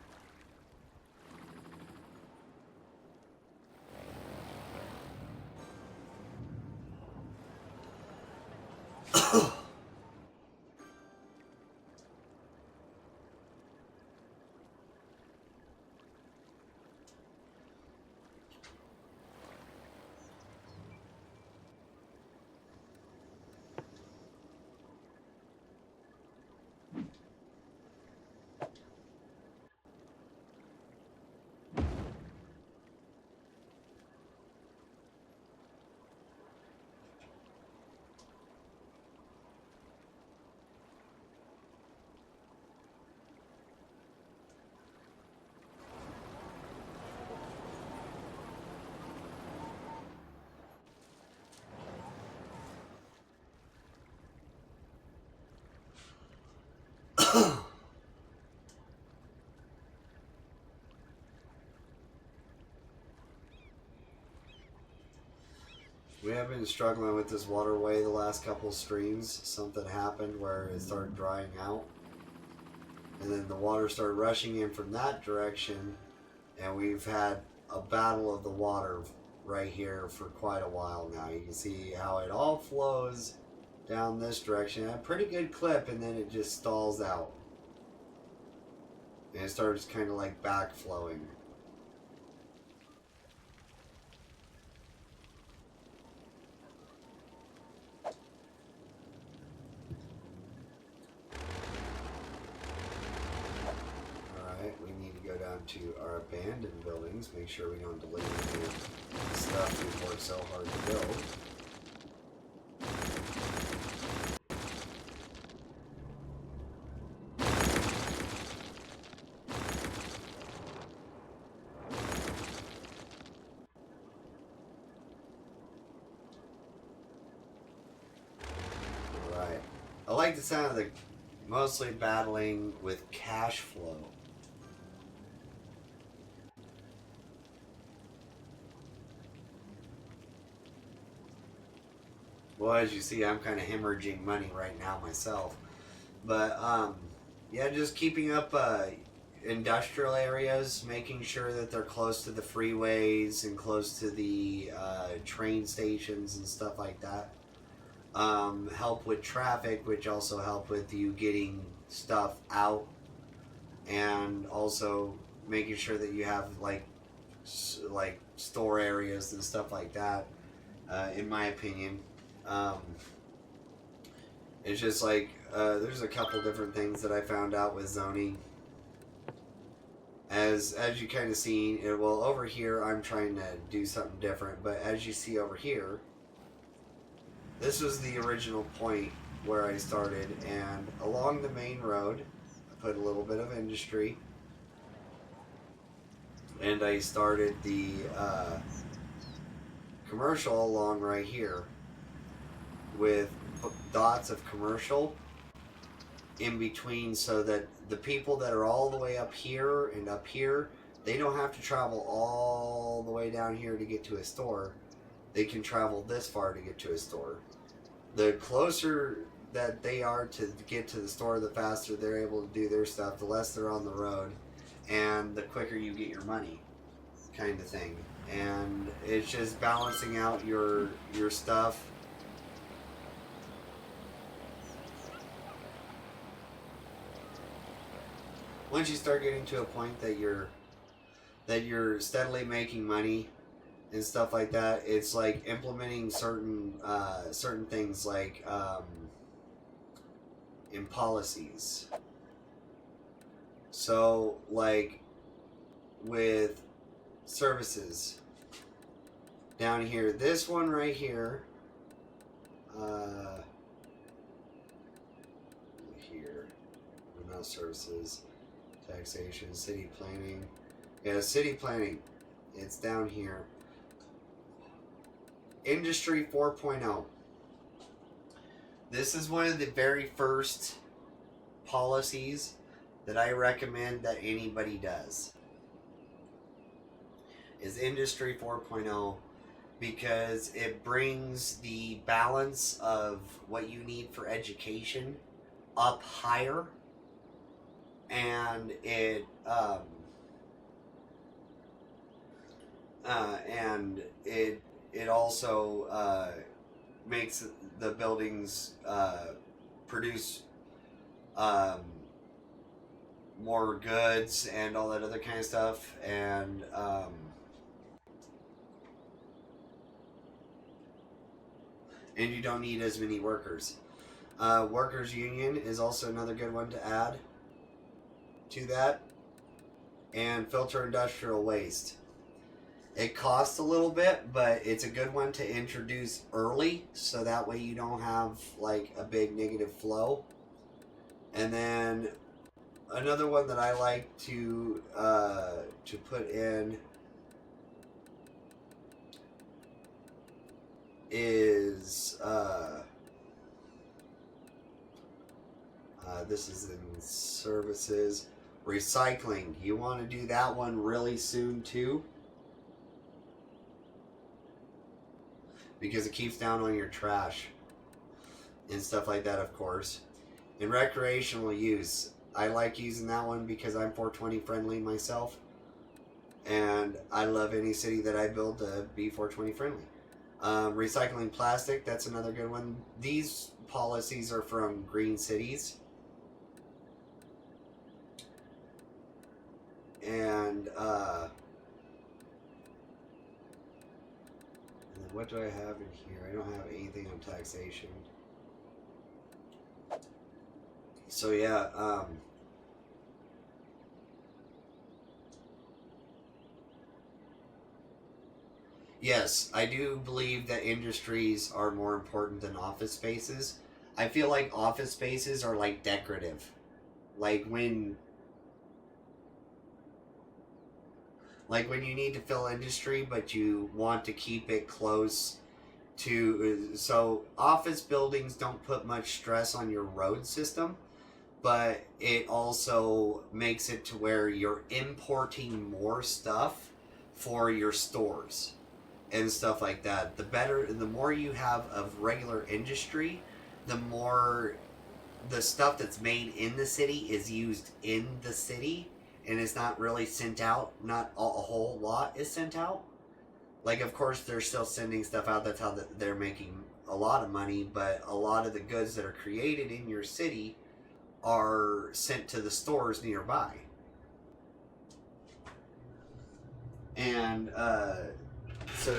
We have been struggling with this waterway the last couple streams. Something happened where it started drying out. And then the water started rushing in from that direction. And we've had a battle of the water right here for quite a while now. You can see how it all flows down this direction at a pretty good clip, and then it just stalls out. And it starts kind of like backflowing. To our abandoned buildings, make sure we don't delete any stuff we've worked so hard to build. Alright. I like the sound of the mostly battling with cash flow. Well, as you see, I'm kind of hemorrhaging money right now myself. But, yeah, just keeping up industrial areas, making sure that they're close to the freeways and close to the train stations and stuff like that. Help with traffic, which also help with you getting stuff out. And also making sure that you have, like store areas and stuff like that, in my opinion. It's just like, there's a couple different things that I found out with zoning. as you kind of seen, well, over here I'm trying to do something different, but as you see over here, this was the original point where I started, and along the main road, I put a little bit of industry, and I started the commercial along right here with dots of commercial in between, so that the people that are all the way up here and up here, they don't have to travel all the way down here to get to a store. They can travel this far to get to a store. The closer that they are to get to the store, the faster they're able to do their stuff, the less they're on the road, and the quicker you get your money, kind of thing. And it's just balancing out your stuff. Once you start getting to a point that you're steadily making money and stuff like that, it's like implementing certain things, like in policies. So like with services down here, this one right here, here, not services, taxation, city planning. Yeah, city planning. It's down here. Industry 4.0. This is one of the very first policies that I recommend that anybody does. Is Industry 4.0, because it brings the balance of what you need for education up higher, and it also makes the buildings produce more goods and all that other kind of stuff, and you don't need as many workers. Workers union is also another good one to add to that, and filter industrial waste. It costs a little bit, but it's a good one to introduce early, so that way you don't have like a big negative flow. And then another one that I like to put in is this is in services, recycling. You want to do that one really soon too, because it keeps down on your trash and stuff like that, of course. In recreational use, I like using that one because I'm 420 friendly myself, and I love any city that I build to be 420 friendly. Recycling plastic, that's another good one. These policies are from green cities. And then what do I have in here? I don't have anything on taxation. So yeah, yes, I do believe that industries are more important than office spaces. I feel like office spaces are like decorative. Like when you need to fill industry, but you want to keep it close to, so office buildings don't put much stress on your road system, but it also makes it to where you're importing more stuff for your stores and stuff like that. The more you have of regular industry, the more the stuff that's made in the city is used in the city, and it's not really sent out. Not a whole lot is sent out. Like, of course, they're still sending stuff out. That's how they're making a lot of money. But a lot of the goods that are created in your city are sent to the stores nearby. And so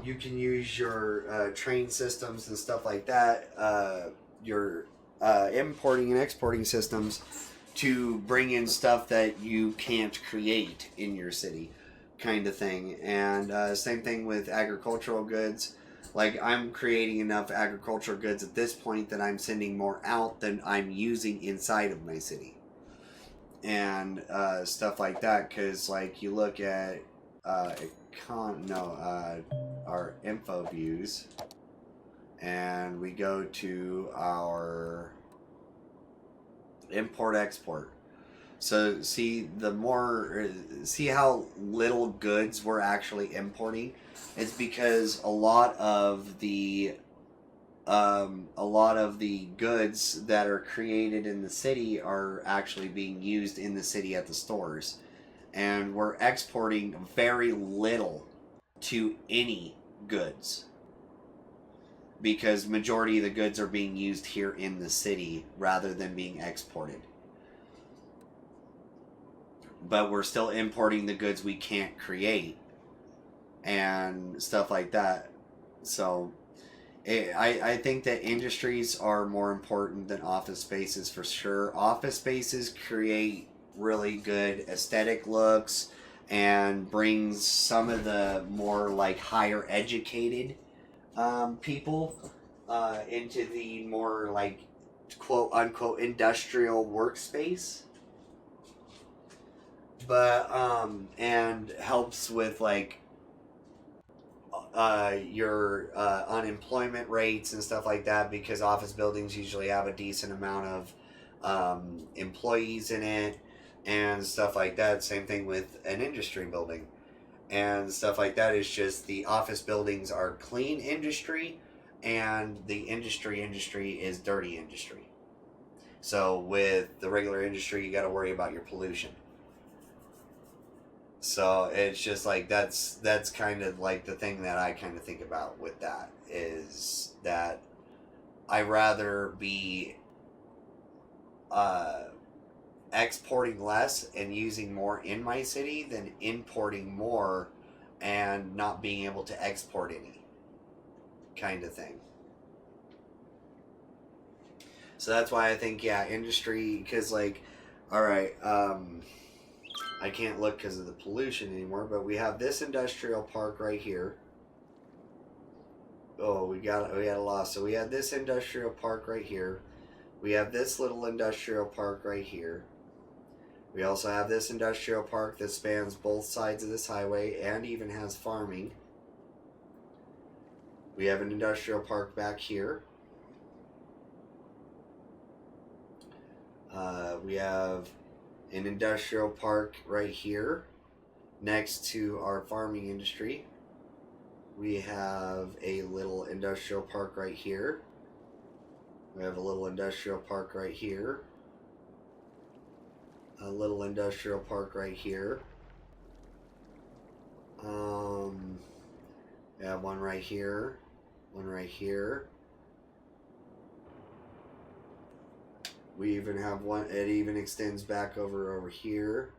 you can use your train systems and stuff like that, your importing and exporting systems, to bring in stuff that you can't create in your city, kind of thing. And same thing with agricultural goods. Like, I'm creating enough agricultural goods at this point that I'm sending more out than I'm using inside of my city. And stuff like that, because, like, you look at our info views, and we go to our import export. So see how little goods we're actually importing. It's because a lot of the goods that are created in the city are actually being used in the city at the stores, and we're exporting very little to any goods, because majority of the goods are being used here in the city rather than being exported. But we're still importing the goods we can't create and stuff like that. So I think that industries are more important than office spaces for sure. Office spaces create really good aesthetic looks and brings some of the more like higher educated people into the more like quote unquote industrial workspace, but and helps with like your unemployment rates and stuff like that, because office buildings usually have a decent amount of employees in it and stuff like that. Same thing with an industry building and stuff like that. It's just the office buildings are clean industry and the industry is dirty industry. So with the regular industry, you got to worry about your pollution. So it's just like that's kind of like the thing that I kind of think about with that, is that I rather be exporting less and using more in my city than importing more and not being able to export any, kind of thing. So that's why I think, yeah, industry, because like, all right, I can't look because of the pollution anymore, but we have this industrial park right here. Oh, we got a loss. So we have this industrial park right here. We have this little industrial park right here. We also have this industrial park that spans both sides of this highway and even has farming. We have an industrial park back here. We have an industrial park right here next to our farming industry. We have a little industrial park right here. We have a little industrial park right here. A little industrial park right here. We have one right here. One right here. We even have one, it even extends back over here.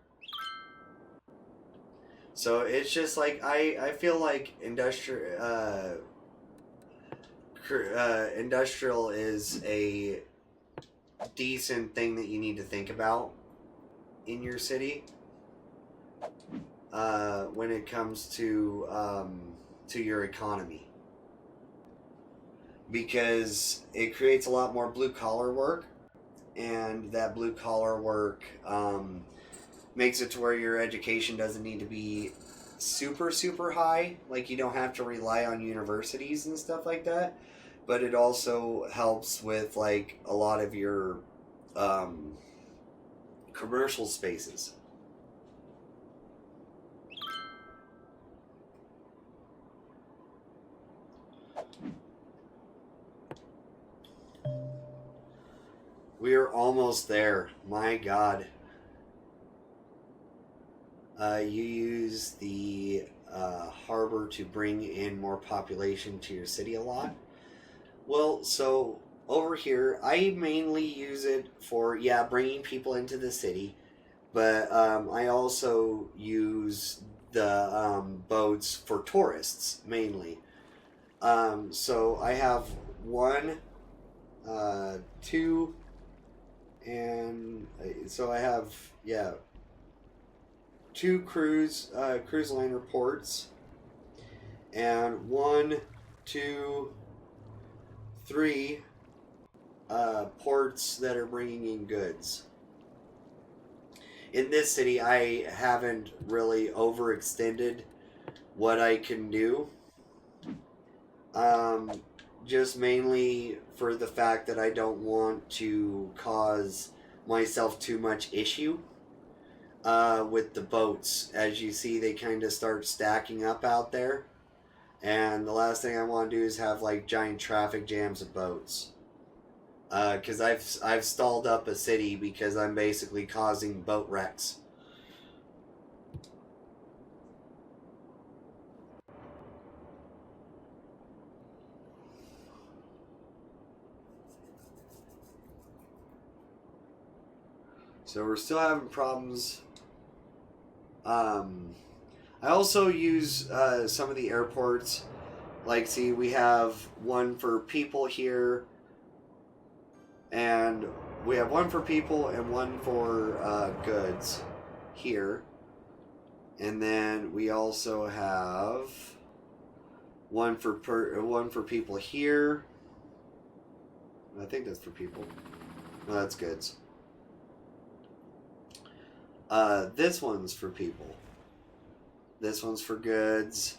So it's just like, I feel like industrial is a decent thing that you need to think about in your city when it comes to your economy, because it creates a lot more blue collar work. And that blue collar work makes it to where your education doesn't need to be super high. Like, you don't have to rely on universities and stuff like that. But it also helps with like a lot of your commercial spaces. We are almost there. My God. You use the harbor to bring in more population to your city a lot. Well, so over here, I mainly use it for, yeah, bringing people into the city. But I also use the boats for tourists, mainly. So I have 1, 2, and so I have, yeah, two cruise liner ports, and one, two, three ports that are bringing in goods. In this city, I haven't really overextended what I can do. Just mainly for the fact that I don't want to cause myself too much issue with the boats. As you see, they kind of start stacking up out there. And the last thing I want to do is have like giant traffic jams of boats. Because I've stalled up a city because I'm basically causing boat wrecks. So we're still having problems. I also use some of the airports. Like, see, we have one for people here, and we have one for people and one for goods here. And then we also have one for people here. I think that's for people. No, that's goods. This one's for people. This one's for goods.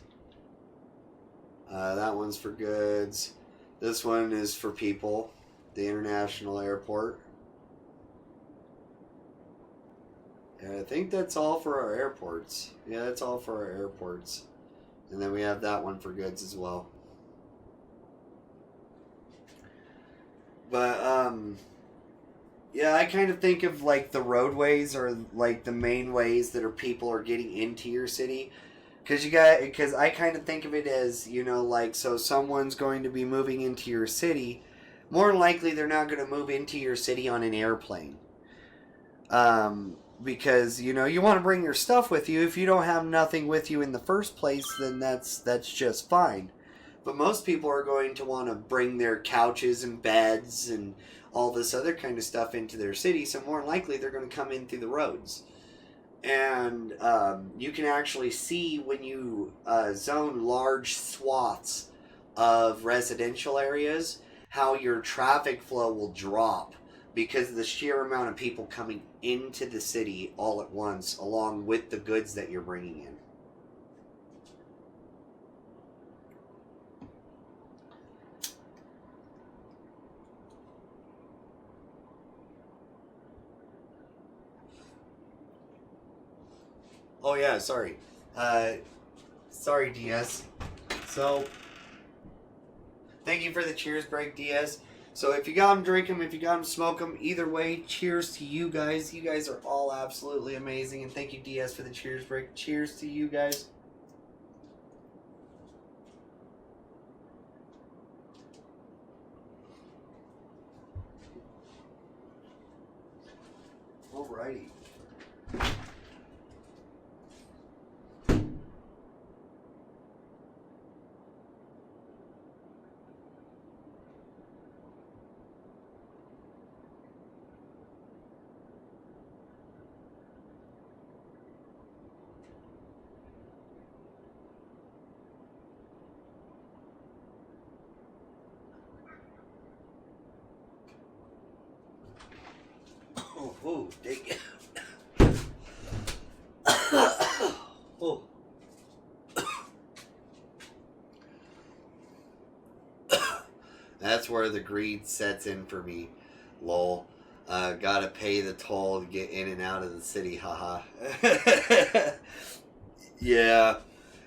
That one's for goods. This one is for people. The international airport. And I think that's all for our airports. Yeah, that's all for our airports. And then we have that one for goods as well. But, yeah, I kind of think of like the roadways or like the main ways that people are getting into your city. Because I kind of think of it as, you know, like, so someone's going to be moving into your city. More than likely, they're not going to move into your city on an airplane. Because, you know, you want to bring your stuff with you. If you don't have nothing with you in the first place, then that's just fine. But most people are going to want to bring their couches and beds and all this other kind of stuff into their city. So more than likely, they're going to come in through the roads. And you can actually see when you zone large swaths of residential areas how your traffic flow will drop because of the sheer amount of people coming into the city all at once along with the goods that you're bringing in. Oh yeah, sorry. Sorry, DS. So, thank you for the cheers break, DS. So if you got them, drink them. If you got them, smoke them. Either way, cheers to you guys. You guys are all absolutely amazing. And thank you, DS, for the cheers break. Cheers to you guys. Alrighty. Oh, dang it. Oh. That's where the greed sets in for me. Lol. Gotta pay the toll to get in and out of the city, haha. Yeah.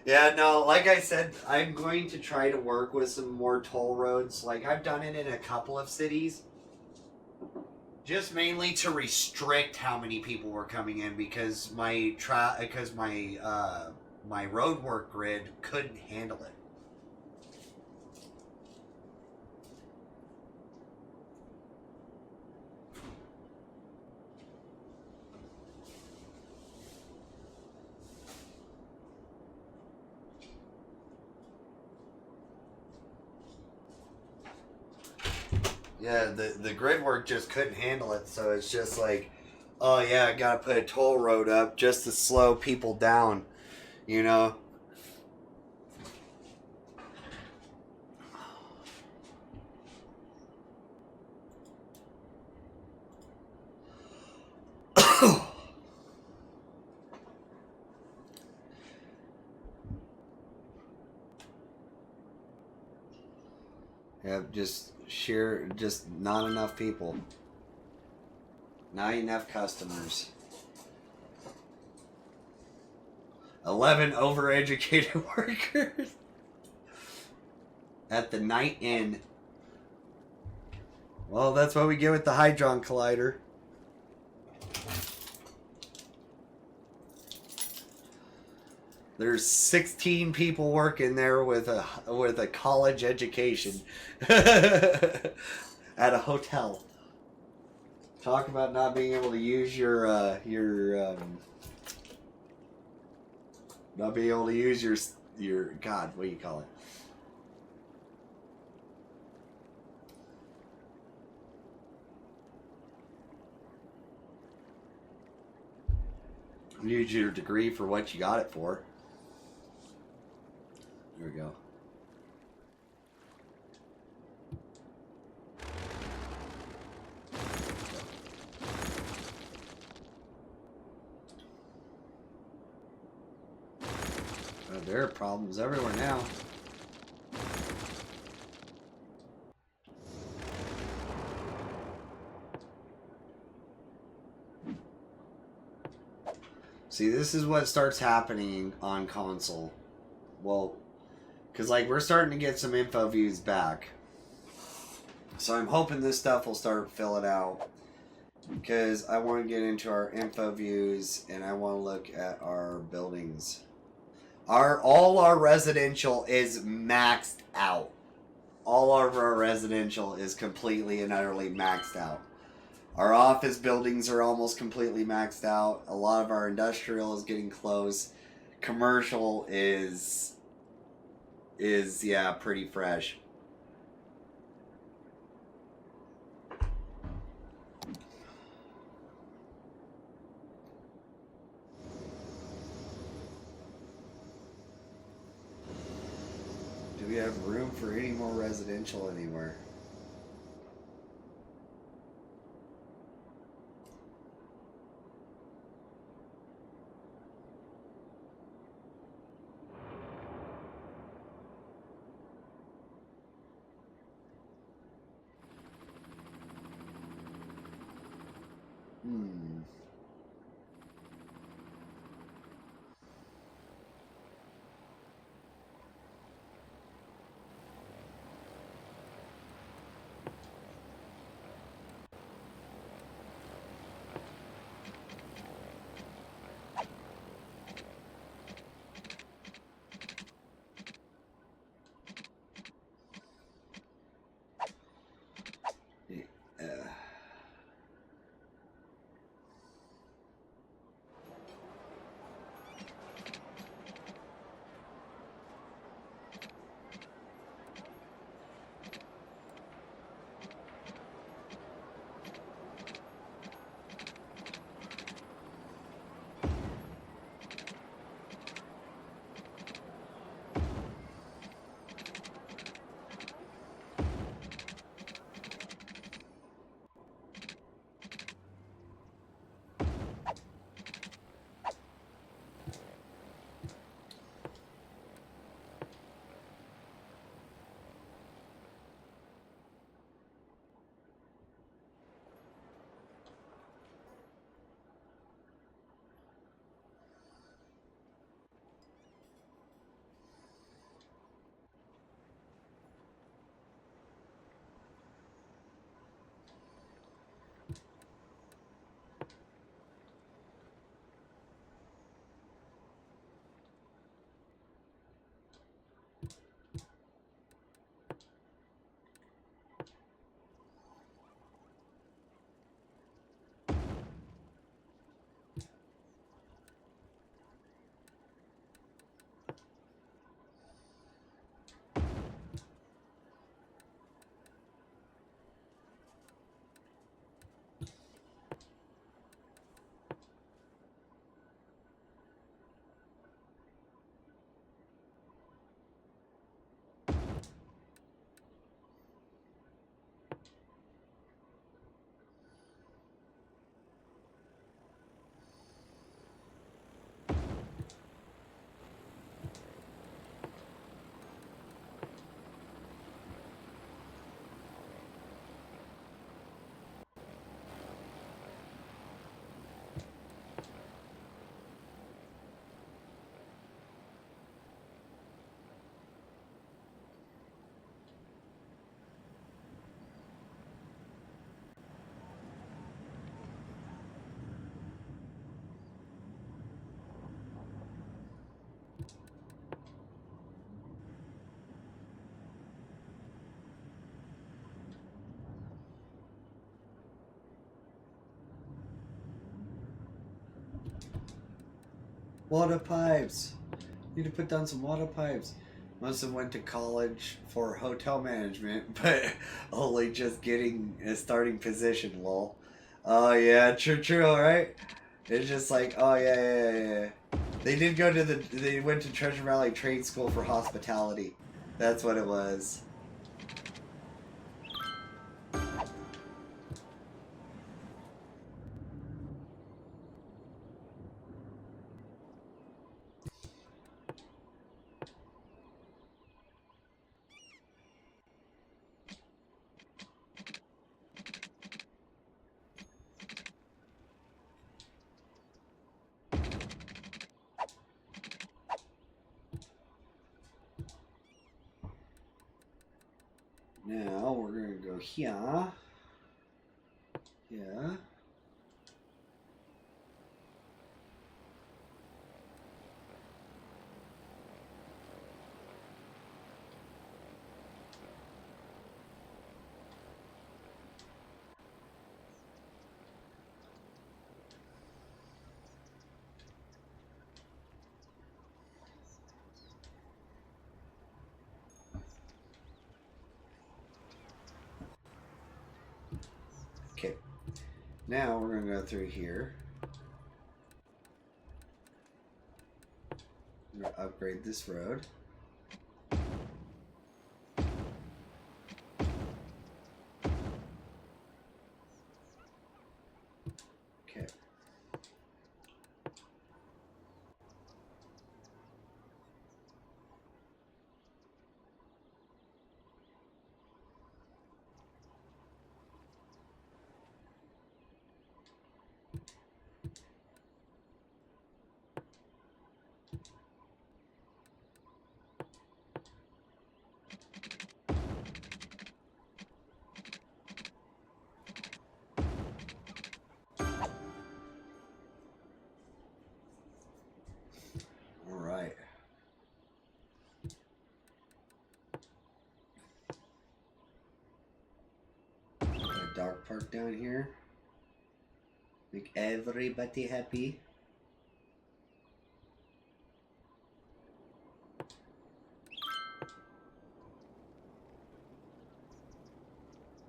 Yeah, no, like I said, I'm going to try to work with some more toll roads. Like, I've done it in a couple of cities. Just mainly to restrict how many people were coming in because my my road work grid couldn't handle it. Yeah, the grid work just couldn't handle it, so it's just like, oh yeah, I gotta put a toll road up just to slow people down, you know? Yep, just not enough people. Not enough customers. 11 overeducated workers at the night inn. Well, that's what we get with the Hydron Collider. There's 16 people working there with a college education at a hotel. Talk about not being able to use your not being able to use your God, what do you call it? Use your degree for what you got it for. There we go. There are problems everywhere now. See, this is what starts happening on console. Well, because like we're starting to get some info views back. So I'm hoping this stuff will start filling out. Because I want to get into our info views and I want to look at our buildings. All our residential is maxed out. All of our residential is completely and utterly maxed out. Our office buildings are almost completely maxed out. A lot of our industrial is getting close. Commercial is yeah, pretty fresh. Do we have room for any more residential anywhere? Water pipes. Need to put down some water pipes. Must have went to college for hotel management, but only just getting a starting position, lol. Oh yeah, true, alright? It's just like, oh yeah. They did go to they went to Treasure Valley Trade School for hospitality. That's what it was. Now we're gonna go here. Yeah. Okay. Now we're gonna go through here. I'm gonna upgrade this road. Okay. All right. Got a dog park down here. Make everybody happy.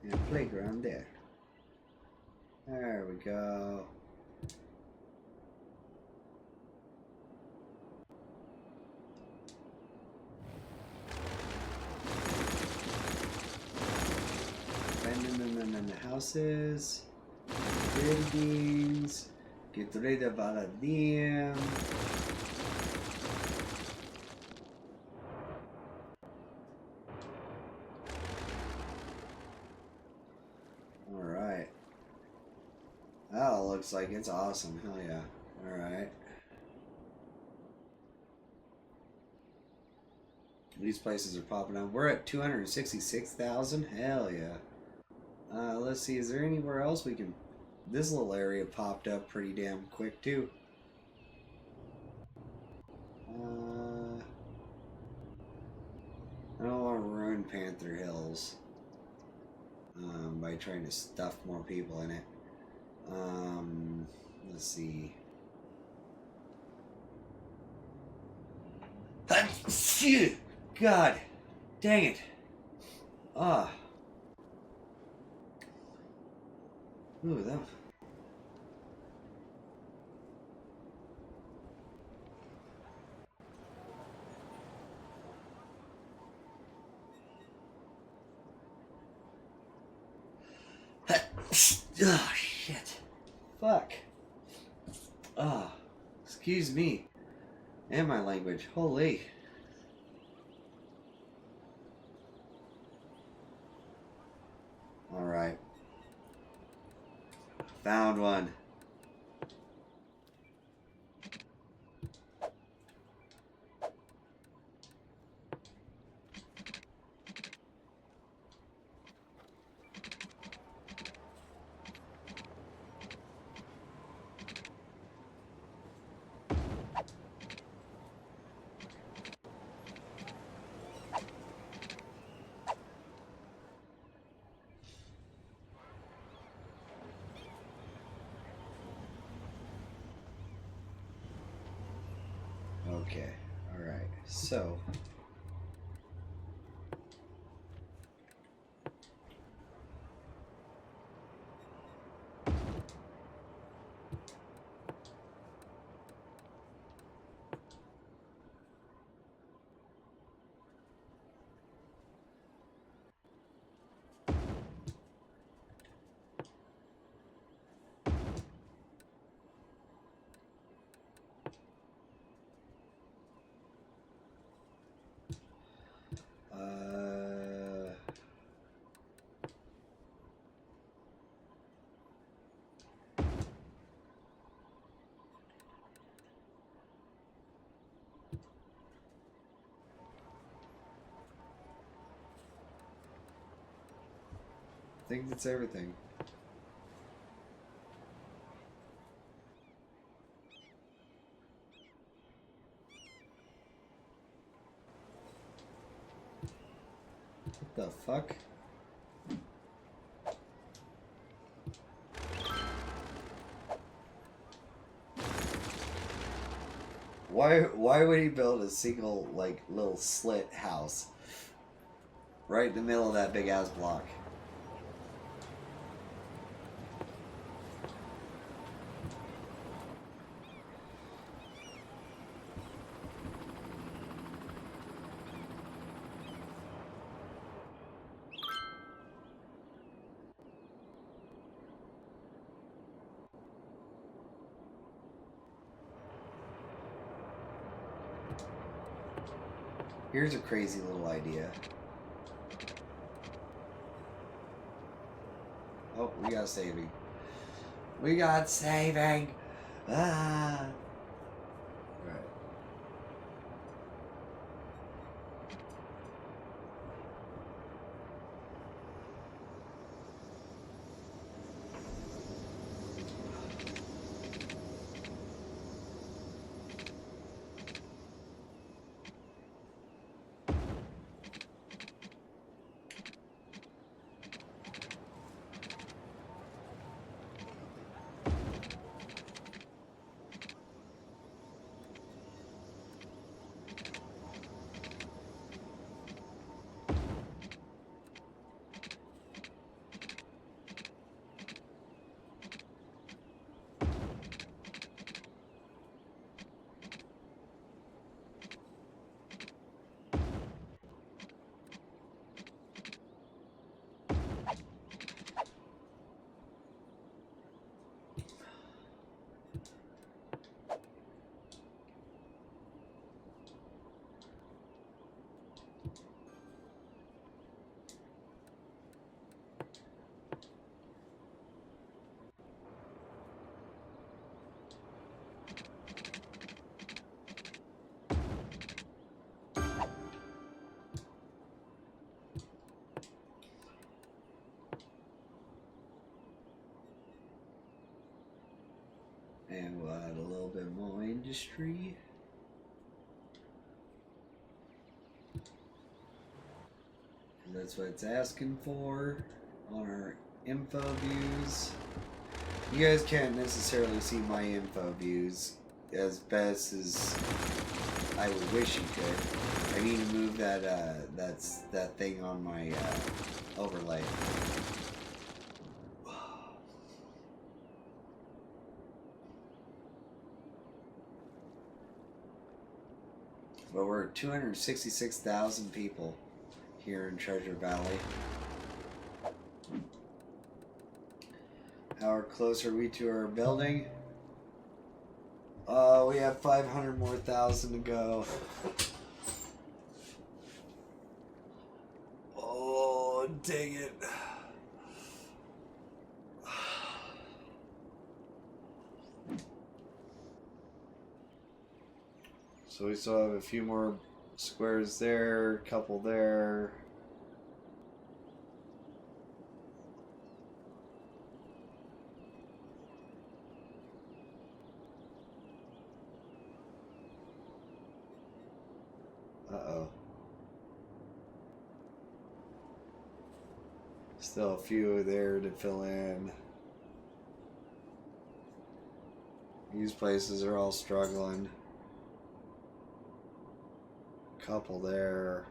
And a playground there. There we go. Abandonment the houses, buildings, get rid of all of them. Alright. That looks like it's awesome. Hell yeah. Alright. These places are popping up. We're at 266,000. Hell yeah. Let's see. Is there anywhere else we can... This little area popped up pretty damn quick, too. I don't want to ruin Panther Hills by trying to stuff more people in it. Let's see. Shit! God! Dang it! Ah. Ooh, that. Oh, shit. Fuck. Ah. Excuse me. And my language. Holy. Alright. Found one. Okay. Alright. So. I think that's everything. What the fuck? Why would he build a single, like, little slit house right in the middle of that big ass block? Here's a crazy little idea. Oh, we got saving. We got saving! Ah! Right. And we'll add a little bit more industry. And that's what it's asking for on our info views. You guys can't necessarily see my info views as best as I would wish you could. I need to move that that thing on my overlay. But we're 266,000 people here in Treasure Valley. How close are we to our building? We have 500 more thousand to go. Oh, dang it. So we still have a few more squares there, a couple there. Uh-oh. Still a few there to fill in. These places are all struggling. couple there.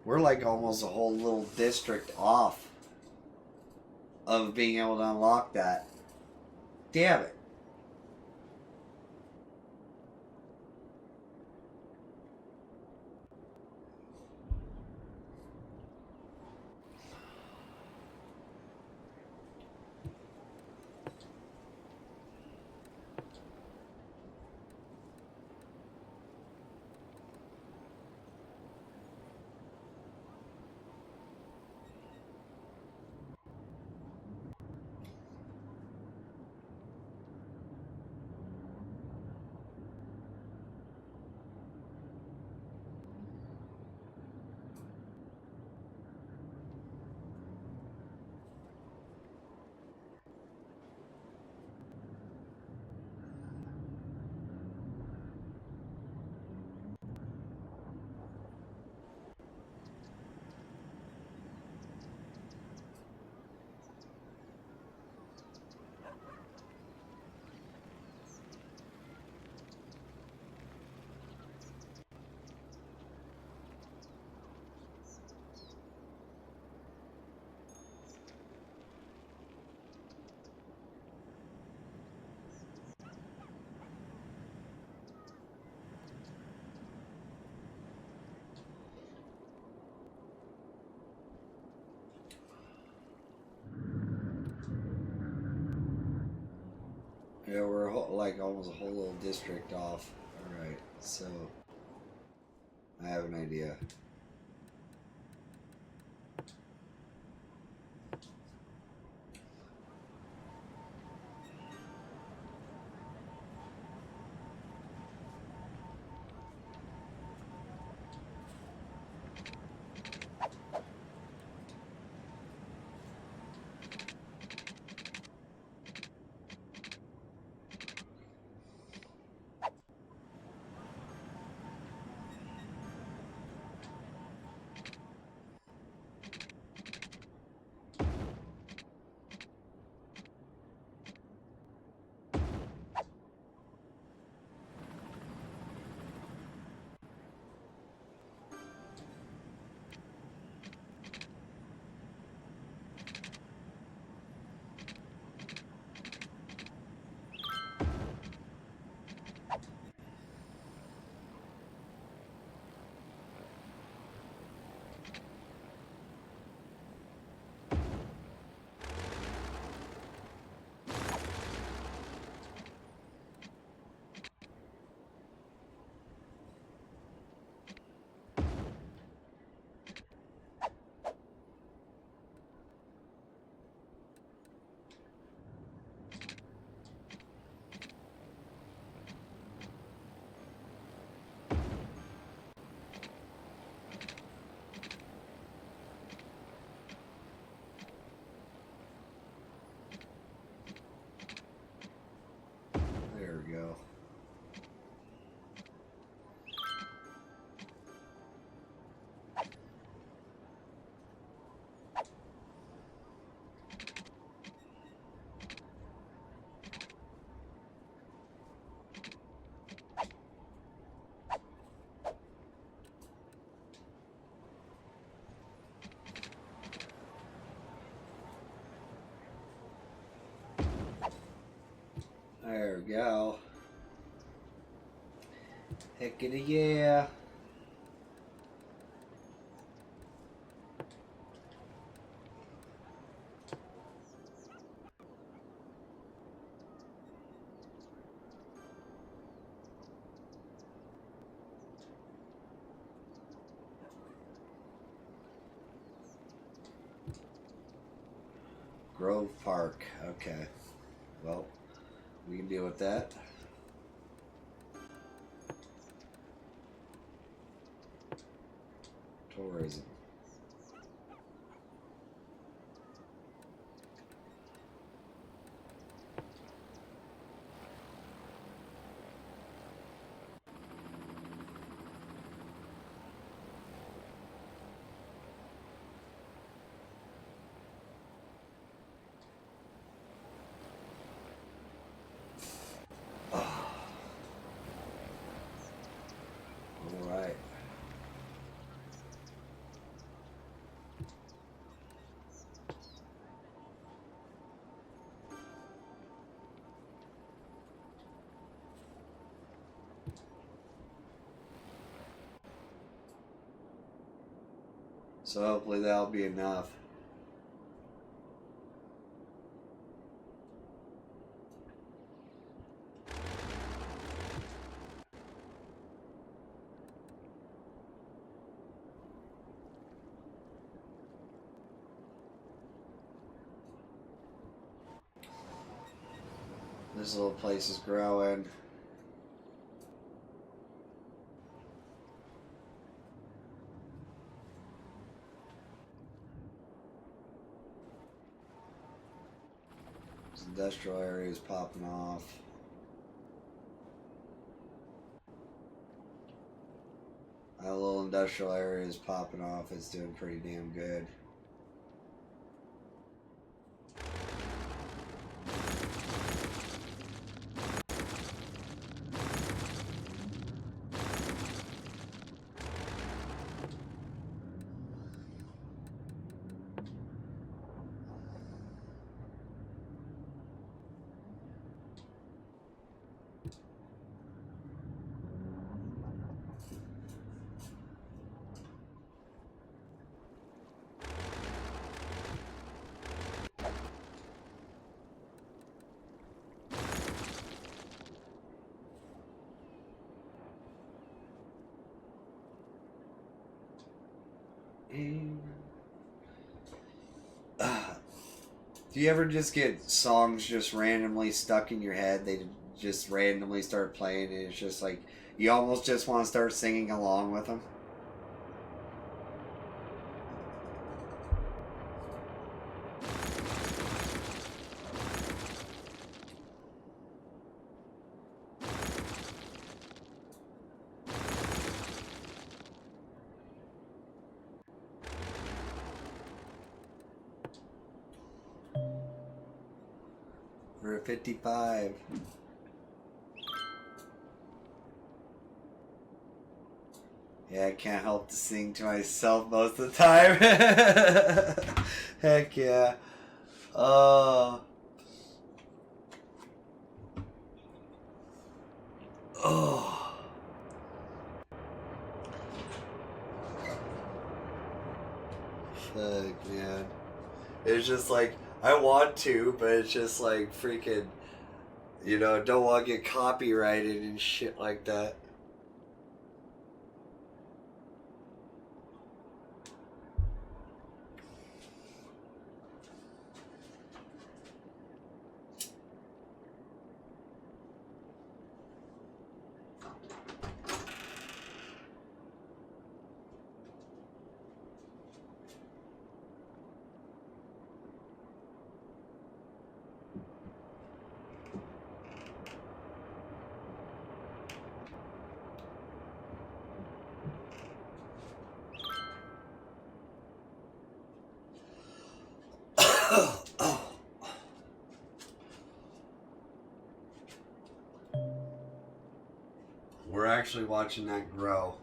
We're like almost a whole little district off of being able to unlock that. Damn it. Yeah, we're like almost a whole little district off. Alright, so I have an idea. There we go. There we go. Heck in a yeah. Grove Park. Okay. Well, we can deal with that. Tourism. So hopefully that'll be enough. This little place is growing. This industrial area is popping off. That little industrial area is popping off. It's doing pretty damn good. Do you ever just get songs just randomly stuck in your head? They just randomly start playing, and it's just like you almost just want to start singing along with them. We're at 55. Yeah, I can't help to sing to myself most of the time. Heck yeah. Oh. Oh. Fuck, man. It's just like, I want to, but it's just like freaking, you know, don't want to get copyrighted and shit like that. We're actually watching that grow.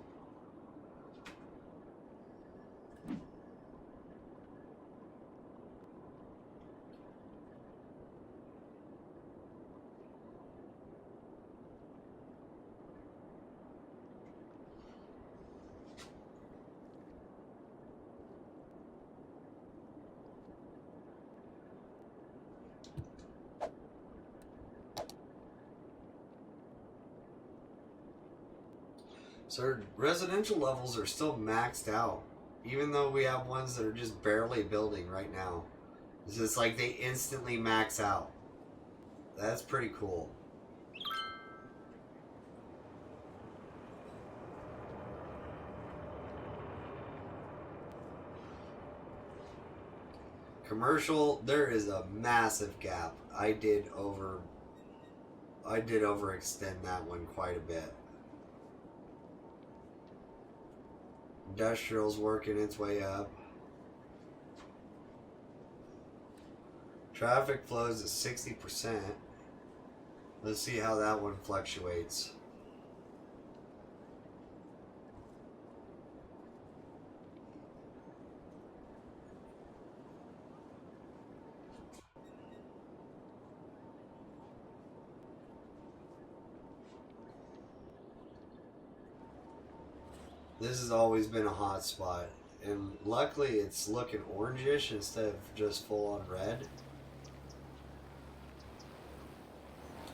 So our residential levels are still maxed out, even though we have ones that are just barely building right now. It's just like they instantly max out. That's pretty cool. Commercial, there is a massive gap. I did overextend that one quite a bit. Industrial's working its way up. Traffic flows at 60%. Let's see how that one fluctuates. This has always been a hot spot. And luckily it's looking orangish instead of just full on red.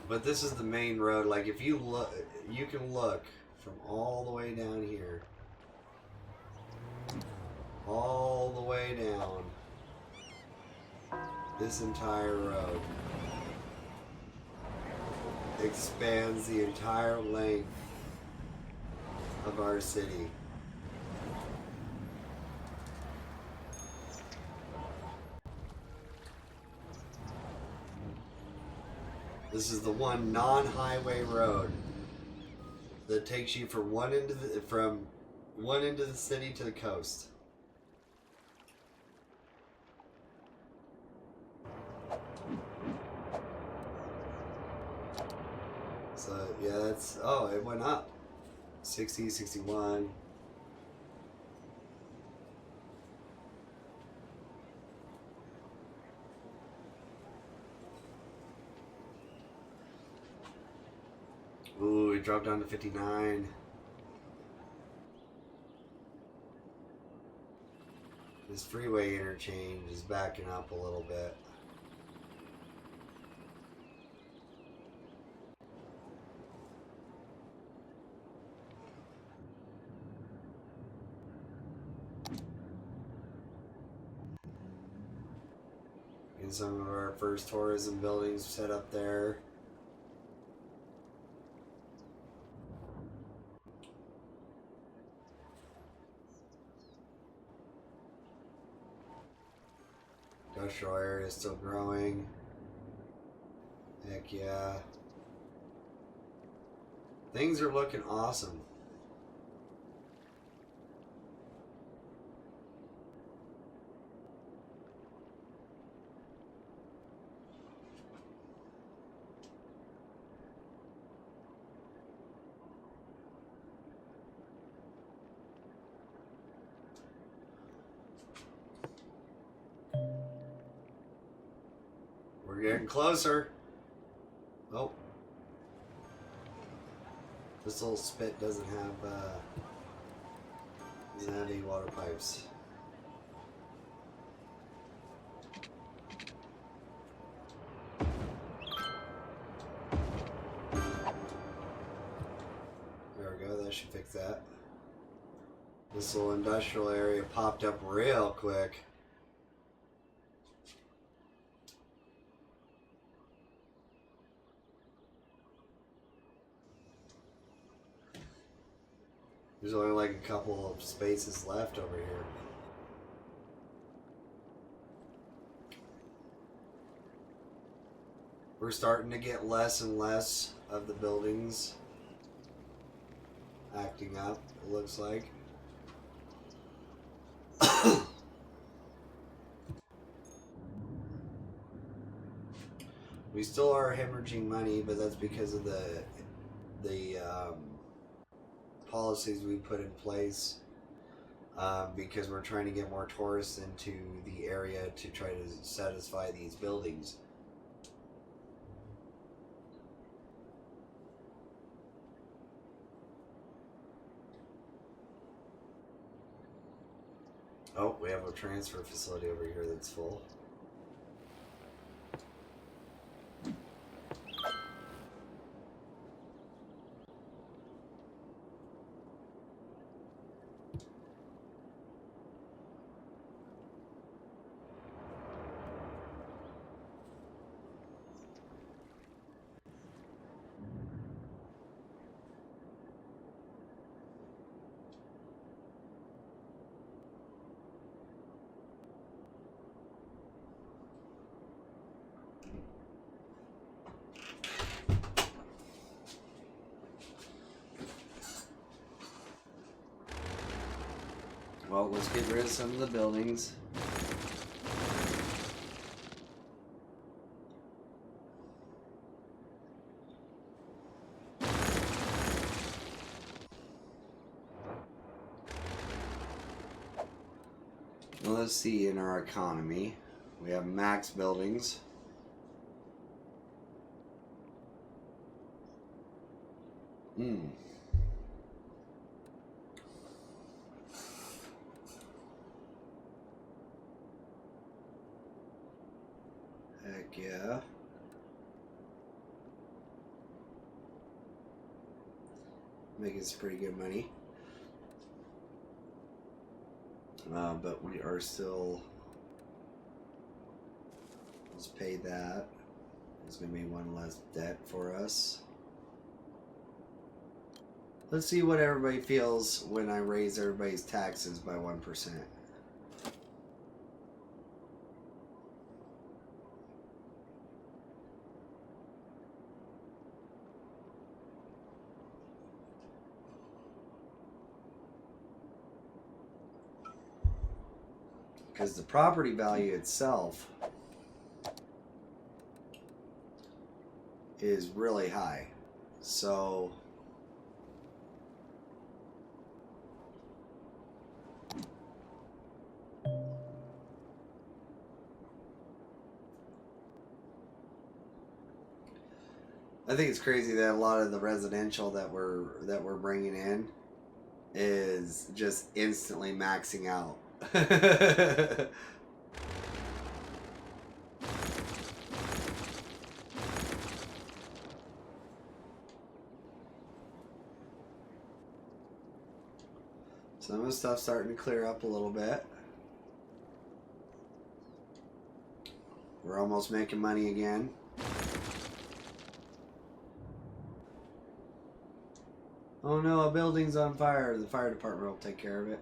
But this is the main road. Like if you look, you can look from all the way down here. All the way down this entire road. Expands the entire length of our city. This is the one non-highway road that takes you from one end of the city to the coast. So yeah, that's, oh, it went up. 60, 61. Ooh, it dropped down to 59. This freeway interchange is backing up a little bit. And some of our first tourism buildings set up there. Industrial area is still growing. Heck yeah. Things are looking awesome. We're getting closer. Oh. This little spit doesn't have any water pipes. There we go, that should fix that. This little industrial area popped up real quick. There's only like a couple of spaces left over here. We're starting to get less and less of the buildings acting up, it looks like. We still are hemorrhaging money, but that's because of the policies we put in place, because we're trying to get more tourists into the area to try to satisfy these buildings. Oh, we have a transfer facility over here that's full. Well, let's get rid of some of the buildings. Well, let's see, in our economy, we have max buildings. yeah. Making some pretty good money. But we are still... Let's pay that. There's going to be one less debt for us. Let's see what everybody feels when I raise everybody's taxes by 1%. Because the property value itself is really high. So I think it's crazy that a lot of the residential that we're bringing in is just instantly maxing out. Some of the stuff's starting to clear up a little bit. We're almost making money again. Oh no, a building's on fire. The fire department will take care of it.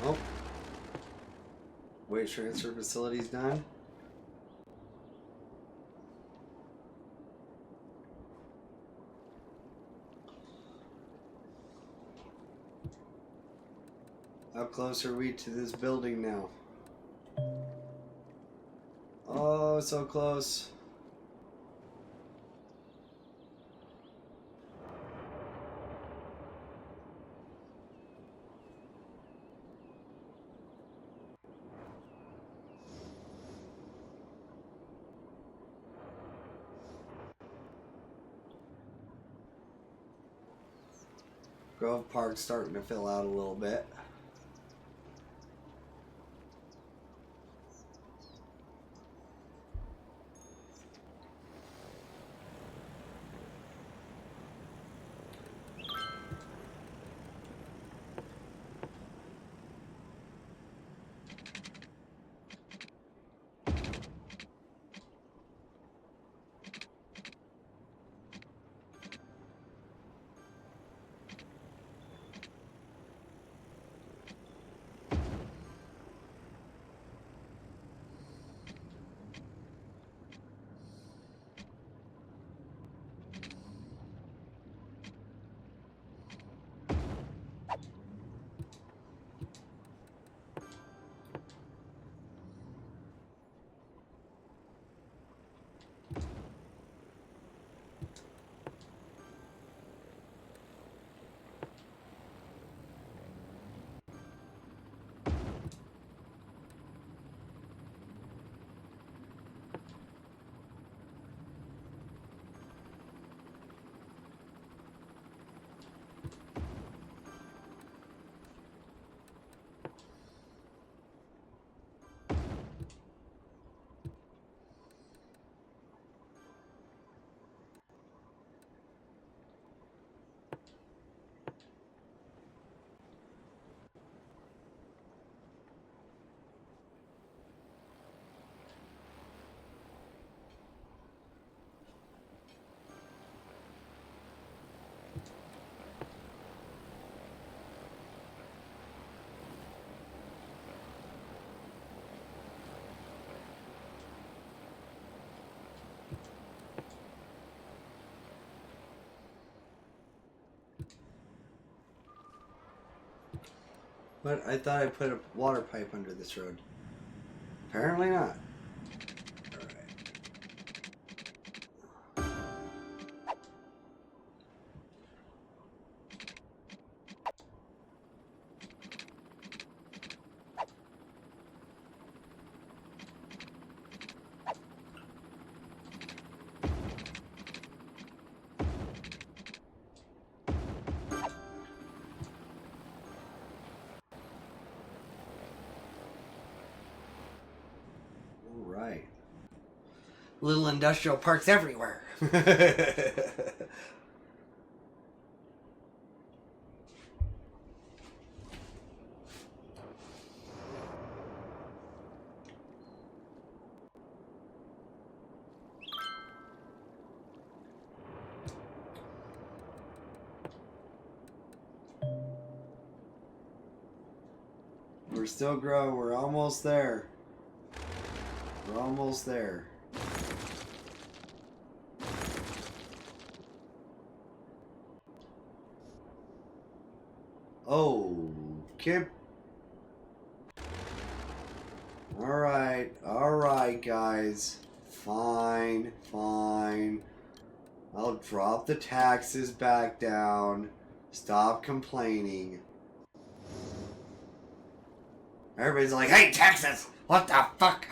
Oh. Waste transfer facility's done. How close are we to this building now? Oh, so close. Grove Park's starting to fill out a little bit. But I thought I put a water pipe under this road. Apparently not. Alright. little industrial parks everywhere. We're still growing. We're almost there. We're almost there. Oh, Kip. Alright, guys. Fine. I'll drop the taxes back down. Stop complaining. Everybody's like, hey, taxes! What the fuck?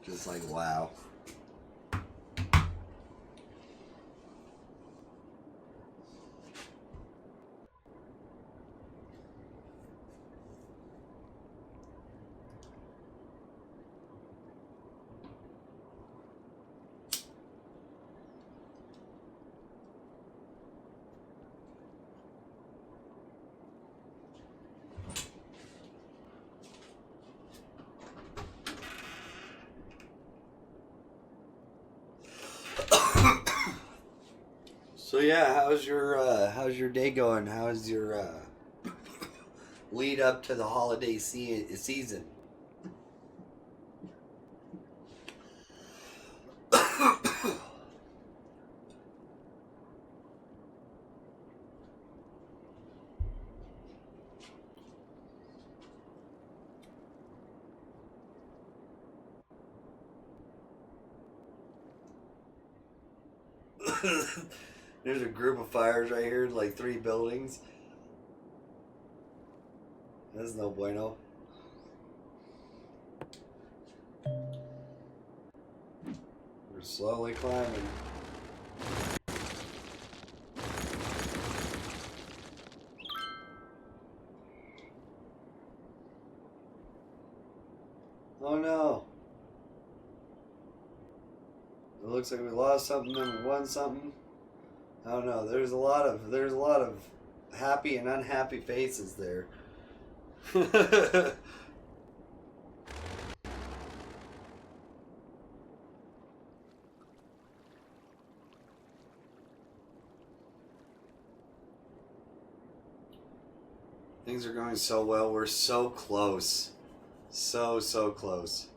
Just like, wow. So yeah, how's your day going? How's your lead up to the holiday season? There's a group of fires right here, like 3 buildings. That's no bueno. We're slowly climbing. Oh no. It looks like we lost something, then we won something. I don't know. There's a lot of happy and unhappy faces there. Things are going so well. We're so close. So close.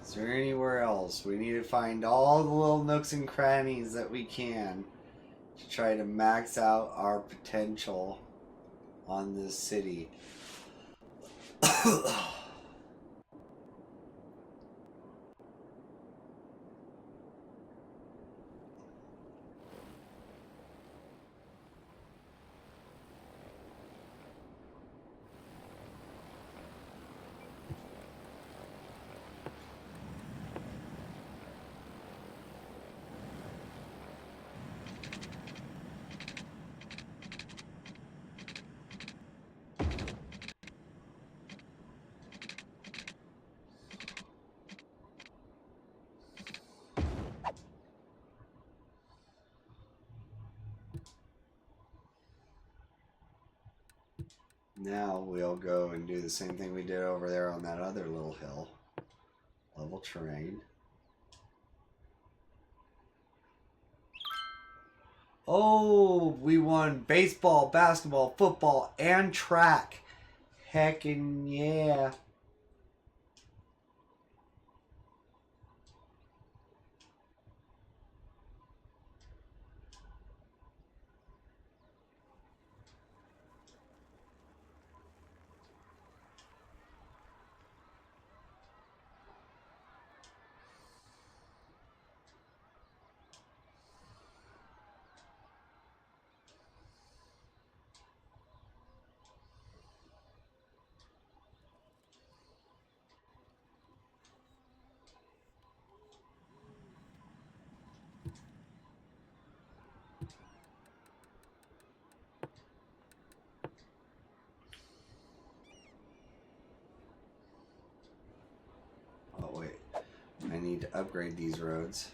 Is there anywhere else? We need to find all the little nooks and crannies that we can to try to max out our potential on this city. Now we'll go and do the same thing we did over there on that other little hill. Level terrain. Oh, we won baseball, basketball, football, and track. Heckin' yeah. need to upgrade these roads.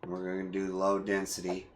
We're going to do low density.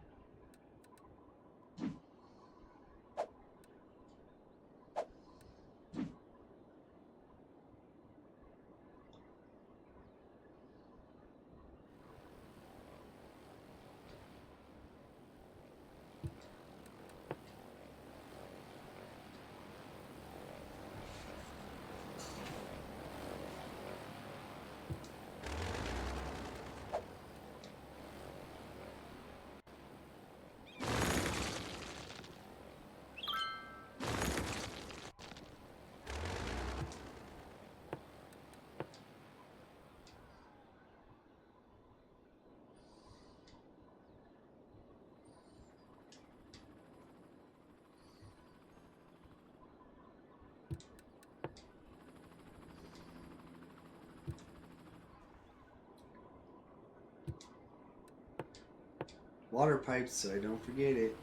Water pipes, so I don't forget it.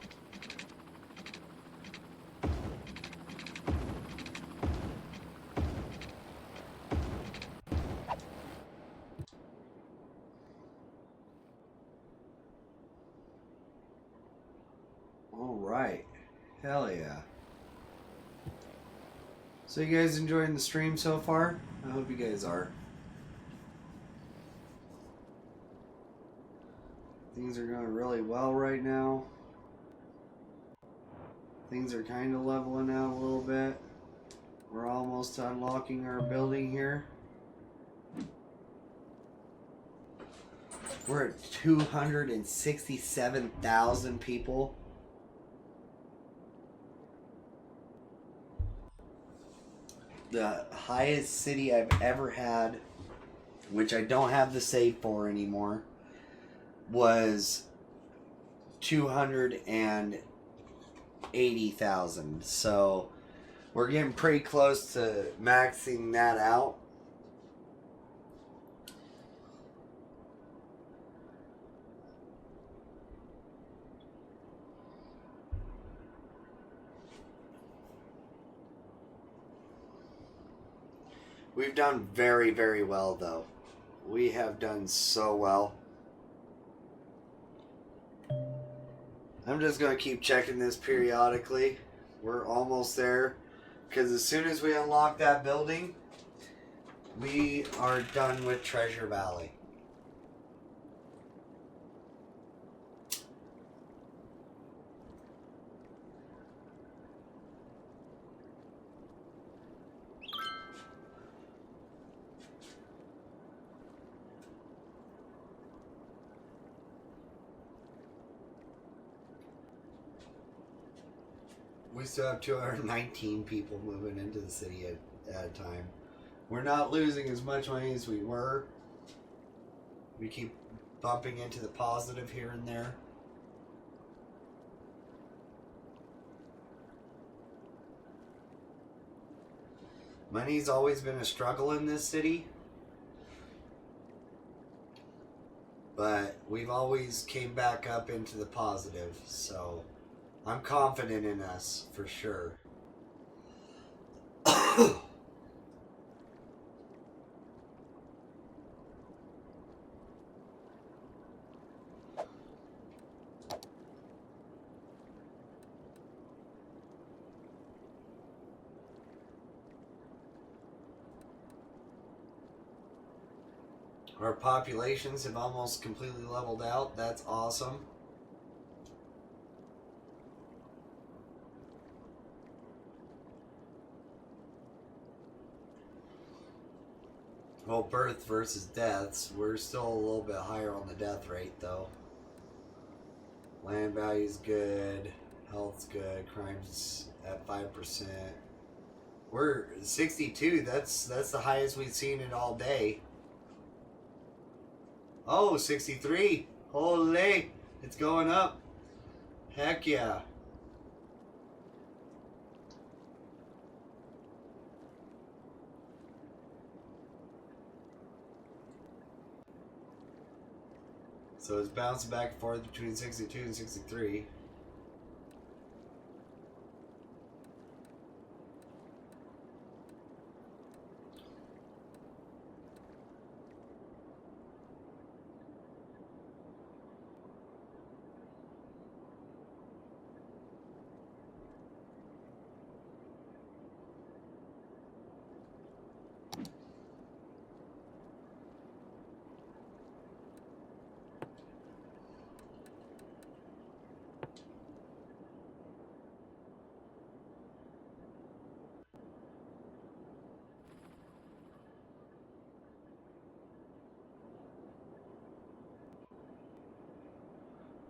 Alright. Hell yeah. So you guys enjoying the stream so far? I hope you guys are. Things are going really well right now. Things are kind of leveling out a little bit. We're almost unlocking our building here. We're at 267,000 people. The highest city I've ever had, which I don't have the save for anymore, was 280,000. So we're getting pretty close to maxing that out. We've done very, very well, though. We have done so well. I'm just going to keep checking this periodically. We're almost there. Because as soon as we unlock that building, we are done with Treasure Valley. We still have 219 people moving into the city at a time. We're not losing as much money as we were. We keep bumping into the positive here and there. Money's always been a struggle in this city. But we've always came back up into the positive, so I'm confident in us, for sure. Our populations have almost completely leveled out. That's awesome. Well, birth versus deaths, we're still a little bit higher on the death rate, though. Land value's good, health's good, crime's at 5%. We're 62. That's the highest we've seen it all day. Oh, 63. Holy, it's going up. Heck yeah. So it's bouncing back and forth between 62 and 63.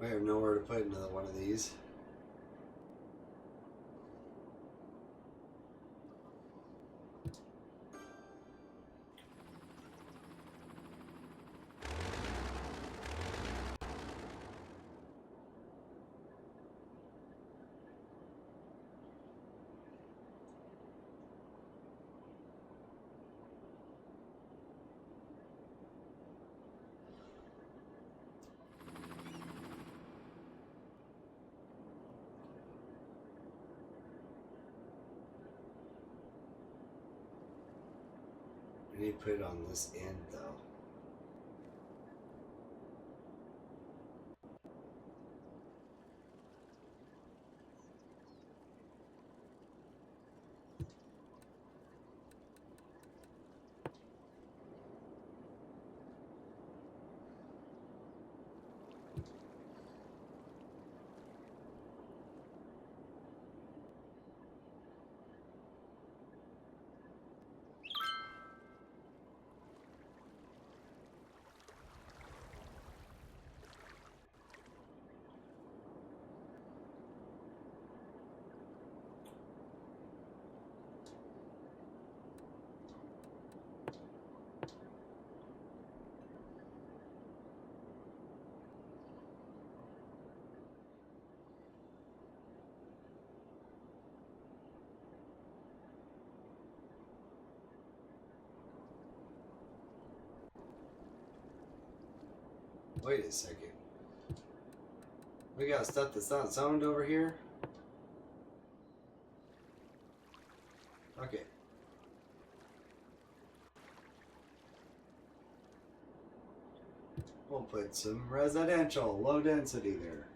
We have nowhere to put another one of these. We need to put it on this end though. Wait a second. We got stuff that's not zoned over here? Okay. We'll put some residential, low density there.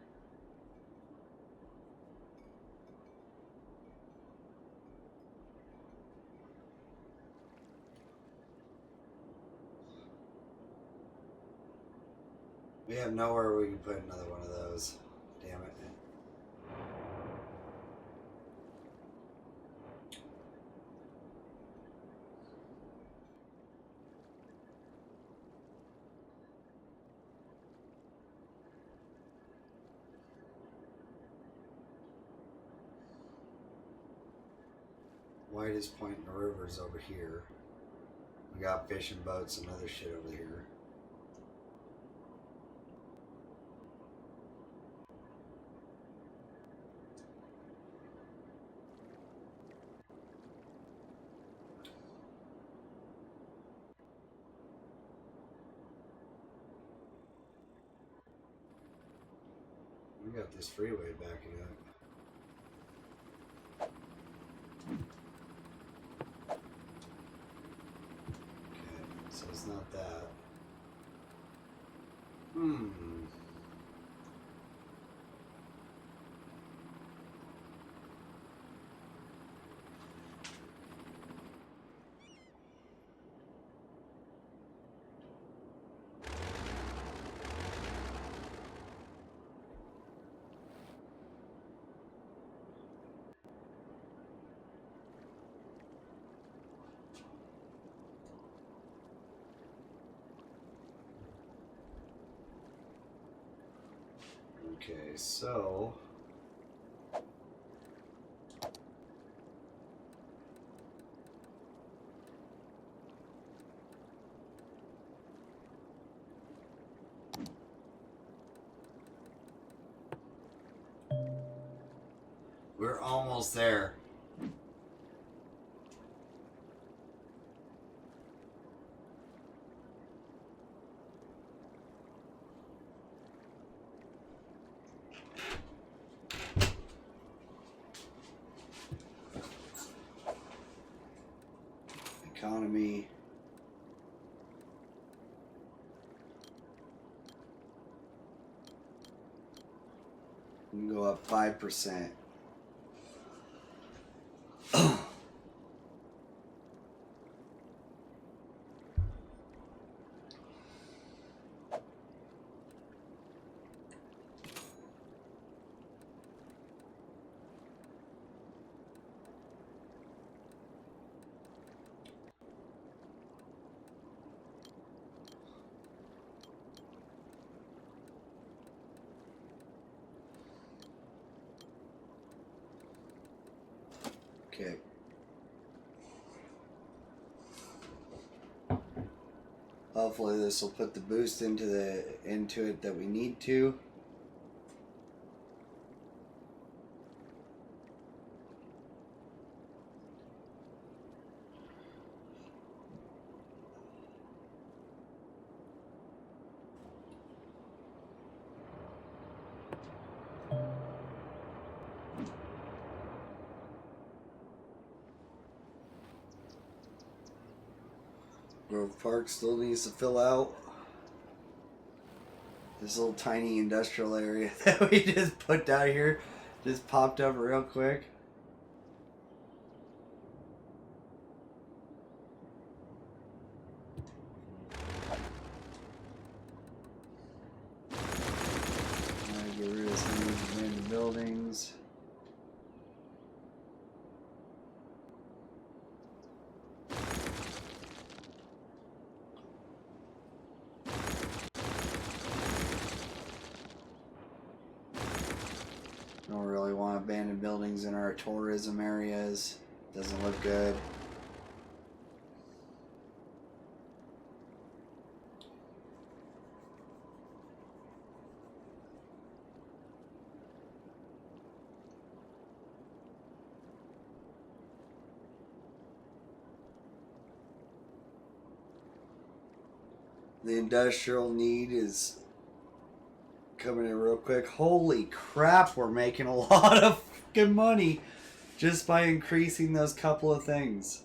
We have nowhere we can put another one of those. Damn it. Widest point in the river is over here. We got fishing boats and other shit over here. We got this freeway backing up. Okay, so it's not that. Okay, so we're almost there. Economy. We can go up 5%. Okay. Hopefully this will put the boost into it that we need to. Grove Park still needs to fill out. This little tiny industrial area that we just put down here just popped up real quick. Get rid of some of these abandoned buildings. Don't really want abandoned buildings in our tourism areas. Doesn't look good. The industrial need is coming in real quick. Holy crap, we're making a lot of fucking money just by increasing those couple of things.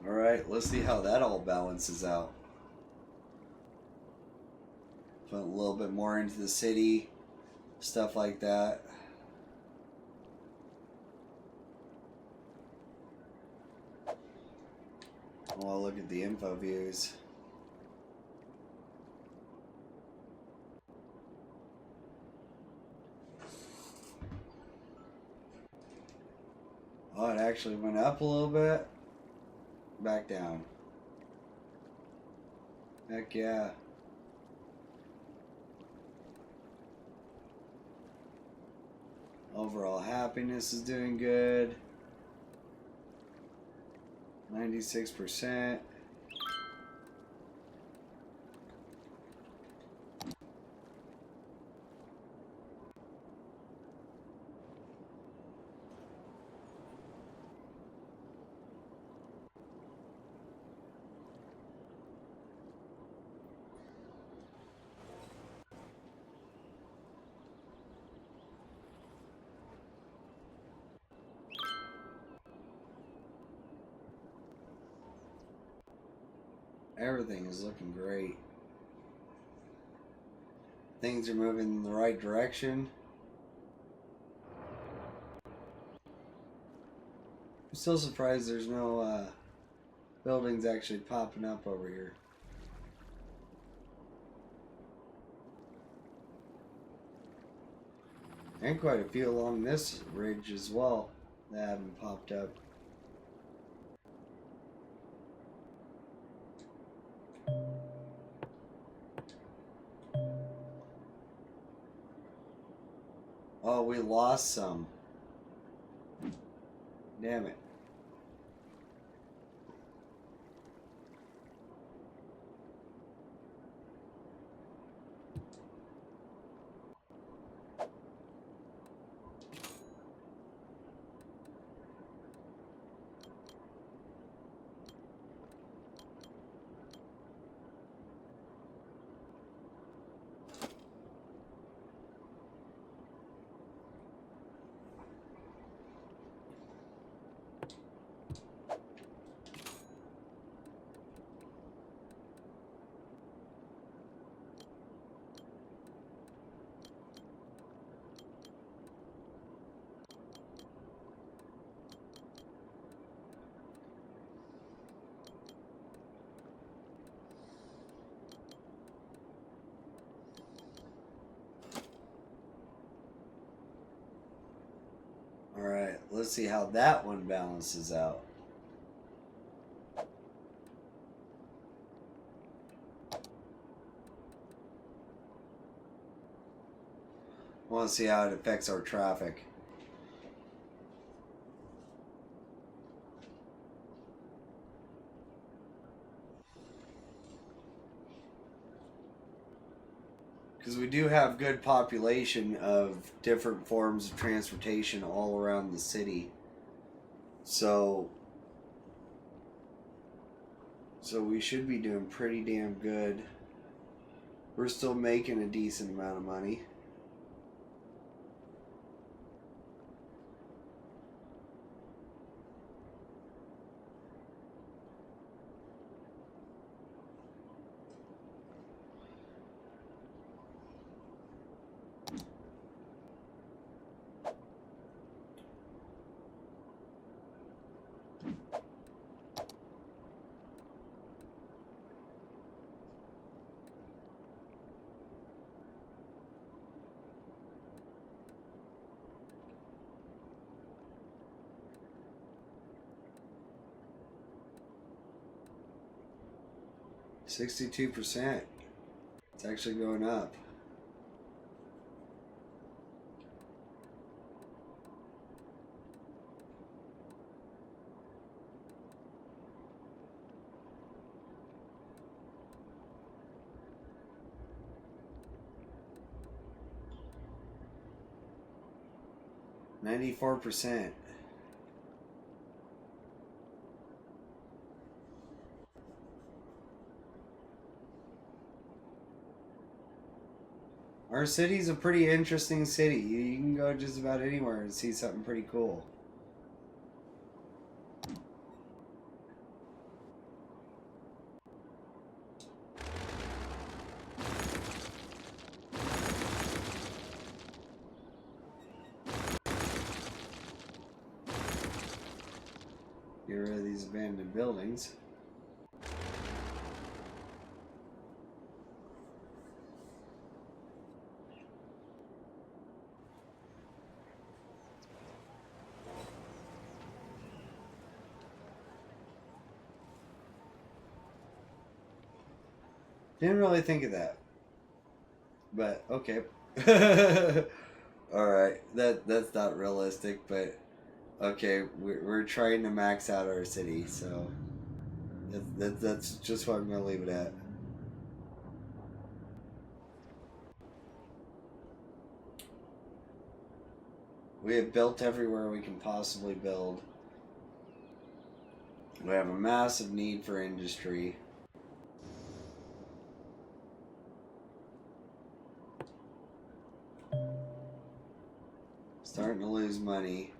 Alright, let's see how that all balances out. Put a little bit more into the city, stuff like that. Well, look at the info views. Oh, it actually went up a little bit. Back down. Heck yeah. Overall happiness is doing good. 96%. Everything is looking great. Things are moving in the right direction. still surprised there's no buildings actually popping up over here. And quite a few along this ridge as well that haven't popped up. Oh, we lost some. Damn it. Alright, let's see how that one balances out. I want to see how it affects our traffic. Because we do have good population of different forms of transportation all around the city. So we should be doing pretty damn good. We're still making a decent amount of money. %. It's actually going up. %. Our city's a pretty interesting city. You can go just about anywhere and see something pretty cool. Get rid of these abandoned buildings. Didn't really think of that, but okay. All right, that's not realistic, but okay, we're trying to max out our city, so that's just what I'm gonna leave it at. We have built everywhere we can possibly build. We have a massive need for industry. Starting to lose money.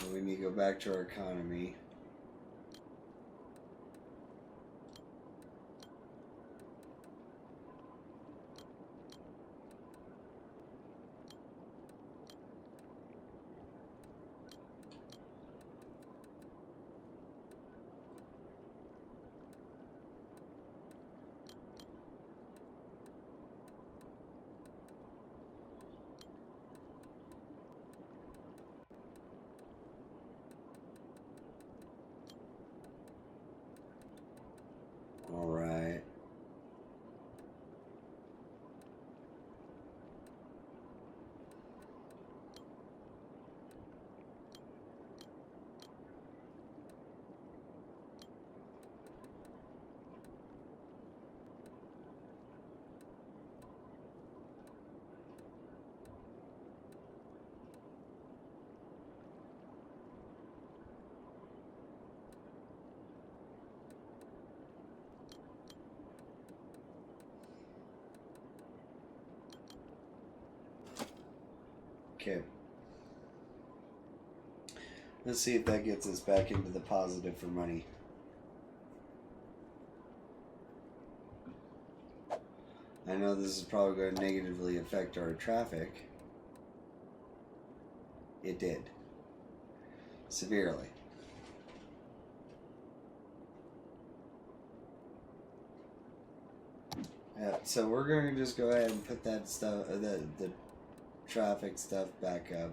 So we need to go back to our economy. Okay. Let's see if that gets us back into the positive for money. I know this is probably going to negatively affect our traffic. It did. Severely. Yeah, so we're going to just go ahead and put that stuff, the traffic stuff back up.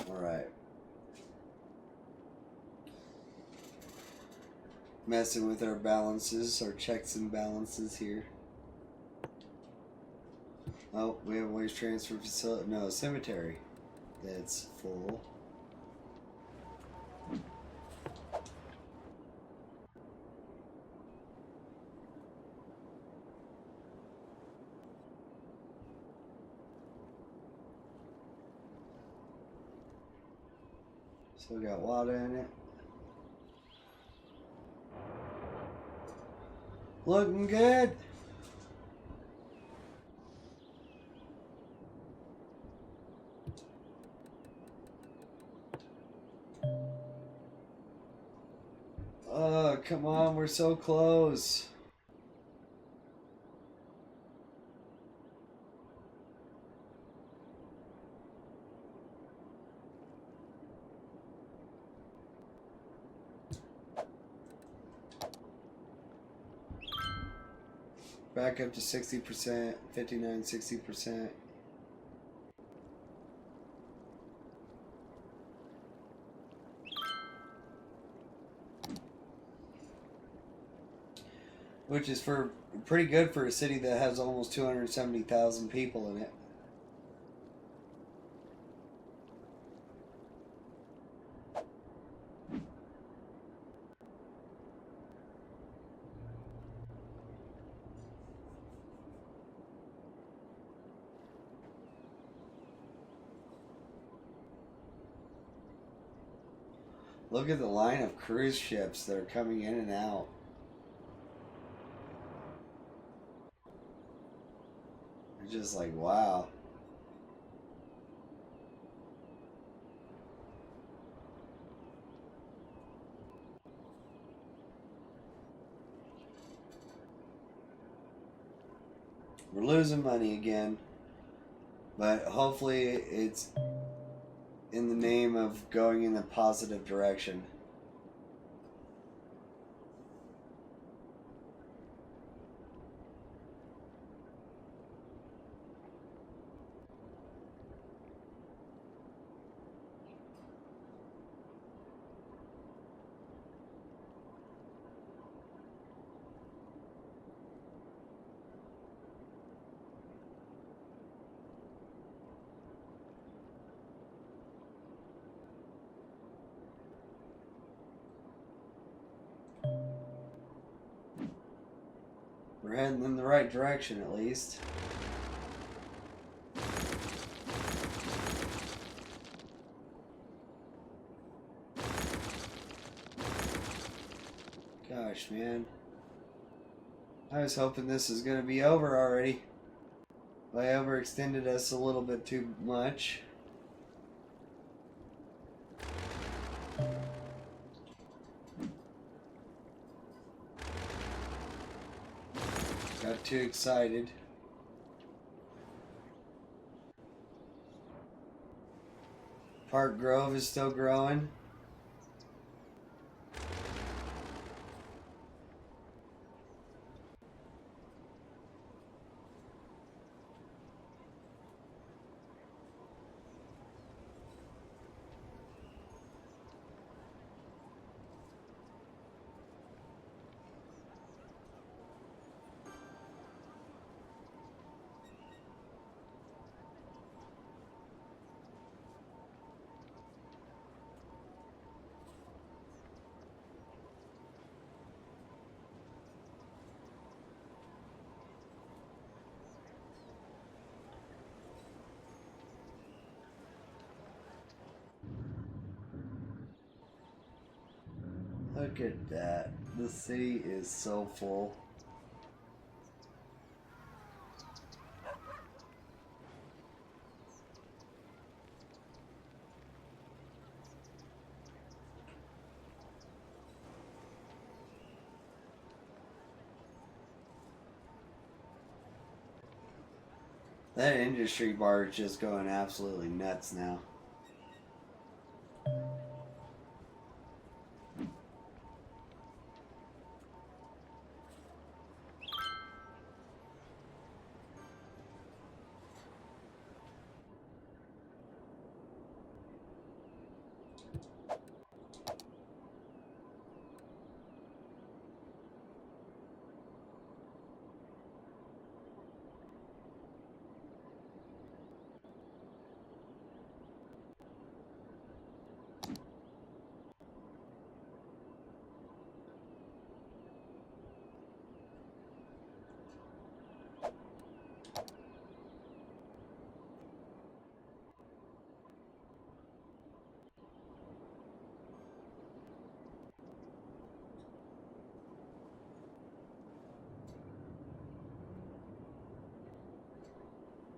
Alright. Messing with our balances, our checks and balances here. Oh, we have a waste transfer facility. No, cemetery. That's full. Still got water in it. Looking good. Oh, come on, we're so close. Back up to 60%, 59, 60%. Which is for pretty good for a city that has almost 270,000 people in it. Look at the line of cruise ships that are coming in and out. It's just like, wow. We're losing money again, but hopefully it's in the name of going in the positive direction. We're heading in the right direction at least. Gosh, man. I was hoping this is going to be over already. I overextended us a little bit too much. Got too excited. Park Grove is still growing. Look at that. The city is so full. That industry bar is just going absolutely nuts now.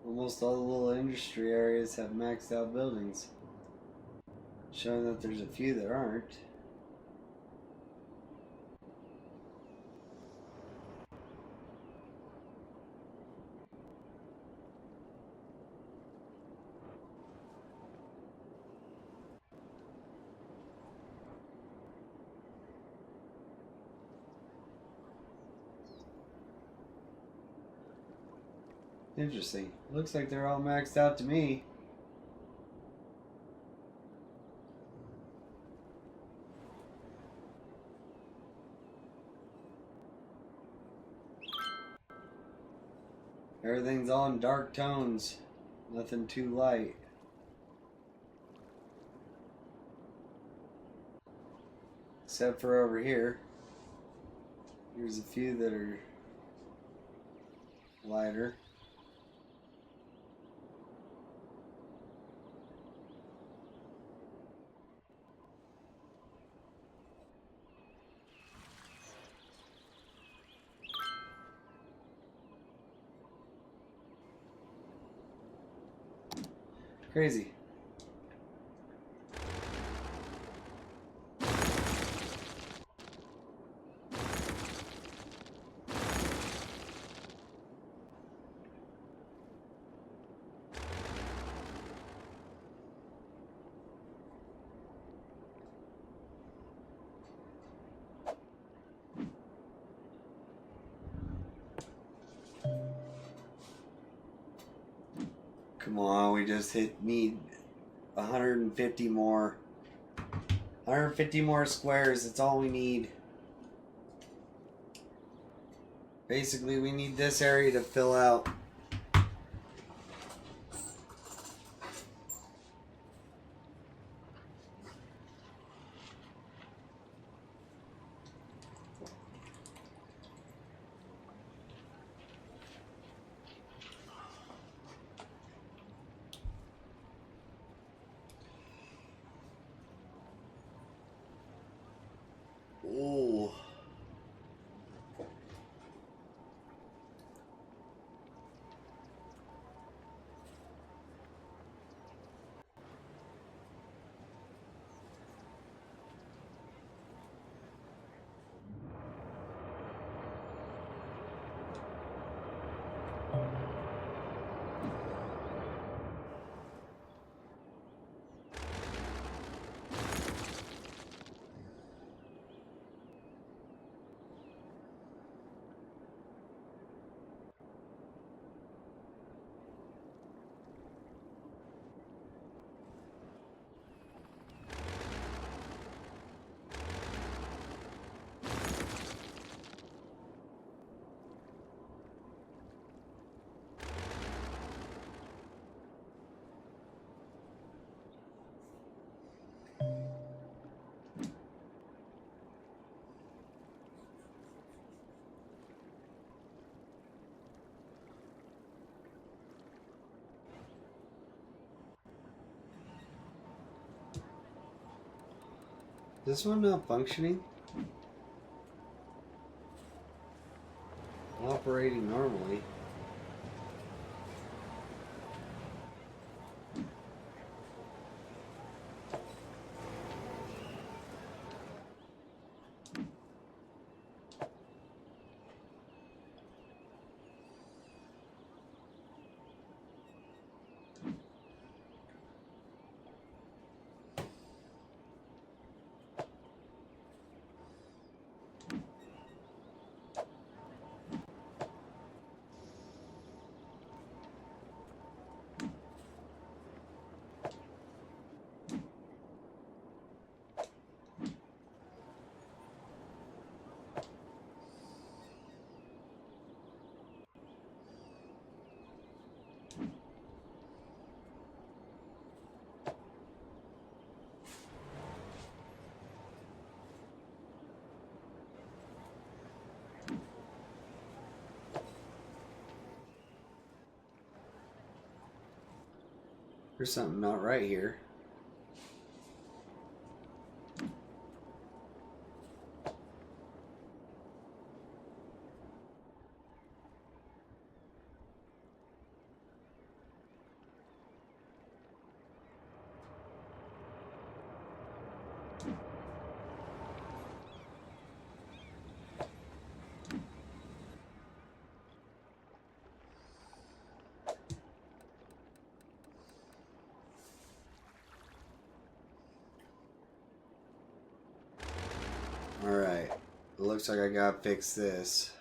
Almost all the little industry areas have maxed out buildings, showing that there's a few that aren't. Interesting. Looks like they're all maxed out to me. Everything's all in dark tones. Nothing too light. Except for over here. Here's a few that are lighter. Crazy. Come on, we just need 150 more. 150 more squares, that's all we need. Basically, we need this area to fill out. Ooh. This one not functioning? operating normally. There's something not right here. Alright, it looks like I gotta fix this.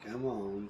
Come on.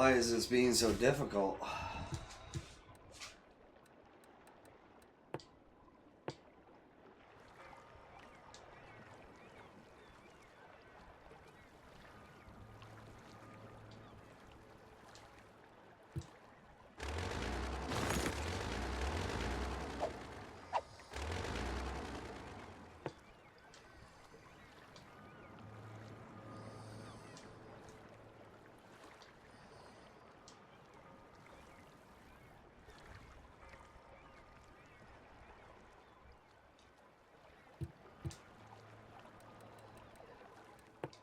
Why is this being so difficult?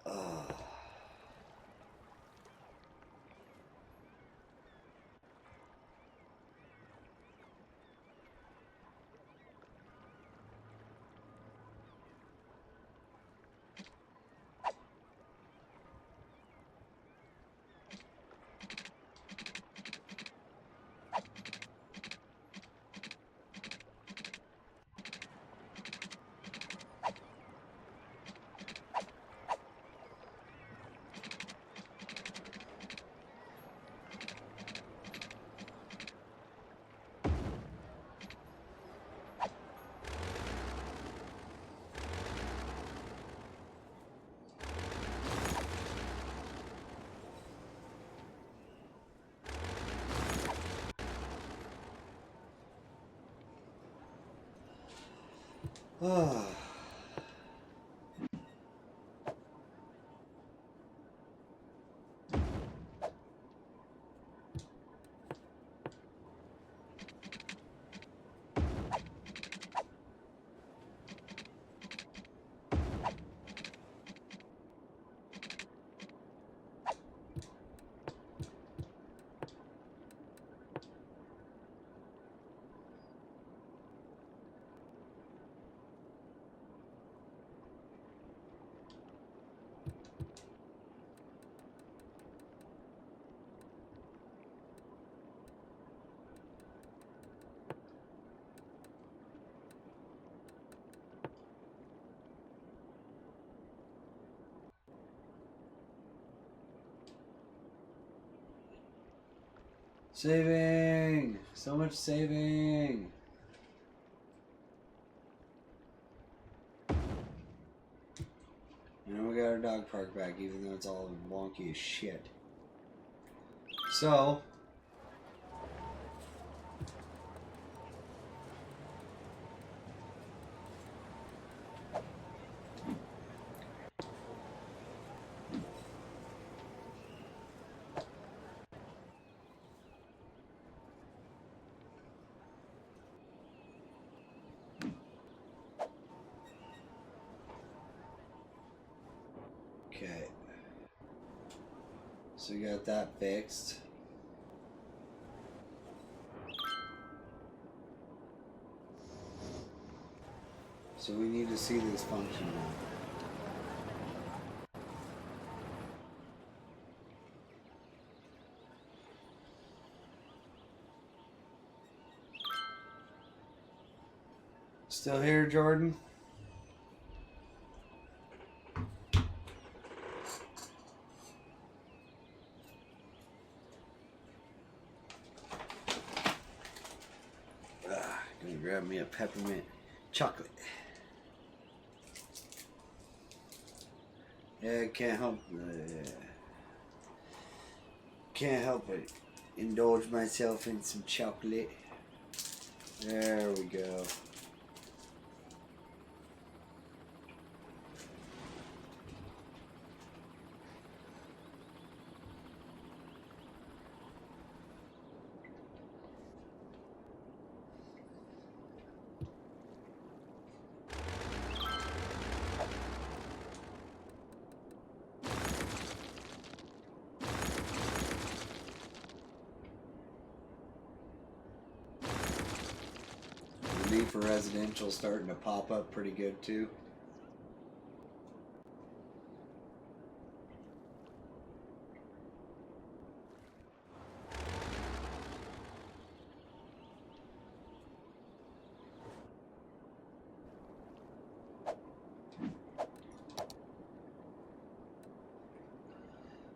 Ugh. Ugh. Saving! So much saving! You know, we got our dog park back, even though it's all wonky as shit. So, okay. So we got that fixed. So we need to see this function now. Still here, Jordan? Gonna grab me a peppermint chocolate. Yeah, can't help but indulge myself in some chocolate. There we go. The need for residential starting to pop up pretty good too.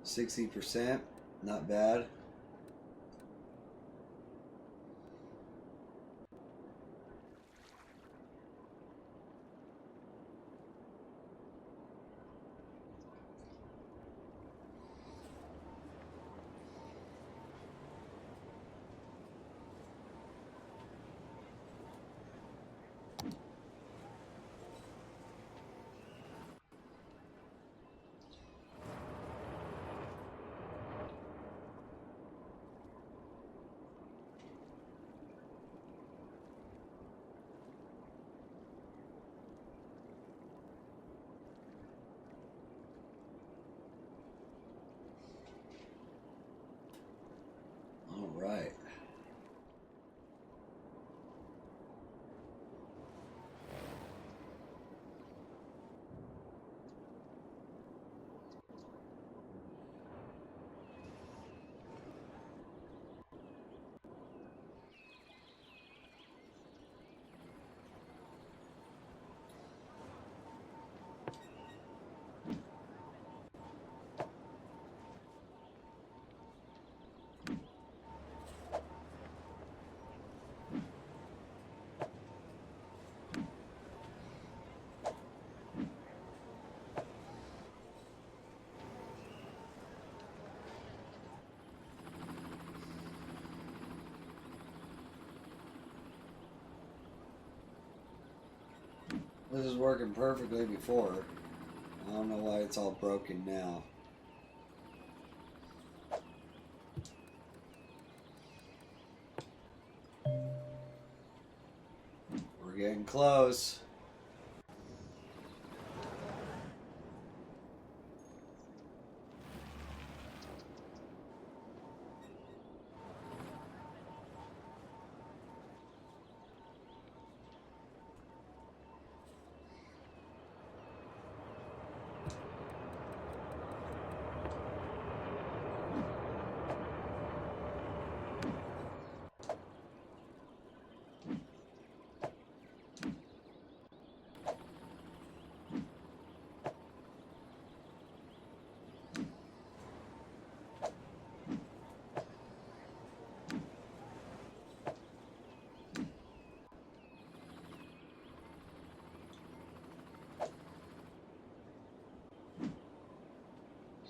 %60. Not bad. All right. This is working perfectly before. I don't know why it's all broken now. We're getting close.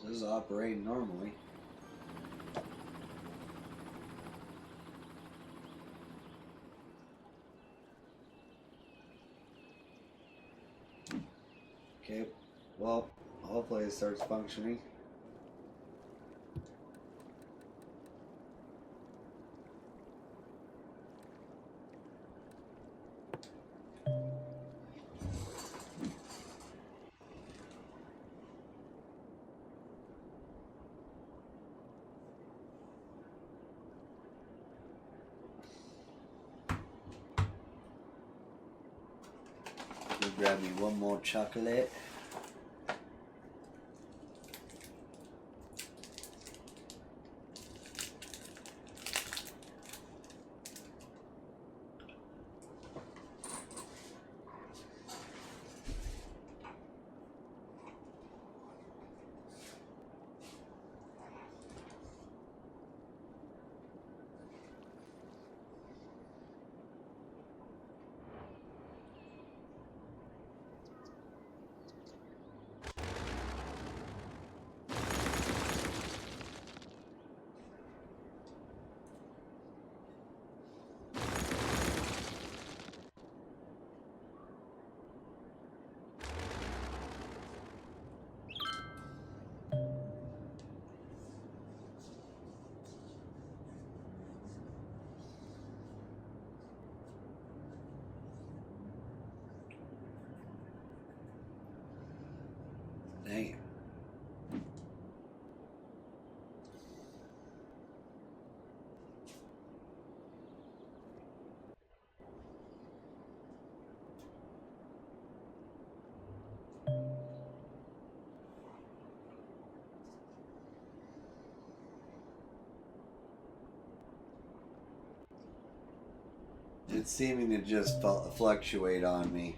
This is operating normally. Okay, well, hopefully it starts functioning. Grab me one more chocolate. Dang it. It's seeming to just fluctuate on me.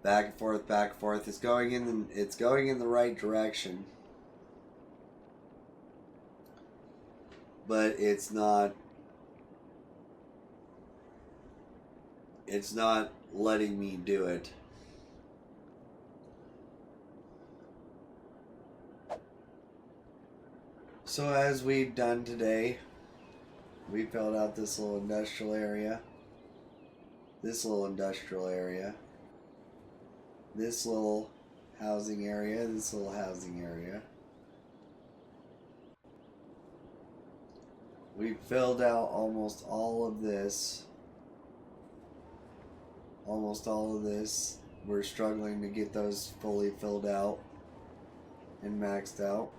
Back and forth, back and forth. It's going in the right direction. but it's not letting me do it. So as we've done today, we filled out this little industrial area, this little industrial area, this little housing area, this little housing area. We filled out almost all of this. Almost all of this. We're struggling to get those fully filled out and maxed out.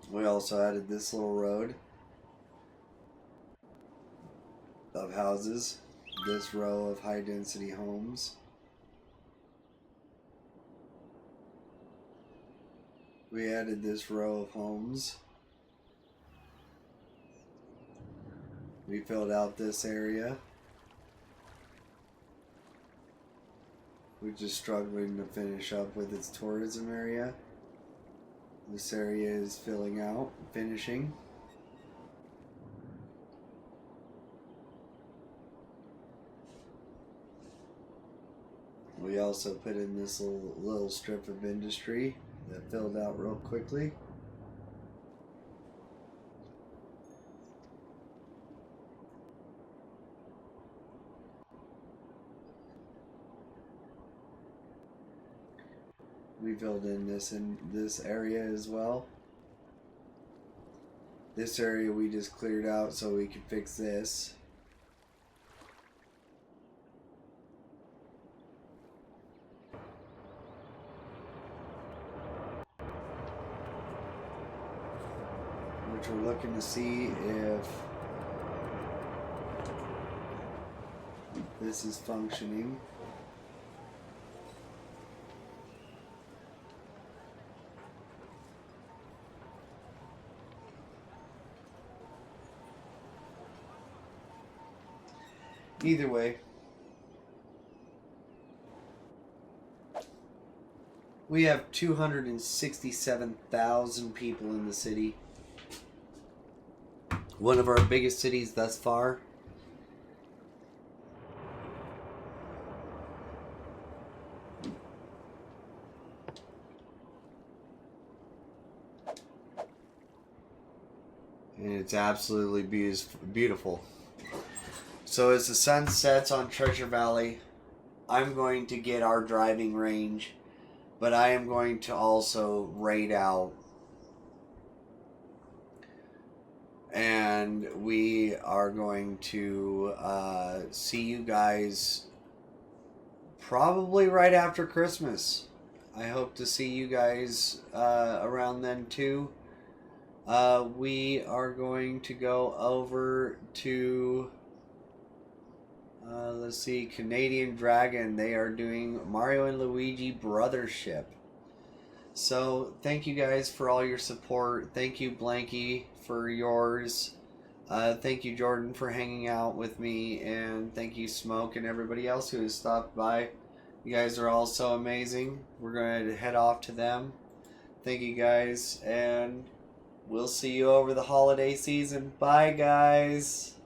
We also added this little road of houses, this row of high density homes. We added this row of homes. We filled out this area, we're just struggling to finish up with its tourism area. This area is filling out, finishing. We also put in this little strip of industry that filled out real quickly. We filled in this area as well. This area we just cleared out so we could fix this. Which we're looking to see if this is functioning. Either way, we have 267,000 people in the city. One of our biggest cities thus far. And it's absolutely beautiful. So as the sun sets on Treasure Valley, I'm going to get our driving range, but I am going to also raid out. And we are going to see you guys probably right after Christmas. I hope to see you guys around then too. We are going to go over to... let's see, Canadian Dragon. They are doing Mario and Luigi Brothership. So, thank you guys for all your support. Thank you, Blanky, for yours. Thank you, Jordan, for hanging out with me. And thank you, Smoke, and everybody else who has stopped by. You guys are all so amazing. We're going to head off to them. Thank you, guys. And we'll see you over the holiday season. Bye, guys.